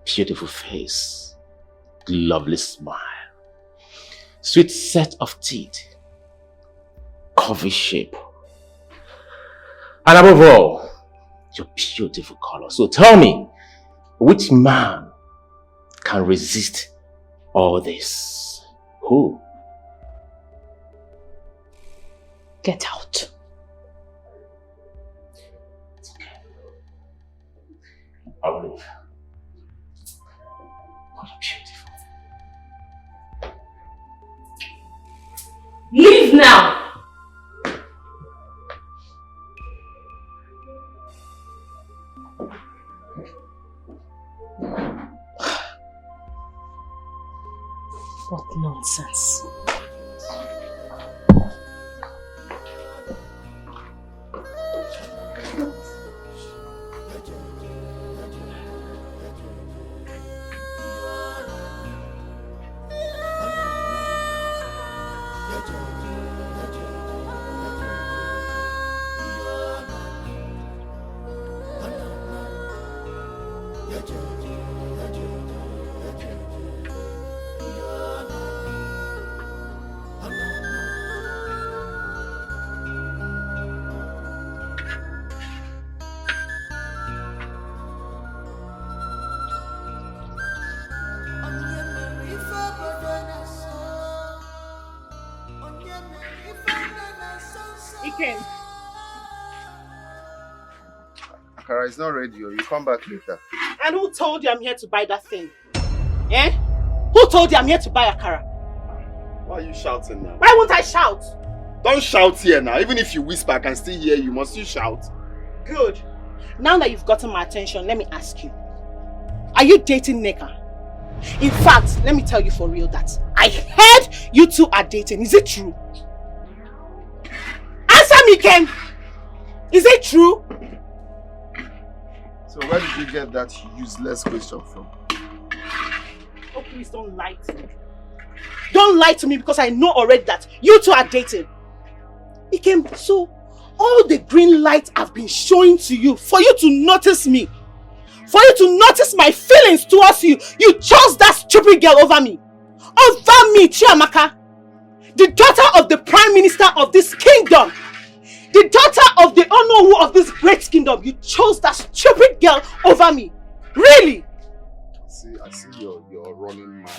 Beautiful face, lovely smile, sweet set of teeth, curvy shape, and above all, your beautiful color. So tell me, which man can resist all this? Who? Get out. I'll leave. What beautiful. Leave now! What nonsense. Akara is not ready. You come back later. And who told you I'm here to buy that thing? Eh? Who told you I'm here to buy Akara? Why are you shouting now? Why won't I shout? Don't shout here now. Even if you whisper, I can still hear you. Must you shout? Good. Now that you've gotten my attention, let me ask you. Are you dating Neka? In fact, let me tell you for real that I heard you two are dating. Is it true? Answer me, Ken! Is it true? So where did you get that useless question from? Oh, please don't lie to me. Don't lie to me because I know already that you two are dating. Ikem, so all the green lights I've been showing to you for you to notice me, for you to notice my feelings towards you, you chose that stupid girl over me. Over me, Chiamaka. The daughter of the Prime Minister of this kingdom. The daughter of the Onowu of this great kingdom. You chose that stupid girl over me. Really? I see you're running mad.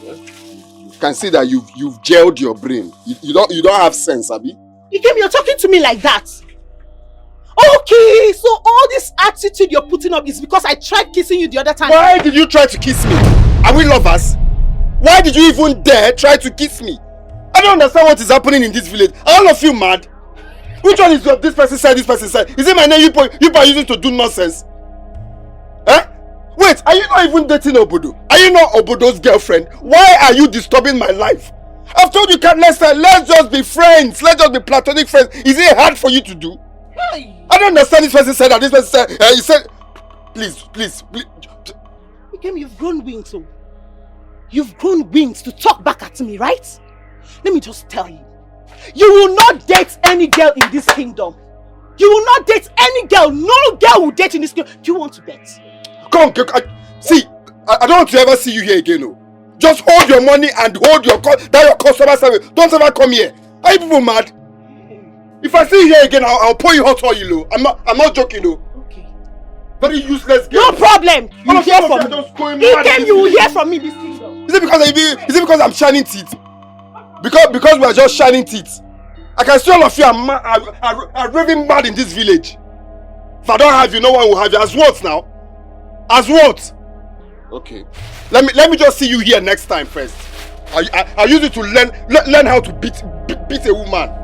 You can see that you've gelled your brain. You don't have sense, Abi. You're talking to me like that. Okay, so all this attitude you're putting up is because I tried kissing you the other time. Why did you try to kiss me? Are we lovers? Why did you even dare try to kiss me? I don't understand what is happening in this village. Are all of you mad? Which one is this person's side, this person's side? Is it my name you are using to do nonsense? Eh? Wait, are you not even dating Obodo? Are you not Obodo's girlfriend? Why are you disturbing my life? I've told you countless times, let's just be friends. Let's just be platonic friends. Is it hard for you to do? I don't understand this person said that. This person said, he said, please. Ikem, you've grown wings, so. You've grown wings to talk back at me, right? Let me just tell you. You will not date any girl in this kingdom. You will not date any girl. No girl will date in this kingdom. Do you want to bet? Come, see, I don't want to ever see you here again, no. Just hold your money and hold your customer service. Don't ever come here. Are you people mad? If I see you here again, I'll pour you hot oil. I'm not joking, no. Okay. Very useless girl. No problem. You will hear from me. Ikem, you will hear from me this kingdom. Is it because I'm shining teeth? Because we are just shining teeth. I can see all of you are raving mad in this village. If I don't have you, no one will have you. As what now? As what? Okay. Let me just see you here next time first. I use it to learn how to beat a woman.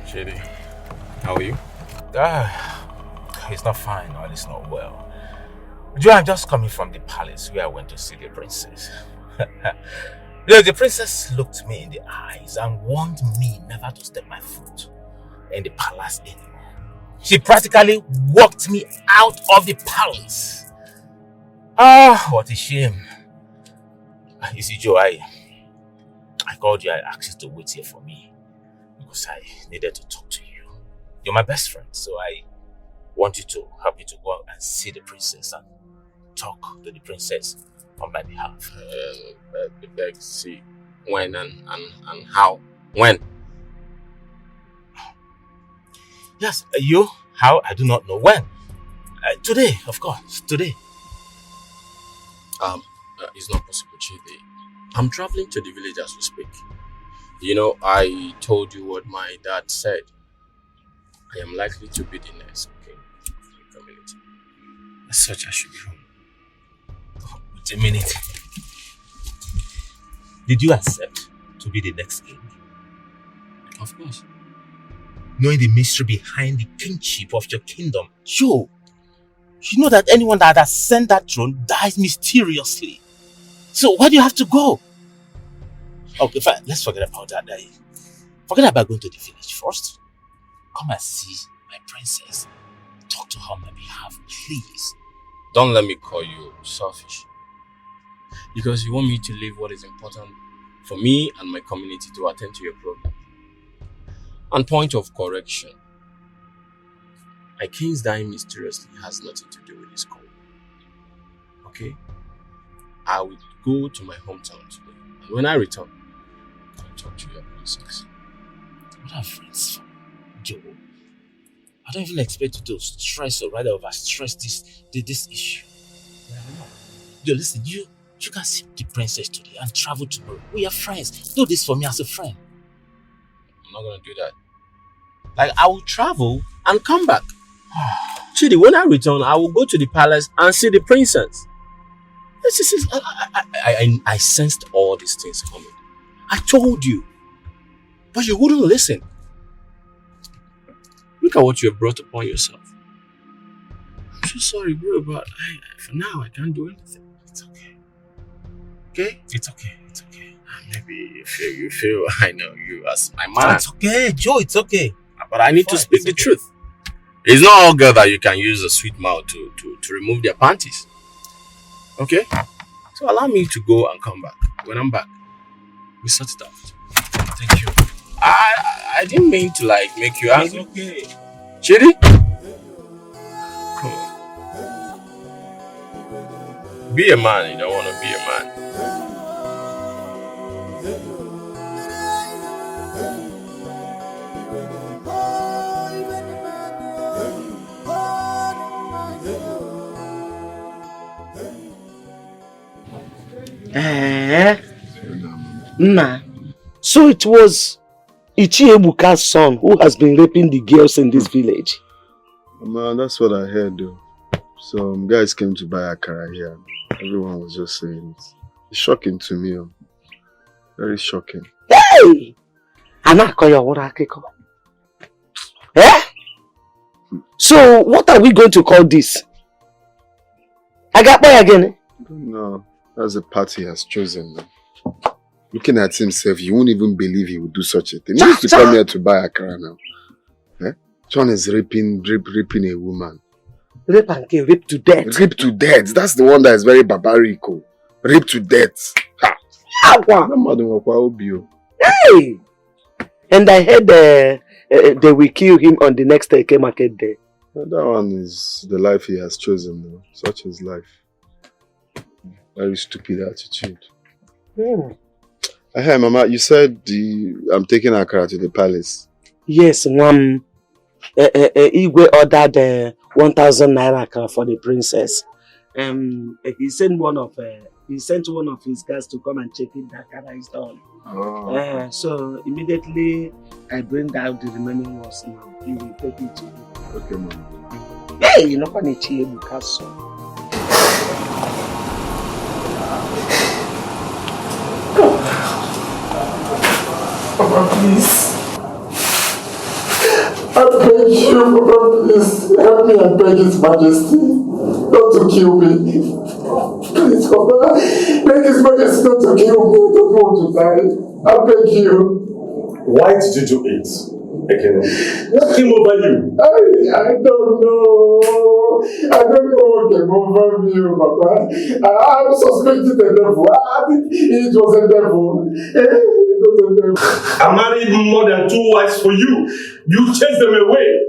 Shady, how are you? He's not fine, or he's not well. Joe, I'm just coming from the palace where I went to see the princess. The princess looked me in the eyes and warned me never to step my foot in the palace anymore. She practically walked me out of the palace. What a shame. You see, Joe, I called you, I asked you to wait here for me. Because I needed to talk to you. You're my best friend, so I want you to help me to go out and see the princess and talk to the princess on my behalf. See, when and how? When? Yes, you? How? I do not know. When? Today, of course. Today. It's not possible, Chidi. I'm traveling to the village as we speak. You know, I told you what my dad said. I am likely to be the next king of the community. As such, I should be home. Wait a minute. Did you accept to be the next king? Of course. Knowing the mystery behind the kingship of your kingdom, Joe, you know that anyone that has ascended that throne dies mysteriously. So why do you have to go? Okay, fine. Let's forget about that. Forget about going to the village first. Come and see my princess. Talk to her on my behalf, please. Don't let me call you selfish. Because you want me to leave what is important for me and my community to attend to your problem. And point of correction. My king's dying mysteriously has nothing to do with this call. Okay? I will go to my hometown today. And when I return, I'll talk to your princess. What are friends for? Joe, I don't even expect you to stress or rather overstress this issue. Joe, listen, you can see the princess today and travel tomorrow. We are friends. Do this for me as a friend. I'm not going to do that. Like, I will travel and come back. Chidi, when I return, I will go to the palace and see the princess. I sensed all these things coming. I told you. But you wouldn't listen. Look at what you have brought upon yourself. I'm so sorry, bro, but for now, I can't do anything. It's okay. Okay? It's okay. It's okay. Maybe you feel I know you as my man. It's okay, Joe, it's okay. But I need to speak the truth. It's not all girls that you can use a sweet mouth to remove their panties. Okay? So allow me to go and come back. When I'm back, we sort it out. Thank you. I didn't mean to like make you angry. It's okay. Chidi? Come on. Be a man, you don't want to be a man. Nah. So it was Ichiebuka's son who has been raping the girls in this village. Man, that's what I heard though. Some guys came to buy akara here. Everyone was just saying it. It's shocking to me. Very shocking. Hey! Eh? So what are we going to call this? I got boy again? No, that's the path he has chosen. Looking at himself, you won't even believe he would do such a thing. He used to come here to buy akara now. Eh? John is raping a woman. Rape and kill, rape to death. Rape to death. That's the one that is very barbaric. Rape to death. Ha! Hey! And I heard they will kill him on the next Eke market day. That one is the life he has chosen though. Such is life. Very stupid attitude. Hey Mama, you said I'm taking Akara to the palace. Yes, Igwe ordered 1,000 naira Akara for the princess. He sent one of his guys to come and check if the Akara is done. Oh. So immediately I bring out the remaining ones now. He will take it to you. Okay, Mama. Hey, you know what Ichiebuka's son. Papa, please. I beg you, Papa, please. Help me and beg His Majesty not to kill me. Please, Papa. Beg His Majesty not to kill me. I don't want to die. I beg you. Why did you do it? What came over you? I don't know. I don't know what came over me, Papa. I'm suspecting the devil. I think it was a devil. I married more than 2 wives for you. You chased them away.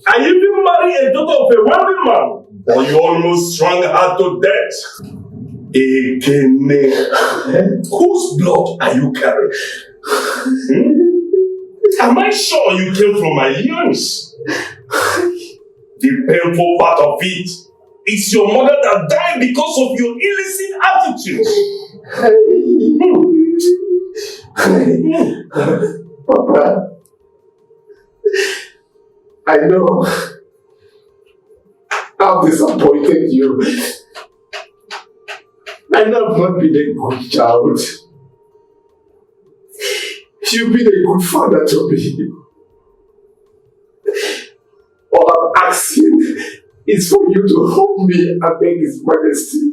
I even married a daughter of a wealthy man. But you almost strung her to death. Ekene. Whose blood are you carrying? Am I sure you came from my loins? The painful part of it is your mother that died because of your illicit attitude. Papa, I know I've disappointed you. I know I've not been a good child. You've been a good father to me. All I'm asking is for you to help me and beg His Majesty.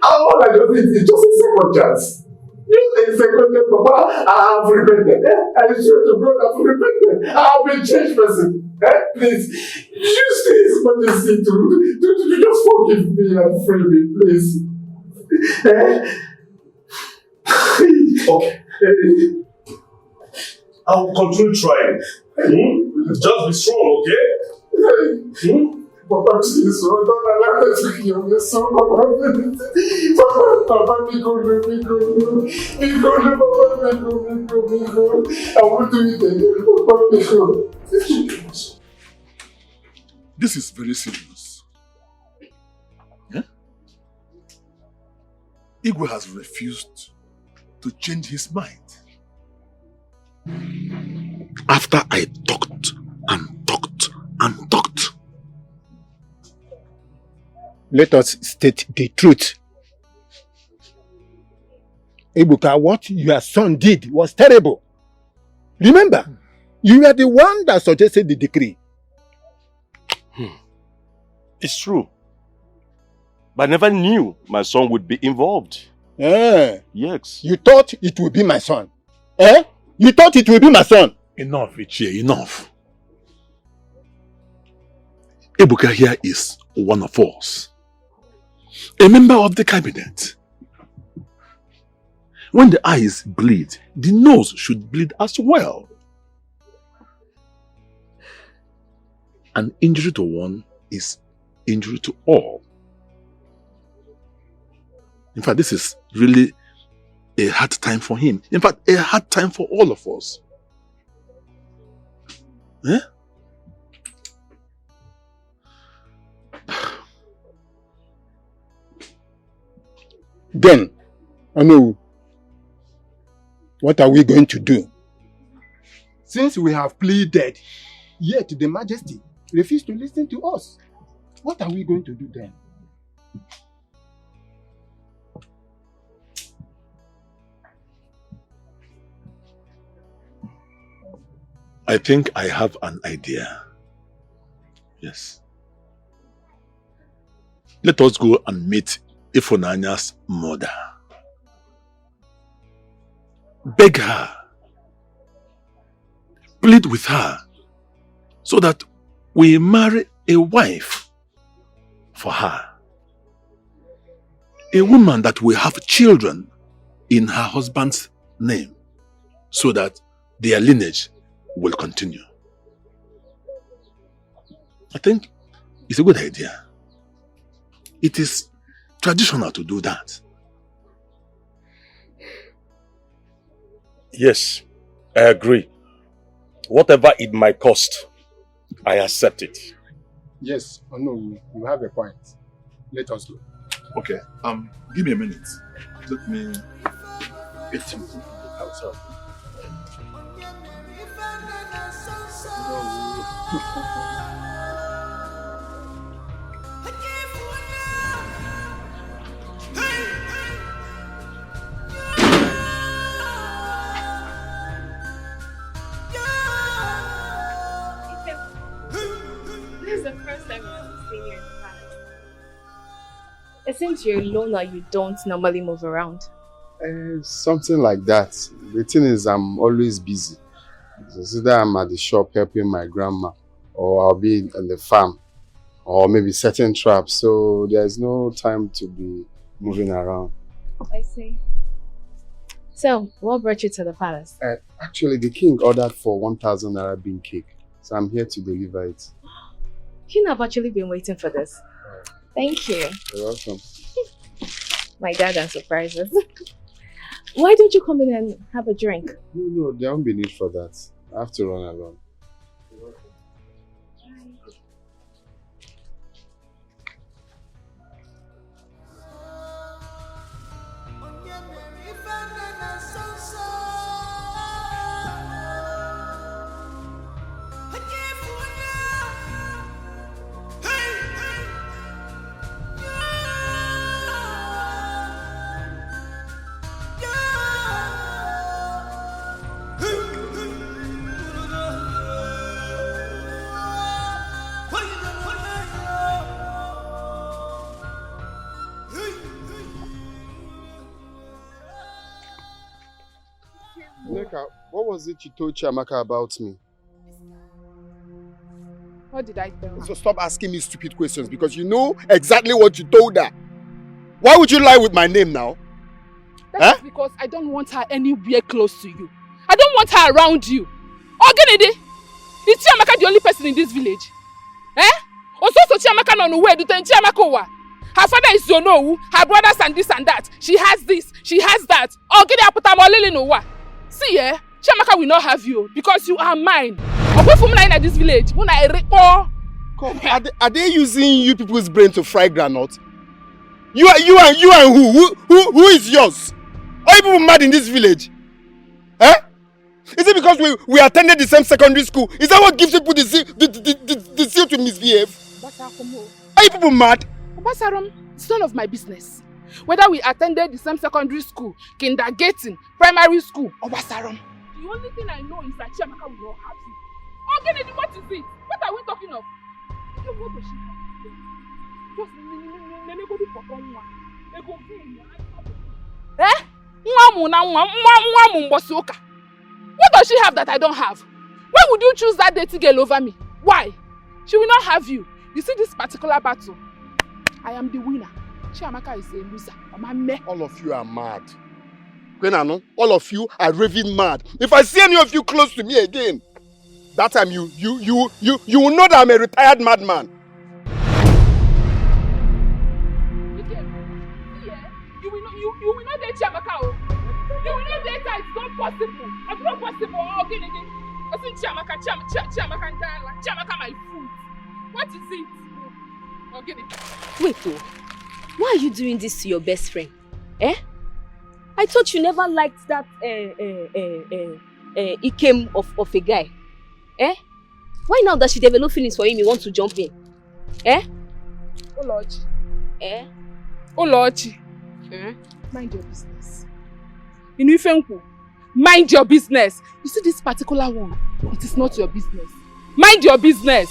All I just need is just a second chance. Just a second chance, Papa. I've repented. I swear to God, I've repented. I'll be a changed person. Please, use His Majesty to just forgive me and free me, please. Okay. I'll continue trying. Just be strong, okay? Papa, please, don't allow me to kill your son, Papa. Papa, be good. I won't do it again, Papa, be good. This is very serious. Yeah? Igwe has refused to change his mind. After I talked and talked and talked. Let us state the truth. Ibuka, what your son did was terrible. Remember, you were the one that suggested the decree. It's true. But I never knew my son would be involved. Yes. You thought it would be my son. You thought it would be my son. Enough, Ichie, enough. Ebuka here is one of us. A member of the cabinet. When the eyes bleed, the nose should bleed as well. An injury to one is injury to all. In fact, this is really a hard time for him. In fact, a hard time for all of us. Then, Anu, what are we going to do? Since we have pleaded, yet the Majesty refused to listen to us. What are we going to do then? I think I have an idea. Yes. Let us go and meet Ifunanya's mother. Beg her. Plead with her so that we marry a wife for her. A woman that will have children in her husband's name so that their lineage will continue. I think it's a good idea. It is traditional to do that. Yes, I agree. Whatever it might cost, I accept it. Yes, no, you have a point. Let us go. Okay, give me a minute. Let me get you outside. This is the first time I'm seeing you in the palace. It seems you're alone or you don't normally move around. Something like that. The thing is, I'm always busy. So either I'm at the shop helping my grandma, or I'll be on the farm, or maybe setting traps. So there's no time to be moving around. I see. So, what brought you to the palace? Actually, the king ordered for 1,000 naira bean cake. So I'm here to deliver it. You know, I've actually been waiting for this. Thank you. You're welcome. My dad and surprises. Why don't you come in and have a drink? No, there won't be need for that. I have to run alone. What was it you told Chiamaka about me? What did I tell her? So stop asking me stupid questions because you know exactly what you told her. Why would you lie with my name now? That's because I don't want her anywhere close to you. I don't want her around you. Ogenede, is Chiamaka the only person in this village? Also, Chiamaka no way do ten Chiamaka wa. Her father is Zonowu, her brothers and this and that. She has this, she has that. Oh, get up with no wa. See, Chiamaka will not have you because you are mine. Away from in this village. When I come, are they using you people's brain to fry granite? You and who is yours? Are you people mad in this village? Eh? Is it because we attended the same secondary school? Is that what gives people the zeal to misbehave? Are you people mad? Obasarom, it's none of my business. Whether we attended the same secondary school, kindergarten, primary school, Obasarom. The only thing I know is that Chiamaka will not have you. Oh, Kennedy, what is it? What are we talking of? What does she have? Just eh? What does she have that I don't have? Why would you choose that dirty girl over me? Why? She will not have you. You see this particular battle? I am the winner. Chiamaka is a loser. All of you are mad. Kwenano, all of you are raving mad. If I see any of you close to me again, that time you will know that I'm a retired madman. You will not date Chiamaka. You will not date her. It's not possible. It's not possible. Okay, I think Chiamaka my food. What is it? Okay. Wait, why are you doing this to your best friend? Eh? I thought you never liked that Ikem of a guy. Eh? Why now that she developed feelings for him, you want to jump in? Eh? Oh Lord. Eh? Oh Lord. Mind your business. Ifenku, mind your business. You see this particular one, it is not your business. Mind your business.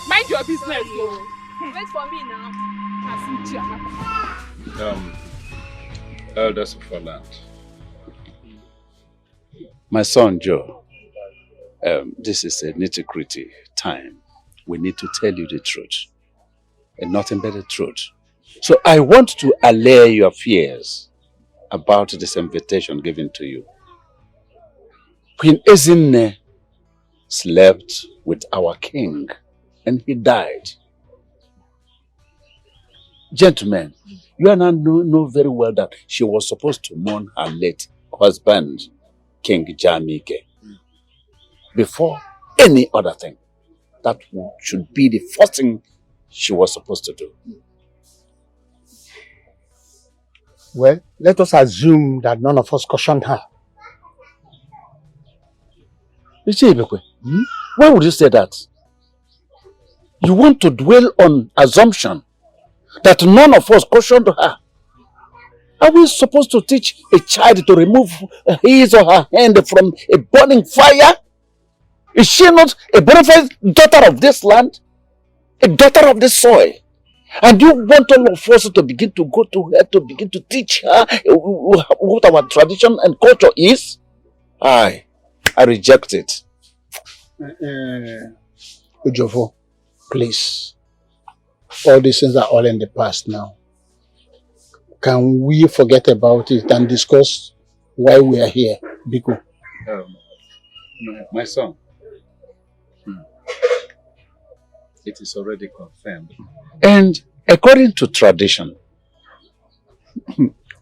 Mind your business. Wait for me now. Elders of our land. My son Joe, this is a nitty-gritty time. We need to tell you the truth. And nothing but the truth. So I want to allay your fears about this invitation given to you. Queen Ezinne slept with our king and he died. Gentlemen, you and I know very well that she was supposed to mourn her late husband, King Jamike, before any other thing. That should be the first thing she was supposed to do. Well, let us assume that none of us cautioned her. Why would you say that? You want to dwell on assumption that none of us cautioned her. Are we supposed to teach a child to remove his or her hand from a burning fire? Is she not a bona fide daughter of this land? A daughter of this soil? And you want all of us to begin to go to her, to begin to teach her what our tradition and culture is? I reject it. Ujovo, please. All these things are all in the past now. Can we forget about it and discuss why we are here, Biko? My son, it is already confirmed. And according to tradition,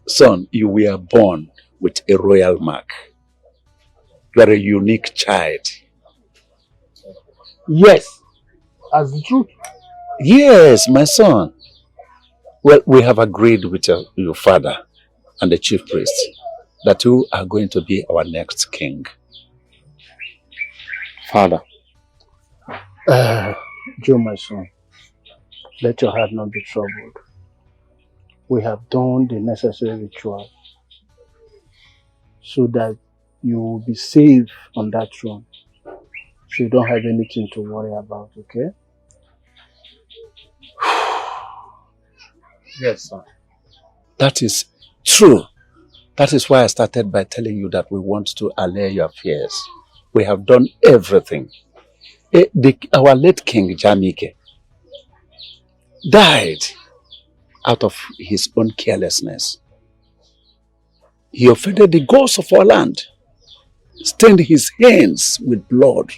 son, you were born with a royal mark. You are a unique child. Yes, as the truth. Yes, my son. Well, we have agreed with your father and the chief priest that you are going to be our next king. Father. Joe, my son, let your heart not be troubled. We have done the necessary ritual so that you will be safe on that throne. So you don't have anything to worry about, okay? Yes, son. That is true. That is why I started by telling you that we want to allay your fears. We have done everything. Our late king, Jamike, died out of his own carelessness. He offended the gods of our land, stained his hands with blood,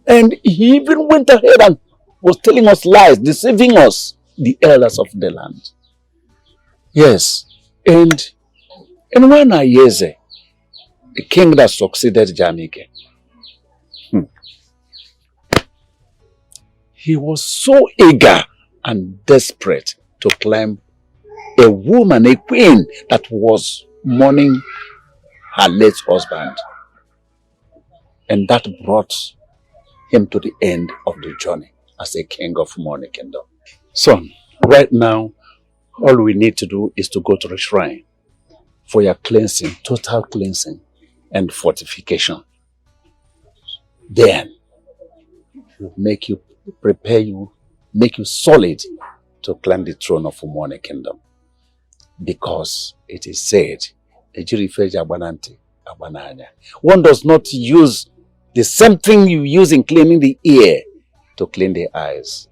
and he even went ahead and was telling us lies, deceiving us, the elders of the land. Yes, and when Ayeze, the king that succeeded Jamike, he was so eager and desperate to claim a woman, a queen that was mourning her late husband. And that brought him to the end of the journey as a king of Money Kingdom. Son, right now, all we need to do is to go to the shrine for your cleansing, total cleansing and fortification. Then, make you, prepare you, make you solid to climb the throne of Money Kingdom. Because it is said, one does not use the same thing you use in cleaning the ear to clean the eyes.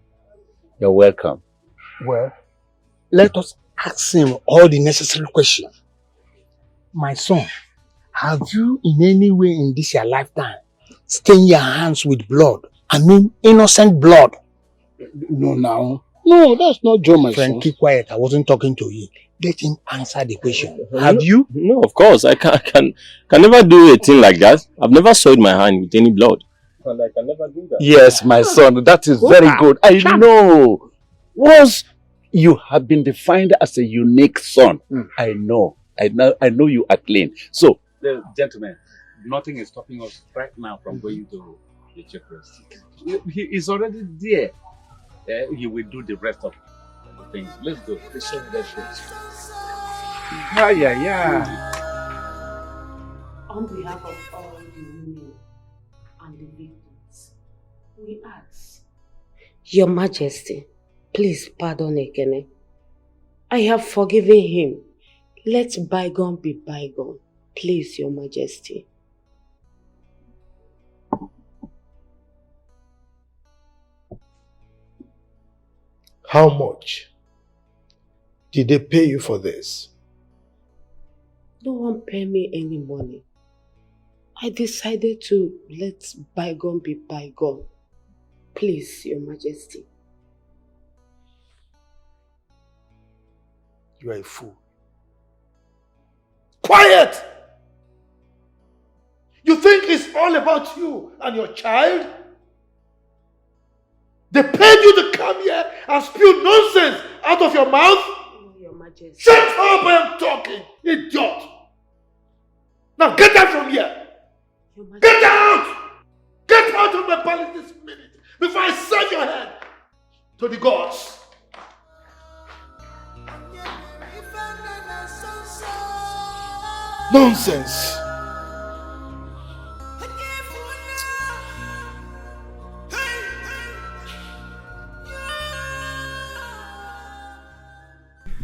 You're welcome. Well, let us ask him all the necessary questions. My son, have you in any way in this your lifetime stained your hands with blood? I mean innocent blood. No, now. No, that's not Joe, my son. Keep quiet. I wasn't talking to you. Let him answer the question. Have you? No, of course. I can never do a thing like that. I've never soiled my hand with any blood. And I can never do that. Yes, my son, that is very good. I know. Once you have been defined as a unique son, I know you are clean. So, gentlemen, nothing is stopping us right now from going to the chief priest. He is already there. He will do the rest of the things. Let's go. Let's show me that first. On behalf of all the women and the victims, we ask, Your Majesty, please pardon Ekene. I have forgiven him. Let bygone be bygone. Please, Your Majesty. How much did they pay you for this? No one paid me any money. I decided to let bygone be bygone. Please, Your Majesty. You are a fool. Quiet! You think it's all about you and your child? They paid you to come here and spew nonsense out of your mouth? Your Majesty. Shut up, I am talking, idiot! Now get out from here! Get out! Get out of my palace this minute before I send your head to the gods! Nonsense!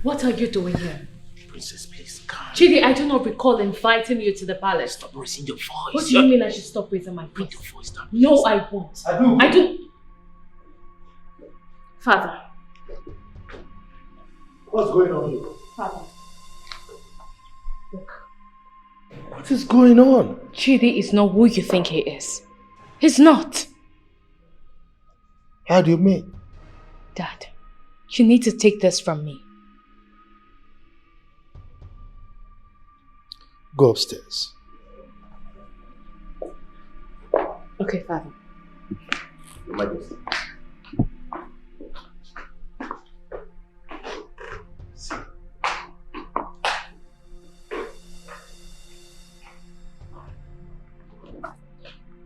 What are you doing here? Princess, please, calm. Chidi, I do not recall inviting you to the palace. Stop raising your voice. What do you mean I should stop raising my voice? Bring your voice down. No, I won't. I do. Father. What's going on here? Father. Look. What is going on? Chidi is not who you think he is. He's not. How do you mean? Dad, you need to take this from me. Go upstairs. Okay, Father. Your Majesty.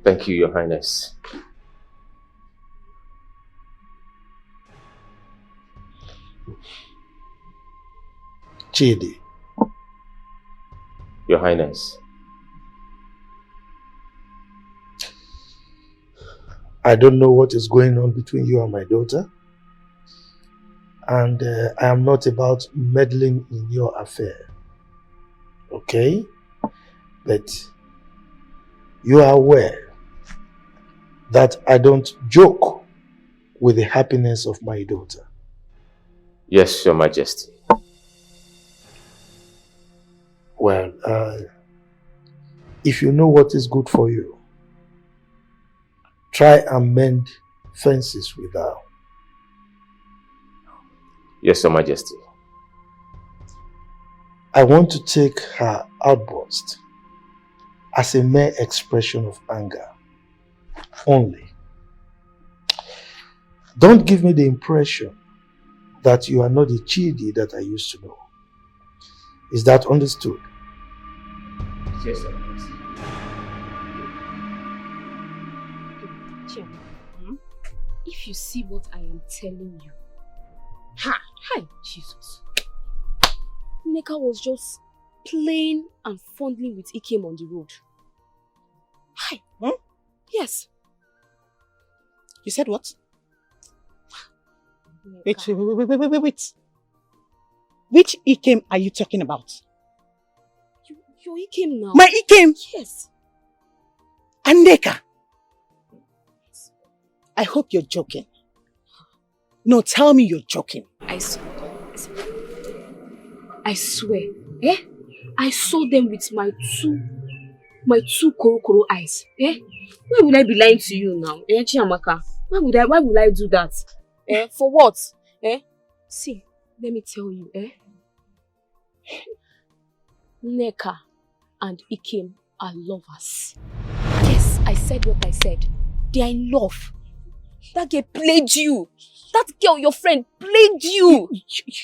Thank you, Your Highness. Chidi. Your Highness. I don't know what is going on between you and my daughter. And I am not about meddling in your affair. Okay? But you are aware that I don't joke with the happiness of my daughter. Yes, Your Majesty. Well, if you know what is good for you, try and mend fences with her. Yes, Your Majesty. I want to take her outburst as a mere expression of anger only. Don't give me the impression that you are not the Chidi that I used to know. Is that understood? Yes, sir. If you see what I am telling you. Hi, Jesus. Nneka was just playing and fondling with Ikem on the road. Hi. Yes. You said what? Nneka. Wait. Which Ikem are you talking about? Your Ikem now. My Ikem? Yes. Nneka. I hope you're joking. No, tell me you're joking. I swear. Eh? I saw them with my two koro eyes. Eh? Why would I be lying to you now? Eh, Chiamaka? Why would I do that? Eh? For what? Eh? See, let me tell you, eh? Nneka and Ikem are lovers. Yes, I said what I said. They are in love. That girl played you. That girl, your friend, played you.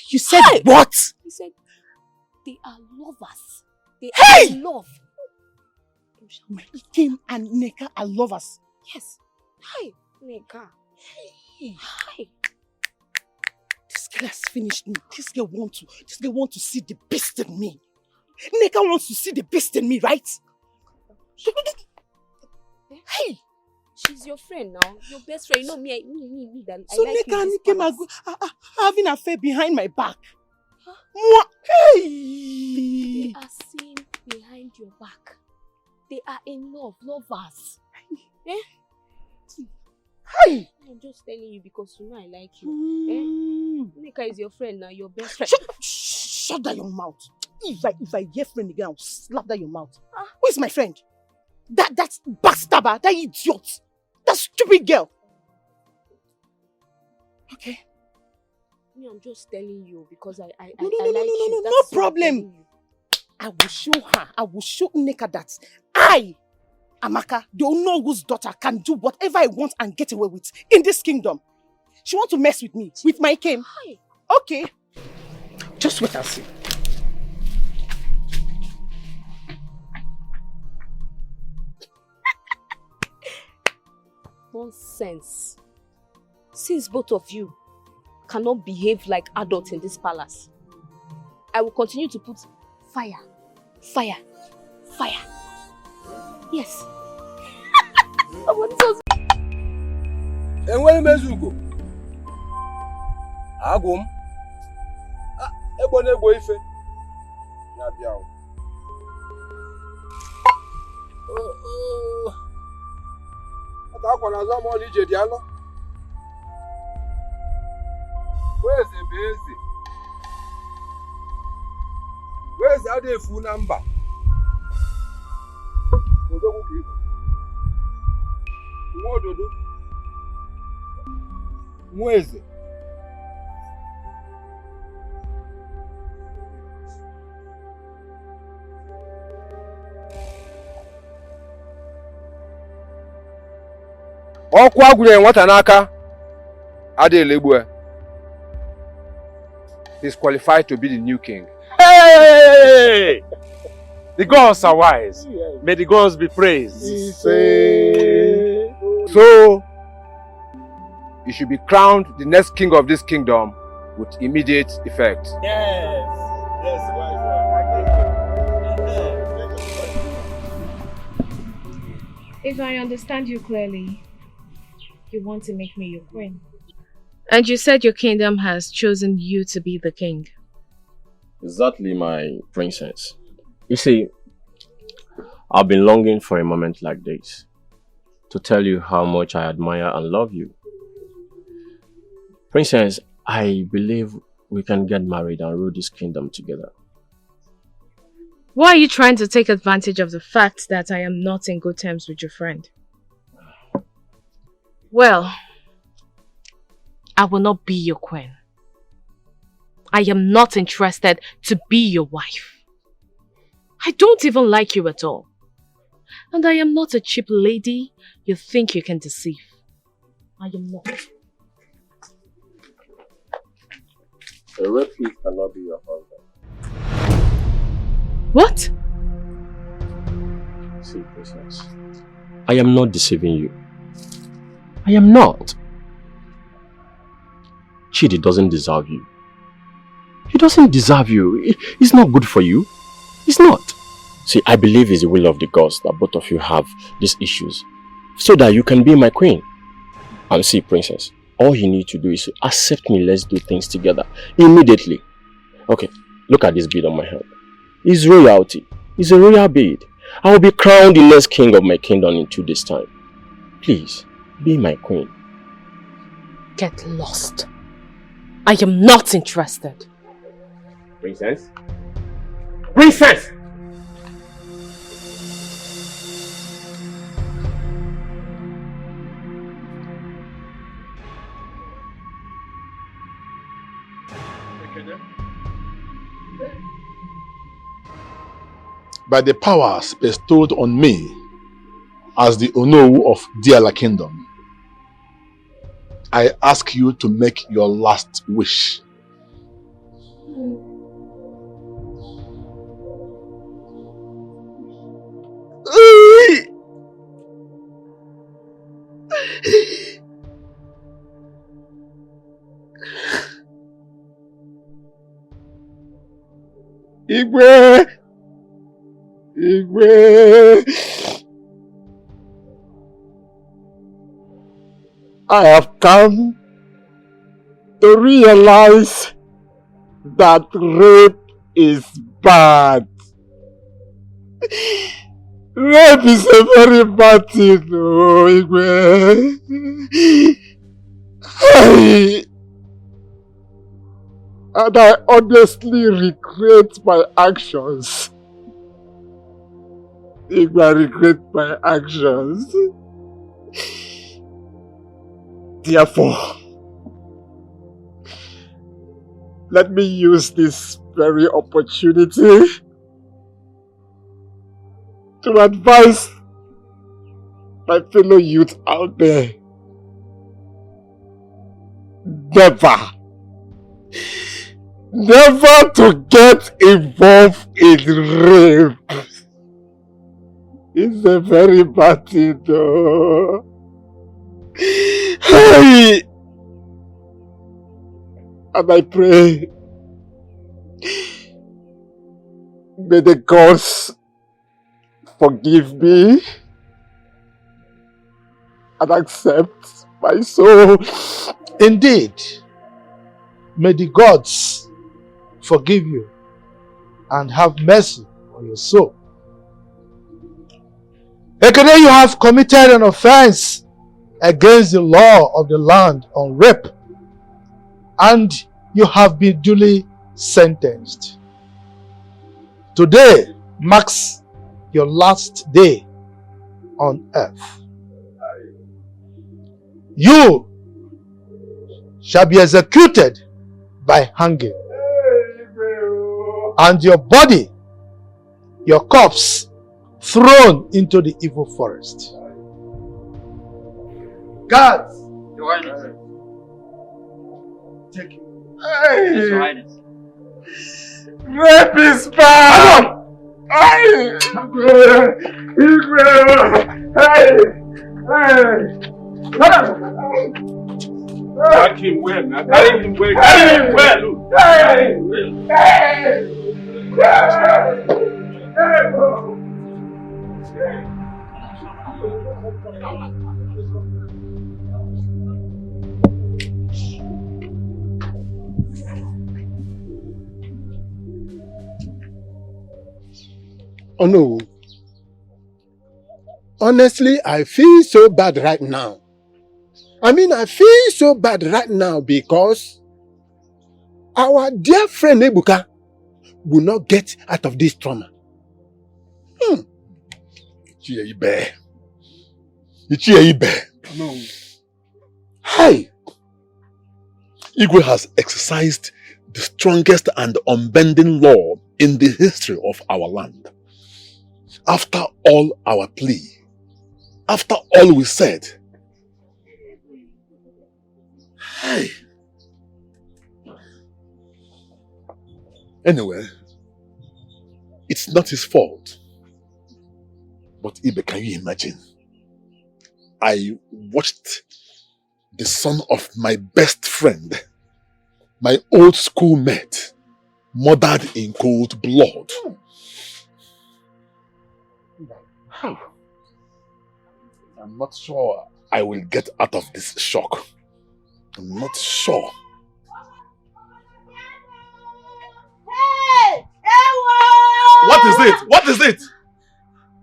You said what? He said they are lovers. They are in love. My Ikem and Nneka are lovers. Yes. Hi, Nneka. Hi. This girl has finished me. This girl want to see the beast in me. Nneka wants to see the beast in me, right? Hey! She's your friend now. Your best friend. You know me. So I like Nneka and Ikem are having an affair behind my back. Huh? Hey! They are seen behind your back. They are in love. Lovers. Eh? Hey! I'm just telling you because you know I like you. Eh? Nneka is your friend now. Your best friend. Shut down your mouth. If I hear friend again, I'll slap down your mouth. Who is my friend? That backstabber, that idiot, that stupid girl. Okay. Me, I'm just telling you because I like you. That's No problem. I will show her. I will show Nneka that I, Amaka, the Onogu's daughter, can do whatever I want and get away with in this kingdom. She wants to mess with me, with my Ikem. Okay. Just wait and see. Nonsense. Since both of you cannot behave like adults in this palace, I will continue to put fire. Yes. Enwere mezugo. Agum. Egbo na-egbo ife. Ya bịa. Akwa na azọ mọ ije dị alọ. Weze bụ eze. Weze adịghị efu na mba. Odogwu ka ibu. Nwa ododo. Nwa eze. Ọkụ agwụrụ nwata n'aka adịghị egbu. He's qualified to be the new king. Hey! The gods are wise. May the gods be praised. So, you should be crowned the next king of this kingdom with immediate effect. Yes, wise one. If I understand you clearly, you want to make me your queen. And you said your kingdom has chosen you to be the king. Exactly, my princess. You see, I've been longing for a moment like this to tell you how much I admire and love you. Princess, I believe we can get married and rule this kingdom together. Why are you trying to take advantage of the fact that I am not in good terms with your friend? Well, I will not be your queen. I am not interested to be your wife. I don't even like you at all. And I am not a cheap lady you think you can deceive. I am not. A rapist cannot be your husband. What? See, Princess, I am not deceiving you. I am not. Chidi doesn't deserve you. He doesn't deserve you. It's not good for you. It's not. See, I believe it's the will of the gods that both of you have these issues so that you can be my queen. And see, Princess, all you need to do is to accept me. Let's do things together immediately. Okay, look at this bead on my hand. It's royalty. It's a royal bead. I will be crowned the next king of my kingdom in 2 days' time. Please, be my queen. Get lost. I am not interested. Princess? Princess! By the powers bestowed on me as the Onowu of Diala Kingdom, I ask you to make your last wish. Igwe! Igwe! I have come to realize that rape is bad. Rape is a very bad thing, oh, Igwe. And I honestly regret my actions. Igwe, I regret my actions. Therefore, let me use this very opportunity to advise my fellow youth out there. Never to get involved in rape. It's a very bad thing, though. Hey! And I pray, may the gods forgive me and accept my soul. Indeed, may the gods forgive you and have mercy on your soul. Ekene, you have committed an offense against the law of the land on rape, and you have been duly sentenced. Today marks your last day on earth. You shall be executed by hanging, and your body, your corpse, thrown into the evil forest. Guards! Your Highness. Take it. Yes, Your Highness. Rape is bad! Hey! Carry him well, now. Carry him well. Carry him well. Oh no. Honestly, I feel so bad right now. I feel so bad right now because our dear friend Ebuka will not get out of this trauma. No. Hey! Igwe has exercised the strongest and unbending law in the history of our land. After all our plea, after all we said, hey. Anyway, it's not his fault. But Ibe, can you imagine? I watched the son of my best friend, my old schoolmate, murdered in cold blood. How? I'm not sure I will get out of this shock. I'm not sure. Hey! What is it? What is it?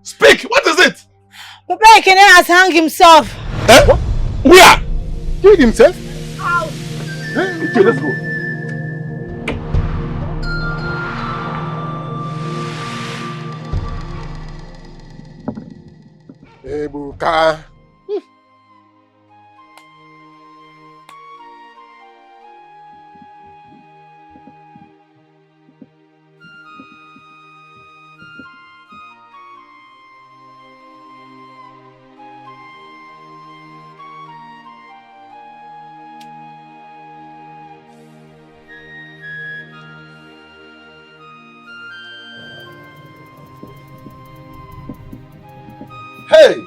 Speak! What is it? Papa Ekene has hung himself. Eh? What? Where? Killed himself? How? Okay, let's go. Ebuka. Hey!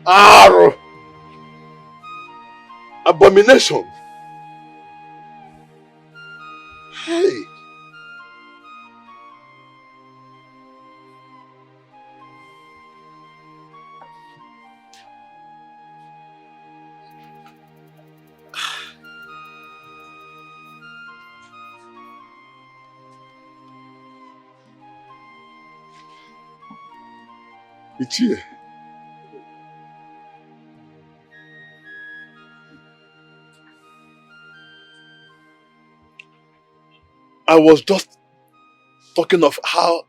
Arrow! Abomination! Hey! Ichie. I was just talking of how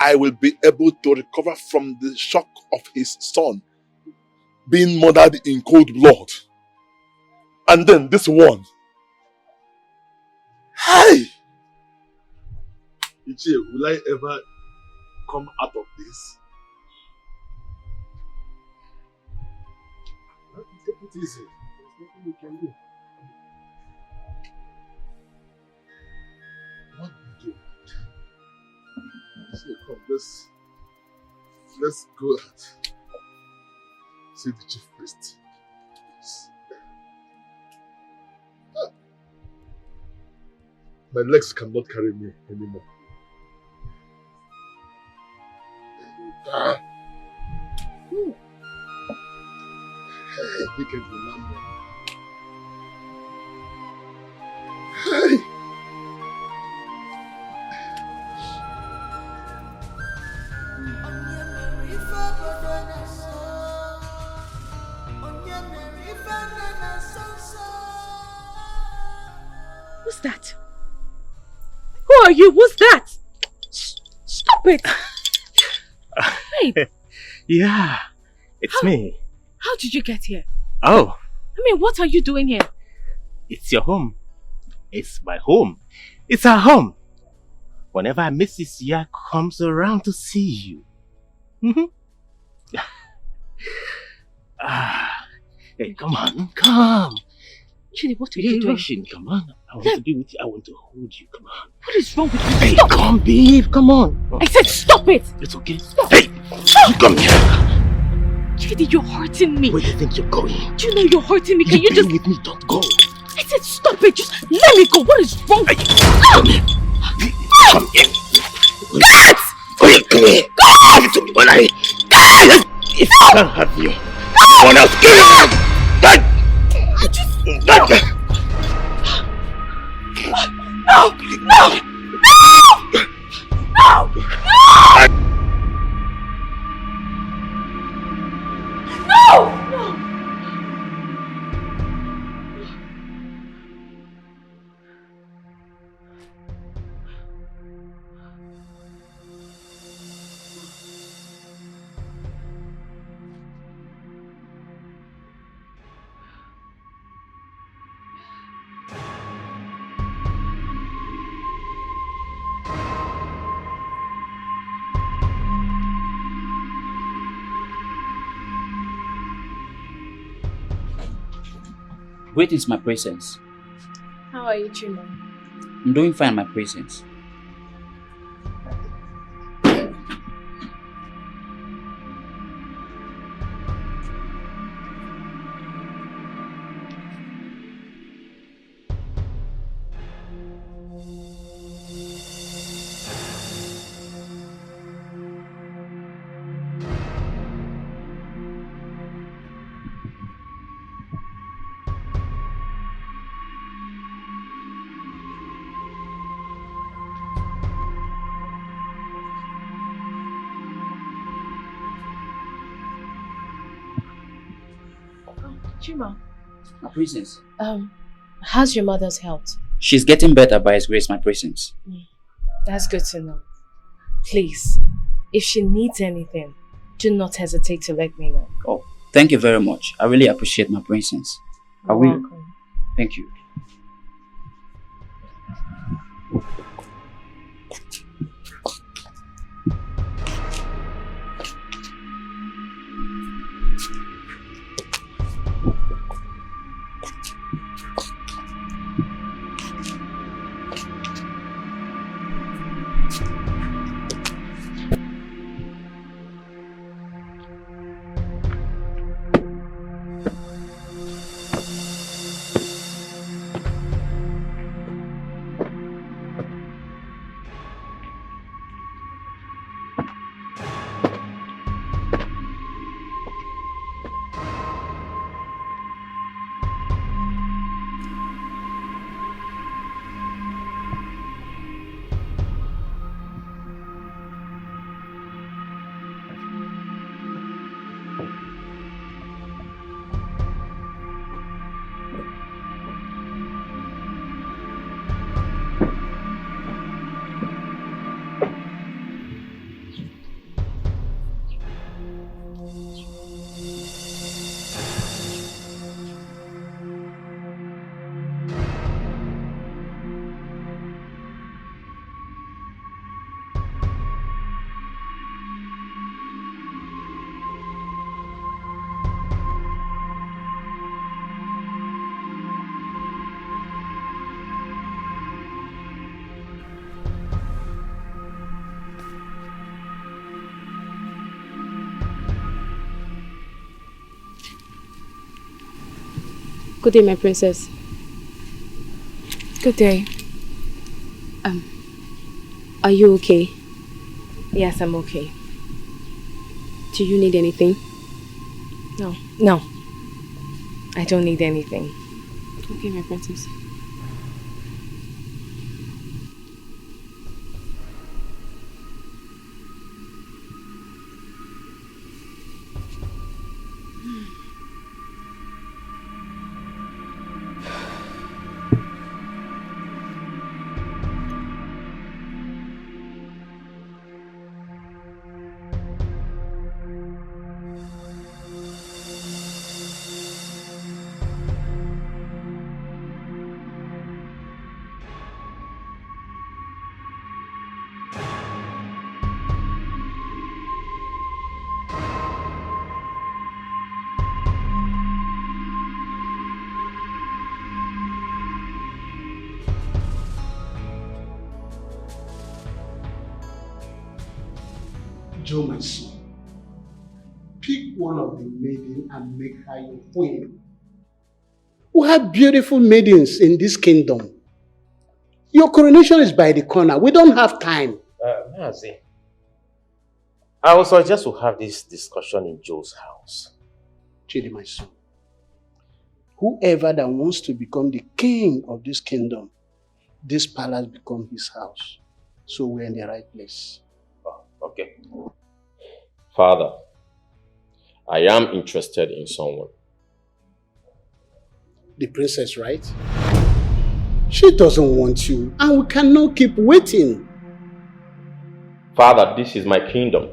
I will be able to recover from the shock of his son being murdered in cold blood. And then this one. Hey! Ichie, will I ever come out of this? Take it easy. There's nothing we can do. What do we do? See, come, let's go and see the chief priest. Ah. My legs cannot carry me anymore. Ah. Hey, wicked Lambo. Hey! Who's that? Who are you? Who's that? Stop it! Hey! Yeah, it's me. How did you get here? Oh, I mean, what are you doing here? it's your home. It's my home. It's our home. Whenever Mrs. Ya comes around to see you. Hey, come on, come. Chidi, what are You're you doing? rushing, come on. I want to be with you. I want to hold you, come on. What is wrong with you? Hey, Stop come, babe, come on. I said stop it! It's okay. Stop. Hey, come here. Chidi, you're hurting me. Where do you think you're going? Do you know you're hurting me? Can you stay just... with me, don't go. I said stop it! Just let me go! What is wrong with you? Come here. Come here. Get! Come here. Give it to me when I... If I can't have you, someone else give it. I just... No! No! No! No! No! No! Greetings, my presence. How are you, Chima? I'm doing fine, my presence. Chima. My presence. How's your mother's health? She's getting better by His grace, my presence. That's good to know. Please, if she needs anything, do not hesitate to let me know. Oh, thank you very much. I really appreciate my presence. I will. Welcome. Thank you. Good day, my princess. Good day. Are you okay? Yes, I'm okay. Do you need anything? No. I don't need anything. Okay, my princess. Joe, my son, pick one of the maidens and make her your queen. We have beautiful maidens in this kingdom. Your coronation is by the corner. We don't have time. Mazi, I would suggest we have this discussion in Joe's house. Chidi, my son, whoever that wants to become the king of this kingdom, this palace becomes his house. So we're in the right place. Okay. Father, I am interested in someone. The princess, right? She doesn't want you, and we cannot keep waiting. Father, this is my kingdom,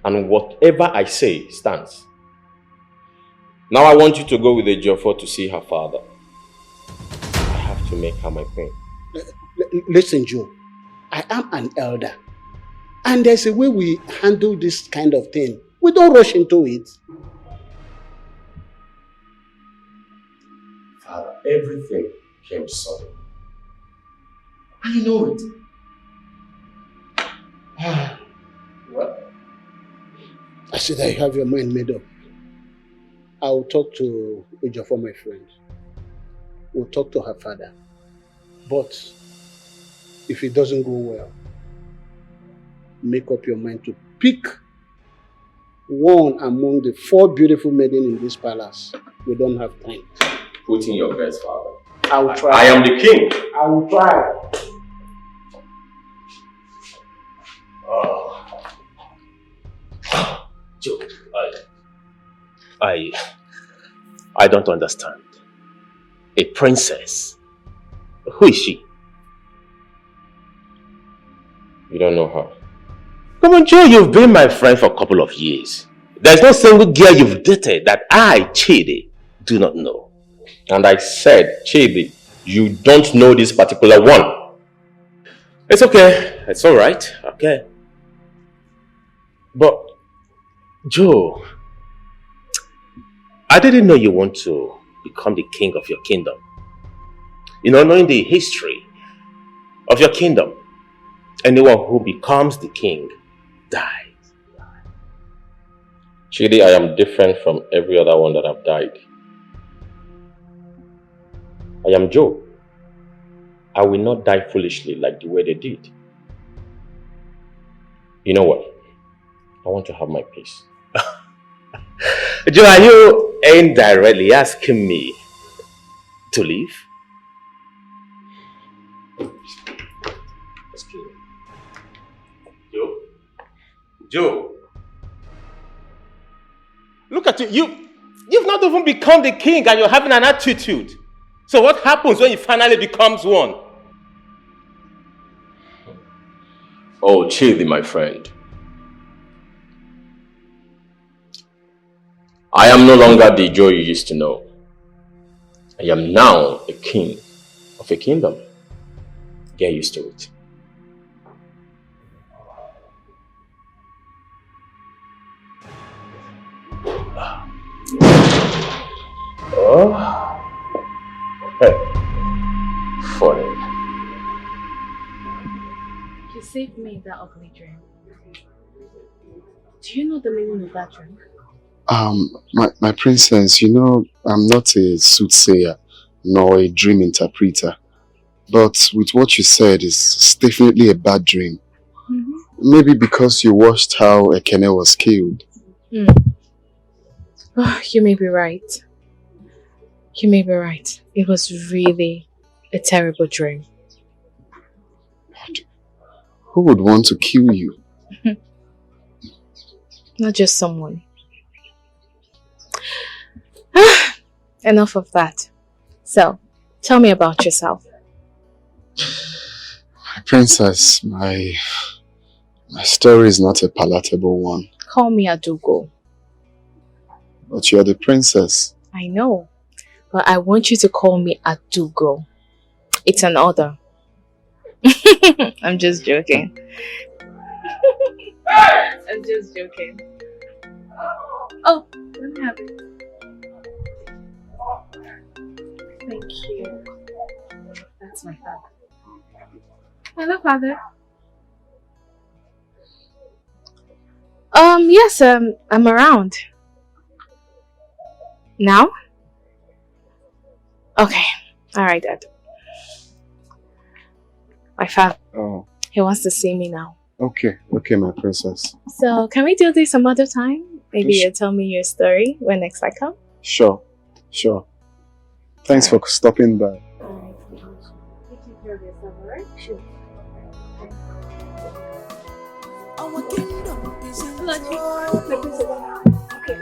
and whatever I say stands. Now I want you to go with the Jofo to see her father. I have to make her my queen. Listen, Joe, I am an elder. And there's a way we handle this kind of thing. We don't rush into it. Father, everything came sudden. And you know it. What? I said that you have your mind made up. I will talk to Ejiofor, my friend. We'll talk to her father. But if it doesn't go well, make up your mind to pick one among the 4 beautiful maidens in this palace. We don't have time. Put in your best, Father. I will try. I am the king. I will try. Joe, I don't understand. A princess? Who is she? You don't know her. Come on, Joe, you've been my friend for a couple of years. There's no single girl you've dated that I, Chidi, do not know. And I said, Chidi, you don't know this particular one. It's okay. It's alright. Okay. But, Joe, I didn't know you want to become the king of your kingdom. You know, knowing the history of your kingdom, anyone who becomes the king dies. Chidi, I am different from every other one that have died. I am Joe. I will not die foolishly like the way they did. You know what? I want to have my peace. Joe, are you indirectly asking me to leave? Joe, look at you. You've not even become the king and you're having an attitude. So what happens when he finally becomes one? Oh, Chidi, my friend. I am no longer the Joe you used to know. I am now a king of a kingdom. Get used to it. Oh. Hey. Funny. You saved me in that ugly dream. Do you know the meaning of that dream? My princess, you know, I'm not a soothsayer nor a dream interpreter. But with what you said, it's definitely a bad dream. Maybe because you watched how Ekene was killed. Oh, you may be right. You may be right. It was really a terrible dream. Who would want to kill you? Not just someone. Enough of that. So, tell me about yourself. My princess, my story is not a palatable one. Call me Adugo. But you're the princess. I know. But I want you to call me Adugo. It's an order. I'm just joking. I'm just joking. Oh, let me have it. Thank you. That's my father. Hello, father. Yes, I'm around. Now? Okay. Alright, Dad. My father. Oh. He wants to see me now. Okay, my princess. So, can we do this some other time? Maybe you'll tell me your story when next I come? Sure. Thanks for stopping by. Alright, you take care of yourself, alright? Sure. Our kingdom is in trouble. Okay.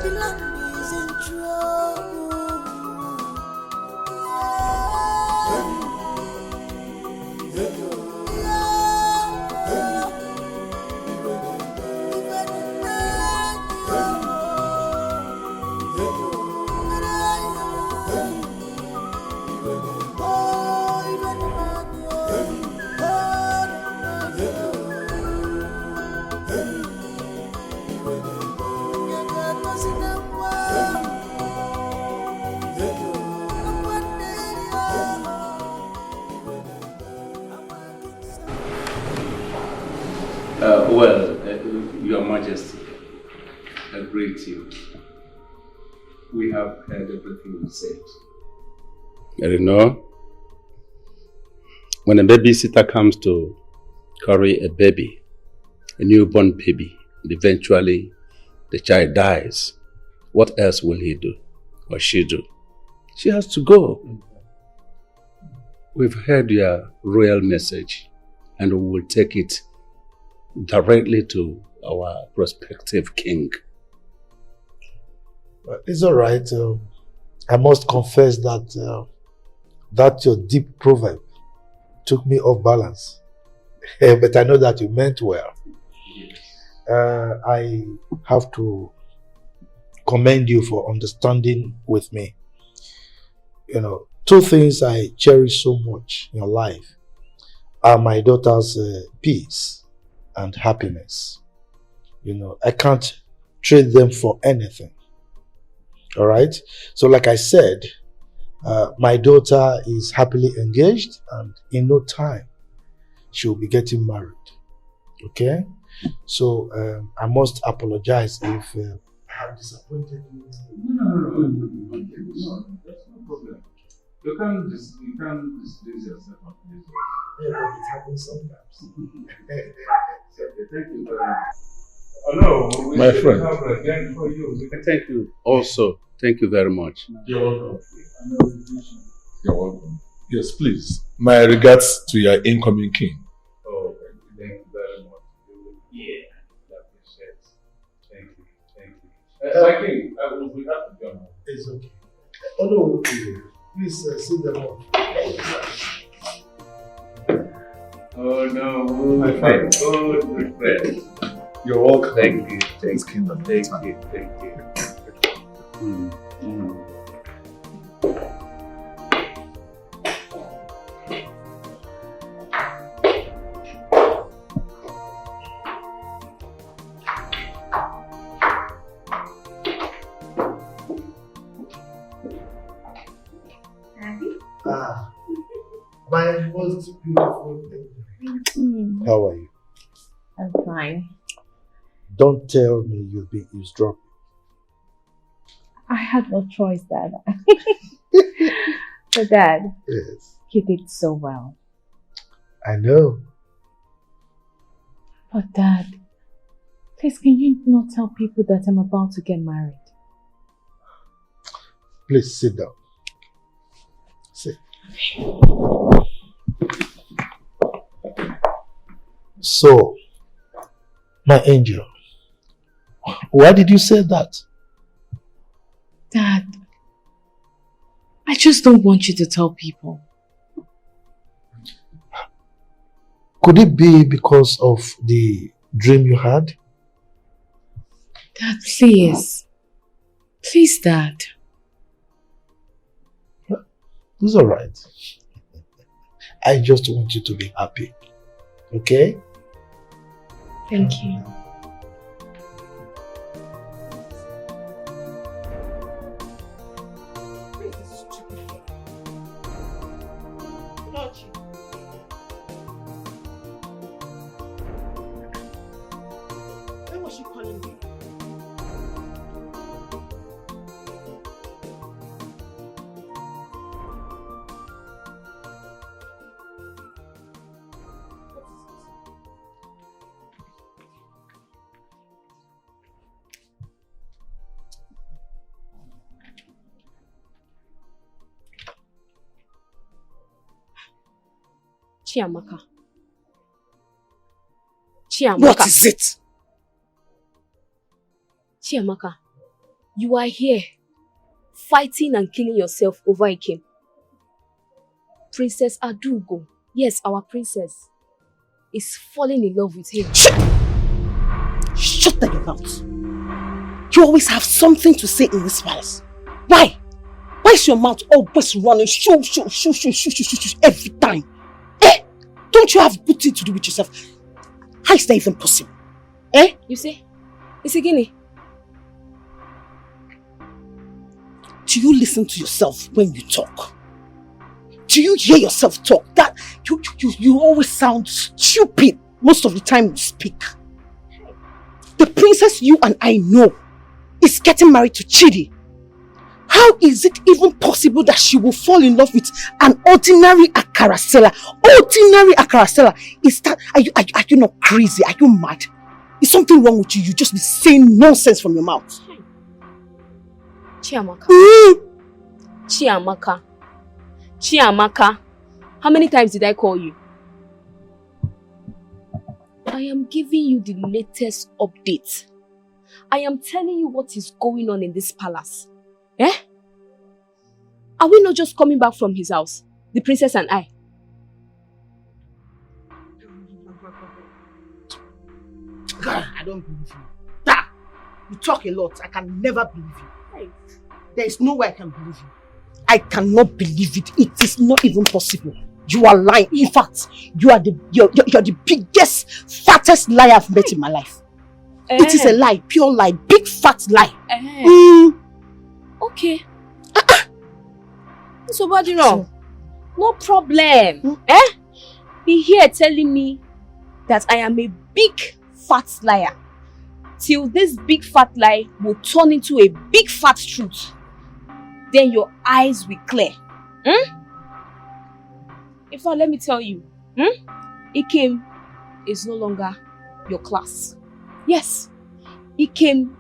The land is in trouble. Your Majesty, I greet you. We have heard everything you said. You know, when a babysitter comes to carry a baby, a newborn baby, and eventually the child dies, what else will he do or she do? She has to go. We've heard your royal message and we will take it directly to our prospective king. It's all right. I must confess that that your deep proverb took me off balance. But I know that you meant well. I have to commend you for understanding with me. You know, two things I cherish so much in your life are my daughter's peace and happiness. You know, I can't trade them for anything. All right? So like I said, my daughter is happily engaged and in no time she'll be getting married. Okay? So I must apologize if I have disappointed you. No, that's no problem. You can't disgrace yourself on this. Yeah, but it happens sometimes. Okay, thank you very much. Oh no, we My friend. have a game for you. Thank you. Also, thank you very much. You're welcome. You're welcome. Yes, please. My regards to your incoming king. Oh, thank you very much. Yeah, I appreciate it. Thank you. My king, we have to go now. It's okay. Oh no, please sit them up. Oh no, my friend. Oh, my friend. You're welcome. Thank you. Thanks, kingdom. Thank you. My most beautiful thing. How are you? I'm fine. Don't tell me you've been eavesdropping. I had no choice, Dad. But Dad, Yes. you did so well. I know. But Dad, please can you not tell people that I'm about to get married? Please sit down. Sit. So, my angel, why did you say that? Dad, I just don't want you to tell people. Could it be because of the dream you had? Dad, please. Please, Dad. It's all right. I just want you to be happy. Okay? Thank you. Why was she calling me? Chiamaka. Chiamaka. What is it? Chiamaka, you are here fighting and killing yourself over Ikem. Princess Adugo, yes, our princess, is falling in love with him. Shut your mouth. You always have something to say in this palace. Why? Why is your mouth always running shoo every time? Eh? Don't you have good thing to do with yourself? How is that even possible? Eh? You see? Isigini. Do you listen to yourself when you talk? Do you hear yourself talk? That you always sound stupid most of the time you speak. The princess you and I know is getting married to Chidi. How is it even possible that she will fall in love with an ordinary akara seller? Ordinary akara seller? Are you not crazy? Are you mad? Is something wrong with you? You just be saying nonsense from your mouth. Chiamaka. Chiamaka. Chiamaka. How many times did I call you? I am giving you the latest update. I am telling you what is going on in this palace. Eh? Are we not just coming back from his house? The princess and I. God, I don't believe you. Da! You talk a lot. I can never believe you. There is no way I can believe you. I cannot believe it. It is not even possible. You are lying. In fact, you're the biggest, fattest liar I've met in my life. It is a lie, pure lie, big fat lie. Okay. So what do you know? No problem. Be here telling me that I am a big fat liar. Till this big fat lie will turn into a big fat truth. Then your eyes will clear. In fact, let me tell you, Ikem is no longer your class. Yes, Ikem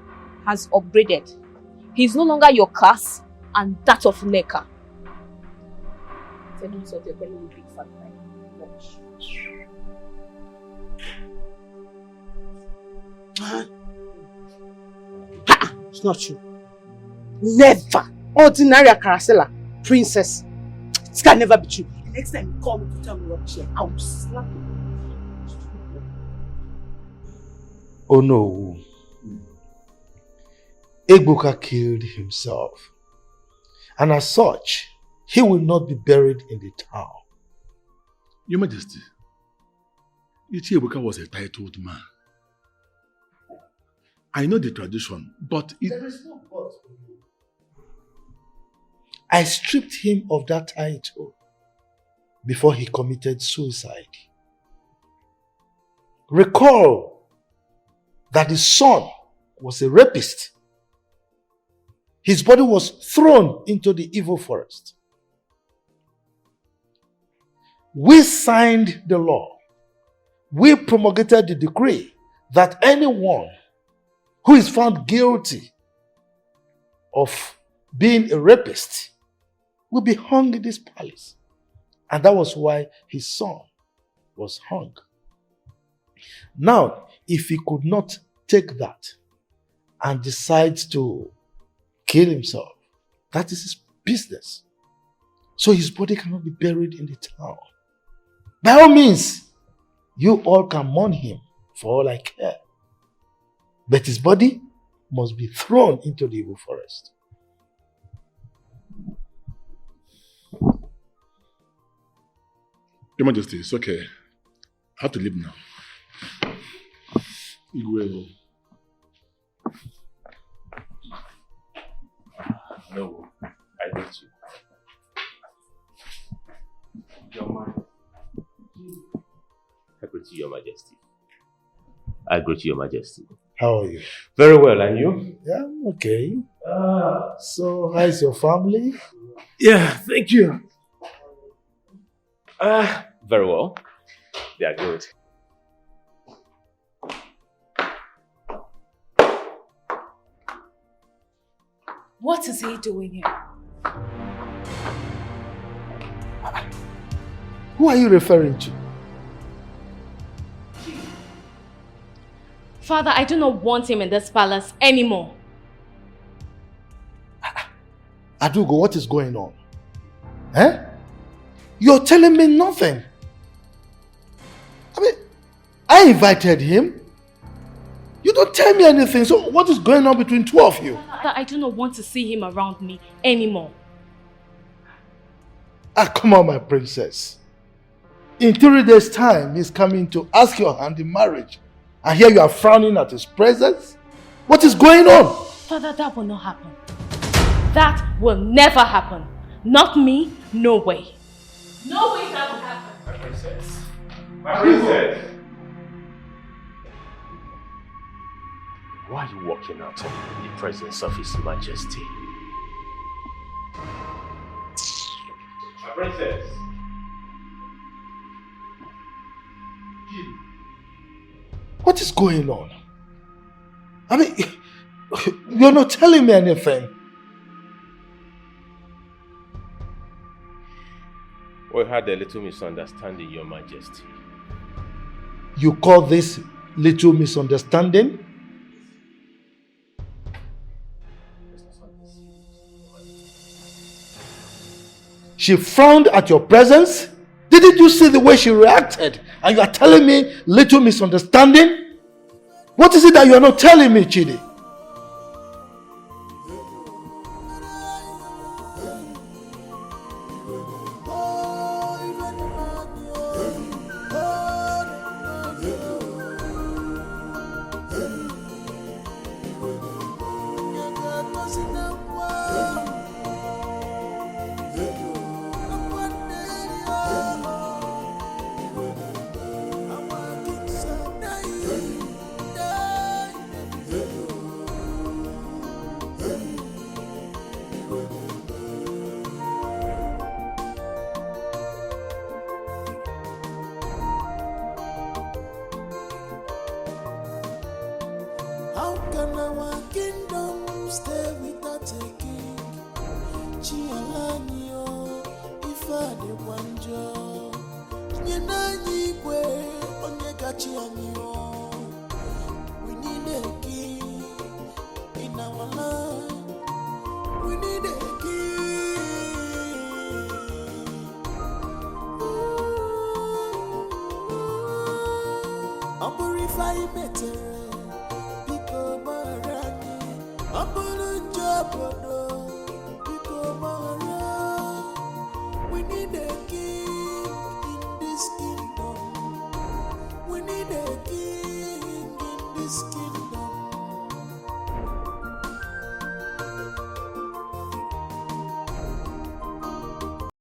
has upgraded. He's no longer your class and that of Neka. Tell me what you're telling me, big fat lie. Watch. It's not true. Never. Ordinary Akarasela, princess. This can never be true. The next time you call me to tell me what share, I will slap you. Oh no. Egbuka killed himself. And as such, he will not be buried in the town. Your Majesty, Ichi Egbuka was a titled man. I know the tradition, but there is no but for you. I stripped him of that title before he committed suicide. Recall that his son was a rapist. His body was thrown into the evil forest. We signed the law. We promulgated the decree that anyone who is found guilty of being a rapist will be hung in this palace. And that was why his son was hung. Now, if he could not take that and decides to kill himself, that is his business. So his body cannot be buried in the town. By all means, you all can mourn him for all I care. But his body must be thrown into the evil forest. Your Majesty, it's okay. I have to leave now. Igwe. No, I get you. I greet you, Your Majesty. I greet you, Your Majesty. How are you? Very well, and you? Yeah, I'm okay. So, how is your family? Yeah, thank you. Very well. They are good. What is he doing here? Who are you referring to? Father, I do not want him in this palace anymore. Adugo, what is going on? Eh? You're telling me nothing. I mean, I invited him. You don't tell me anything. So what is going on between two of you? Father, I do not want to see him around me anymore. Come on, my princess. In 3 days' time, he's coming to ask your hand in marriage. And here you are frowning at his presence? What is going on? Father, that will not happen. That will never happen. Not me, no way. No way that will happen. My princess. My princess. Why are you walking out in the presence of His Majesty? My princess. What is going on? I mean, you're not telling me anything. We had a little misunderstanding, Your Majesty. You call this little misunderstanding? She frowned at your presence? Didn't you see the way she reacted? And you are telling me little misunderstanding? What is it that you are not telling me, Chidi? How can our kingdom stay without a king? Chialanyo, Ifa de Wanjo, Nyenani Kwe, Onyeka Chianyo. We need a king in our land. We need a king. Amorify better. People marani, Amorunjo.